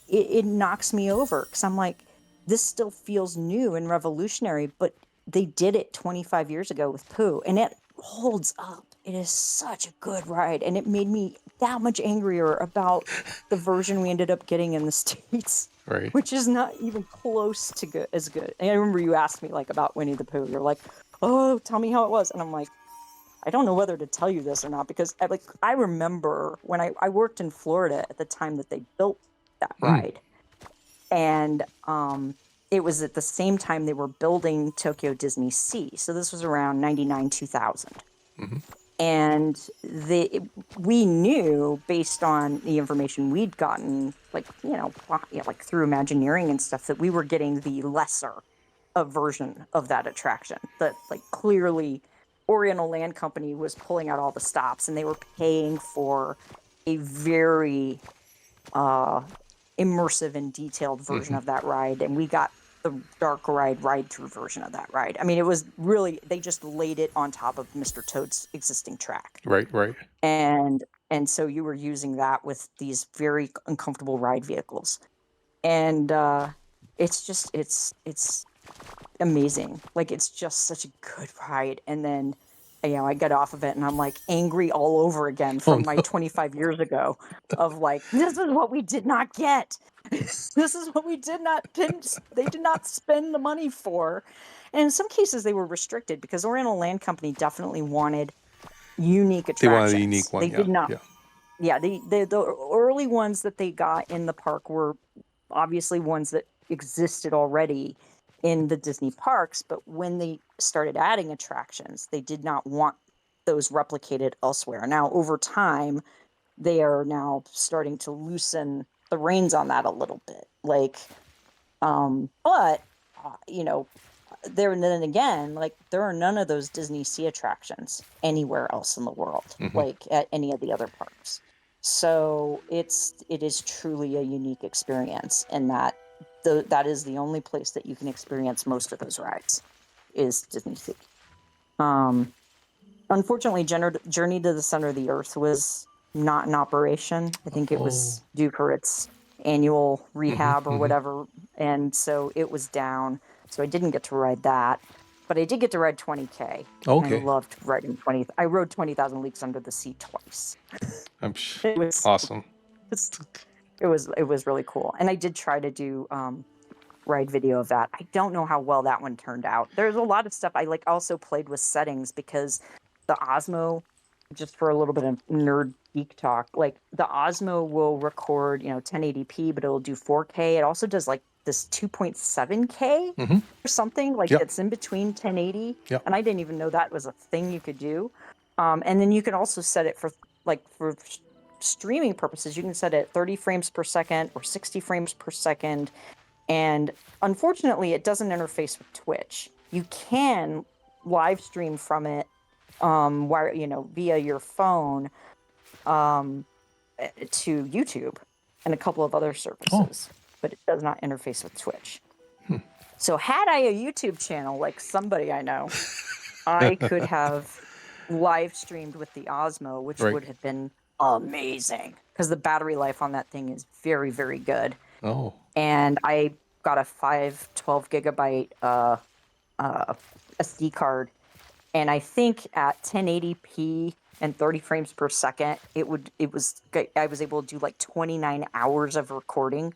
it knocks me over because I'm like, this still feels new and revolutionary, but they did it 25 years ago with Pooh, and it holds up. It is such a good ride, and it made me that much angrier about the version we ended up getting in the States, Right. which is not even close to good as good. And I remember you asked me like about Winnie the Pooh. You're like, "Oh, tell me how it was," and I'm like, I don't know whether to tell you this or not because I remember when I worked in Florida at the time that they built that ride, and it was at the same time they were building Tokyo Disney Sea. So this was around 99, 2000. And we knew based on the information we'd gotten, like, like through Imagineering and stuff, that we were getting the lesser of version of that attraction. That like clearly Oriental Land Company was pulling out all the stops and they were paying for a very immersive and detailed version of that ride, and we got the dark ride through version of that ride. I mean, it was really, they just laid it on top of Mr. Toad's existing track. Right. And so you were using that with these very uncomfortable ride vehicles. And it's amazing. Like, it's just such a good ride. And then, I got off of it and I'm like angry all over again from my 25 years ago of like, this is what we did not get. This is what we did not, they did not spend the money for. And in some cases they were restricted because Oriental Land Company definitely wanted unique attractions. They wanted a unique one. They did not. Yeah. The early ones that they got in the park were obviously ones that existed already in the Disney parks, but when they started adding attractions, they did not want those replicated elsewhere. Now, over time, they are now starting to loosen the reins on that a little bit. Like, but there and then again, like there are none of those Disney Sea attractions anywhere else in the world, like at any of the other parks. So it is truly a unique experience in that that is the only place that you can experience most of those rides is Disney Sea. Unfortunately, Journey to the Center of the Earth was not in operation. I think it was due for its annual rehab or whatever, and so it was down. So I didn't get to ride that, but I did get to ride 20K. Okay. I loved riding 20. I rode 20,000 Leagues Under the Sea twice. It was awesome. It was really cool, and I did try to do ride video of that. I don't know how well that one turned out. There's a lot of stuff I also played with settings because the Osmo, just for a little bit of nerd geek talk, like the Osmo will record 1080p, but it'll do 4K. It also does like this 2.7K or something like it's in between 1080, and I didn't even know that was a thing you could do. And then you can also set it for streaming purposes. You can set it at 30 frames per second or 60 frames per second. And unfortunately, it doesn't interface with Twitch. You can live stream from it via your phone to YouTube and a couple of other services, but it does not interface with Twitch. So had I a YouTube channel like somebody I know, I could have live streamed with the Osmo, which would have been amazing because the battery life on that thing is very, very good. And I got a 12 gigabyte SD card, and I think at 1080p and 30 frames per second, I was able to do like 29 hours of recording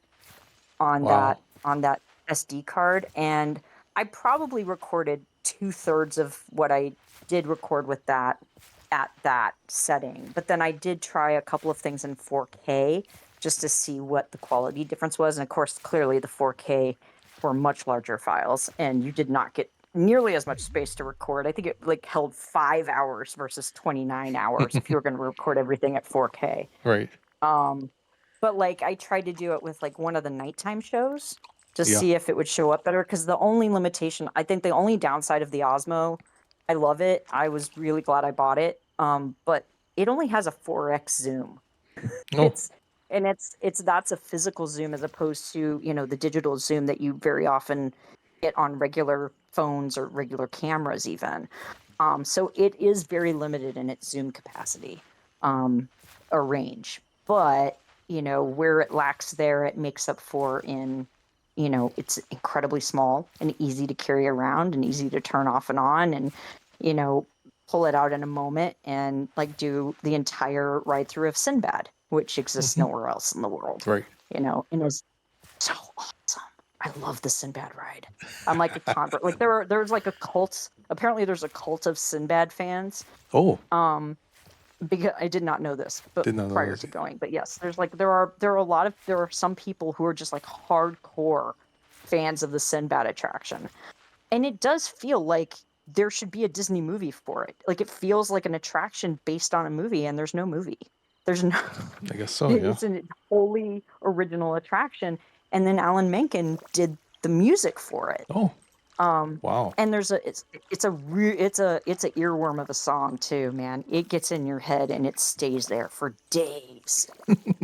on that SD card, and I probably recorded 2/3 of what I did record with that at that setting. But then I did try a couple of things in 4K just to see what the quality difference was. And of course, clearly the 4K were much larger files, and you did not get nearly as much space to record. I think it held 5 hours versus 29 hours if you were going to record everything at 4K. Right. But I tried to do it with one of the nighttime shows to see if it would show up better. Because the only limitation, I think the only downside of the Osmo, I love it. I was really glad I bought it. But it only has a 4x zoom. That's a physical zoom as opposed to, the digital zoom that you very often get on regular phones or regular cameras even. So it is very limited in its zoom capacity, or range. But, where it lacks there, it makes up for in, it's incredibly small and easy to carry around and easy to turn off and on and, you know, pull it out in a moment and like do the entire ride through of Sinbad, which exists Hmm. nowhere else in the world, Right. and it was so awesome. I love the Sinbad ride. I'm like a convert. Like there's like a cult. Apparently, there's a cult of Sinbad fans. Oh, Um, because I did not know this, but did not know prior this. to going, but yes, there are some people who are just like hardcore fans of the Sinbad attraction, and it does feel like there should be a Disney movie for it. Like it feels like an attraction based on a movie, and there's no movie. There's no. I guess so. Yeah. It's a wholly original attraction, and then Alan Menken did the music for it. Oh, Um, wow. and it's a earworm of a song too, man. It gets in your head and it stays there for days.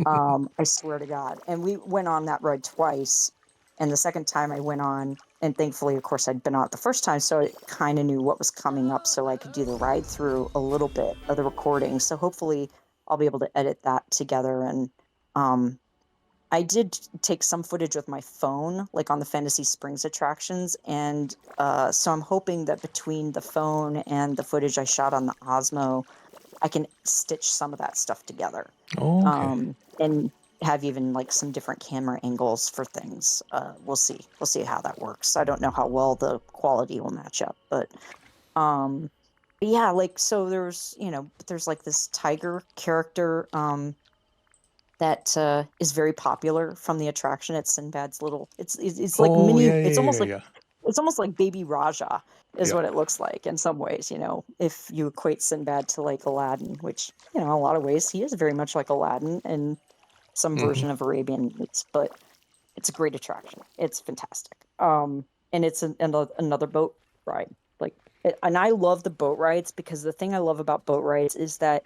I swear to God. And we went on that ride twice, and the second time I went on, and thankfully, of course, I'd been on it the first time, so I kind of knew what was coming up, so I could do the ride through a little bit of the recording. So hopefully, I'll be able to edit that together. And I did take some footage with my phone, like on the Fantasy Springs attractions, and so I'm hoping that between the phone and the footage I shot on the Osmo, I can stitch some of that stuff together, Oh, okay. and have even like some different camera angles for things. We'll see. We'll see how that works. I don't know how well the quality will match up, but yeah, like so there's like this tiger character that is very popular from the attraction at Sinbad's little. It's like Oh, mini. yeah, It's yeah, almost yeah, like yeah. it's almost like Baby Raja is Yeah. what it looks like in some ways. If you equate Sinbad to like Aladdin, which in a lot of ways he is very much like Aladdin and some Hmm. version of Arabian Nights, but it's a great attraction. It's fantastic. And it's another boat ride. Like, and I love the boat rides because the thing I love about boat rides is that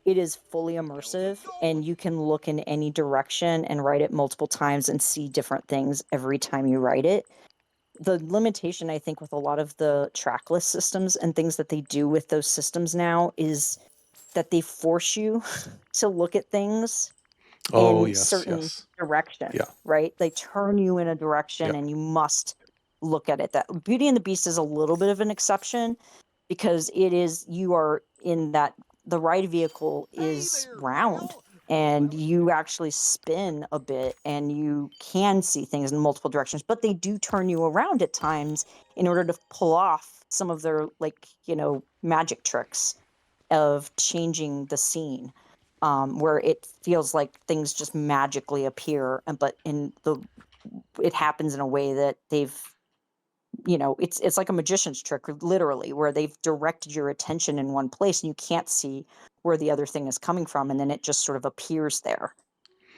it is fully immersive and you can look in any direction and ride it multiple times and see different things every time you ride it. The limitation, I think, with a lot of the trackless systems and things that they do with those systems now is that they force you to look at things Oh, in yes, certain yes. direction, Yeah. right? They turn you in a Yeah. direction and you must look at it. That Beauty and the Beast is a little bit of an exception because you are in that the ride vehicle is round and you actually spin a bit and you can see things in multiple directions, but they do turn you around at times in order to pull off some of their magic tricks of changing the scene, where it feels like things just magically appear, but it happens in a way that it's like a magician's trick, literally, where they've directed your attention in one place and you can't see where the other thing is coming from, and then it just sort of appears there.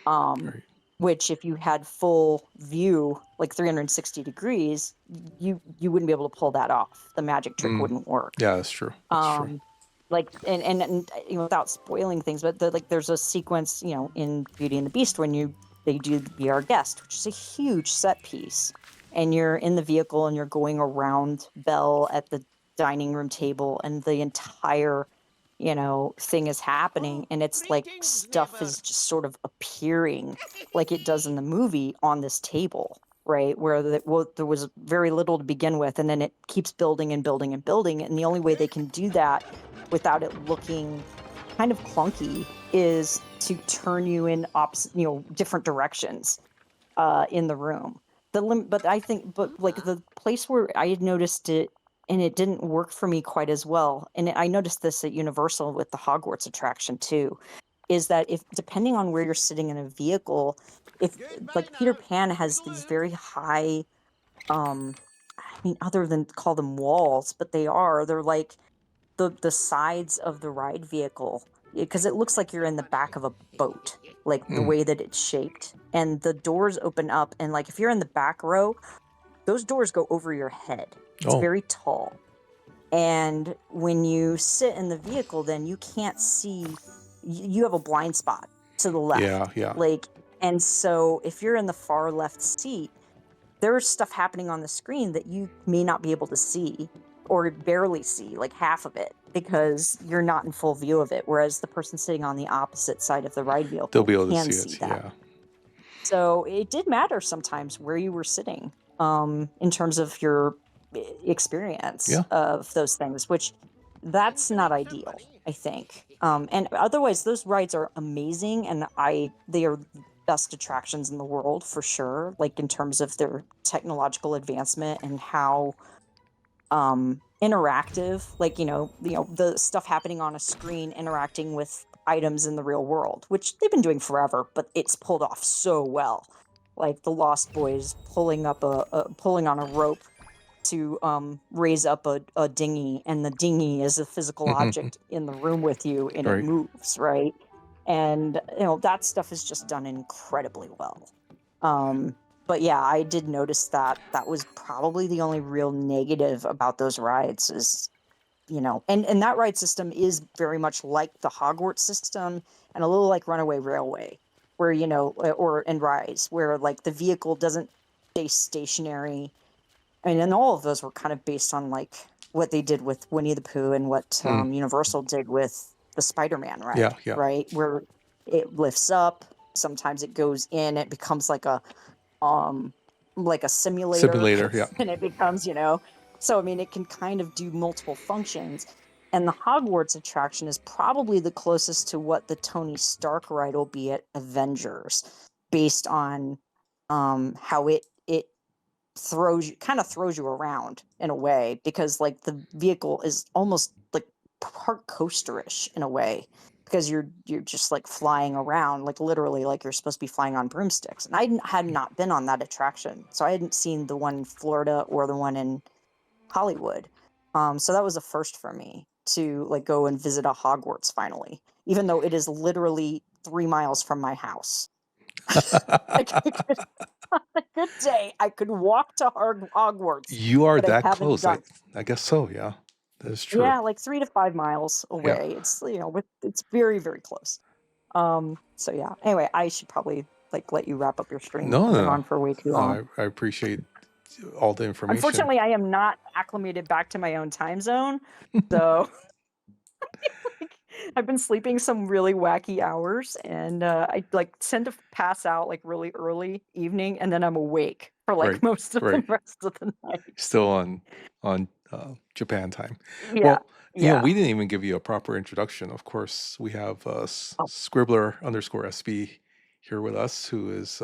Um, Right. which, if you had full view, like 360 degrees, you wouldn't be able to pull that off. The magic trick Mm. wouldn't work. Yeah, that's true. That's true. Like and without spoiling things, but there's a sequence in Beauty and the Beast when they do Be Our Guest, which is a huge set piece, and you're in the vehicle and you're going around Belle at the dining room table and the entire thing is happening, and it's like stuff is just sort of appearing like it does in the movie on this table, right? Where there was very little to begin with, and then it keeps building and building and building, and the only way they can do that without it looking kind of clunky is to turn you in opposite, different directions in the room. But I think, but like the place where I had noticed it and it didn't work for me quite as well, and I noticed this at Universal with the Hogwarts attraction too, is that if depending on where you're sitting in a vehicle, if like Peter Pan has these very high, I mean, other than call them walls, but they're like the sides of the ride vehicle, because it looks like you're in the back of a boat, like the Mm. way that it's shaped, and the doors open up, and like if you're in the back row, those doors go over your head. It's Oh, very tall, and when you sit in the vehicle, then you can't see. You have a blind spot to the yeah, left, yeah. like, and so if you're in the far left seat, there's stuff happening on the screen that you may not be able to see, or barely see, like half of it, because you're not in full view of it. Whereas the person sitting on the opposite side of the ride They'll vehicle be able to can see see it. that. Yeah. So it did matter sometimes where you were sitting, in terms of your experience Yeah. of those things, which that's not ideal, I think. And otherwise, those rides are amazing, and they are the best attractions in the world for sure. Like in terms of their technological advancement and how interactive, like the stuff happening on a screen interacting with items in the real world, which they've been doing forever, but it's pulled off so well. Like the Lost Boys pulling up pulling on a rope to raise up a dinghy, and the dinghy is a physical object in the room with you, and it Right. moves, right? And that stuff is just done incredibly well. But yeah, I did notice that was probably the only real negative about those rides is, and that ride system is very much like the Hogwarts system and a little like Runaway Railway, where, and Rise, where like the vehicle doesn't stay stationary. And all of those were kind of based on like what they did with Winnie the Pooh and what Universal did with the Spider-Man ride, Yeah. right? Where it lifts up, sometimes it goes in, it becomes like a simulator, Simulator. Yeah. and it becomes, so I mean, it can kind of do multiple functions. And the Hogwarts attraction is probably the closest to what the Tony Stark ride will be at Avengers, based on how it kind of throws you around in a way, because like the vehicle is almost like park coasterish in a way, because you're just like flying around, like literally like you're supposed to be flying on broomsticks. And I had not been on that attraction, so I hadn't seen the one in Florida or the one in Hollywood. So that was a first for me to like go and visit a Hogwarts finally, even though it is literally 3 miles from my house. Like, on a good day, I could walk to Hogwarts, You are but I that haven't close. done. I guess so. Yeah. That is true. Yeah, like 3 to 5 miles Yeah. away. It's it's very, very close. So yeah. Anyway, I should probably like let you wrap up your stream. No, I've been no, on for way too no. long. I appreciate all the information. Unfortunately, I am not acclimated back to my own time zone, so like, I've been sleeping some really wacky hours, and I like tend to pass out like really early evening, and then I'm awake for like Right. most of the Right. rest of the night. Still on Japan time. Yeah, Well, yeah. we didn't even give you a proper introduction. Of course, we have Oh. Scribbler _SB here with us, who is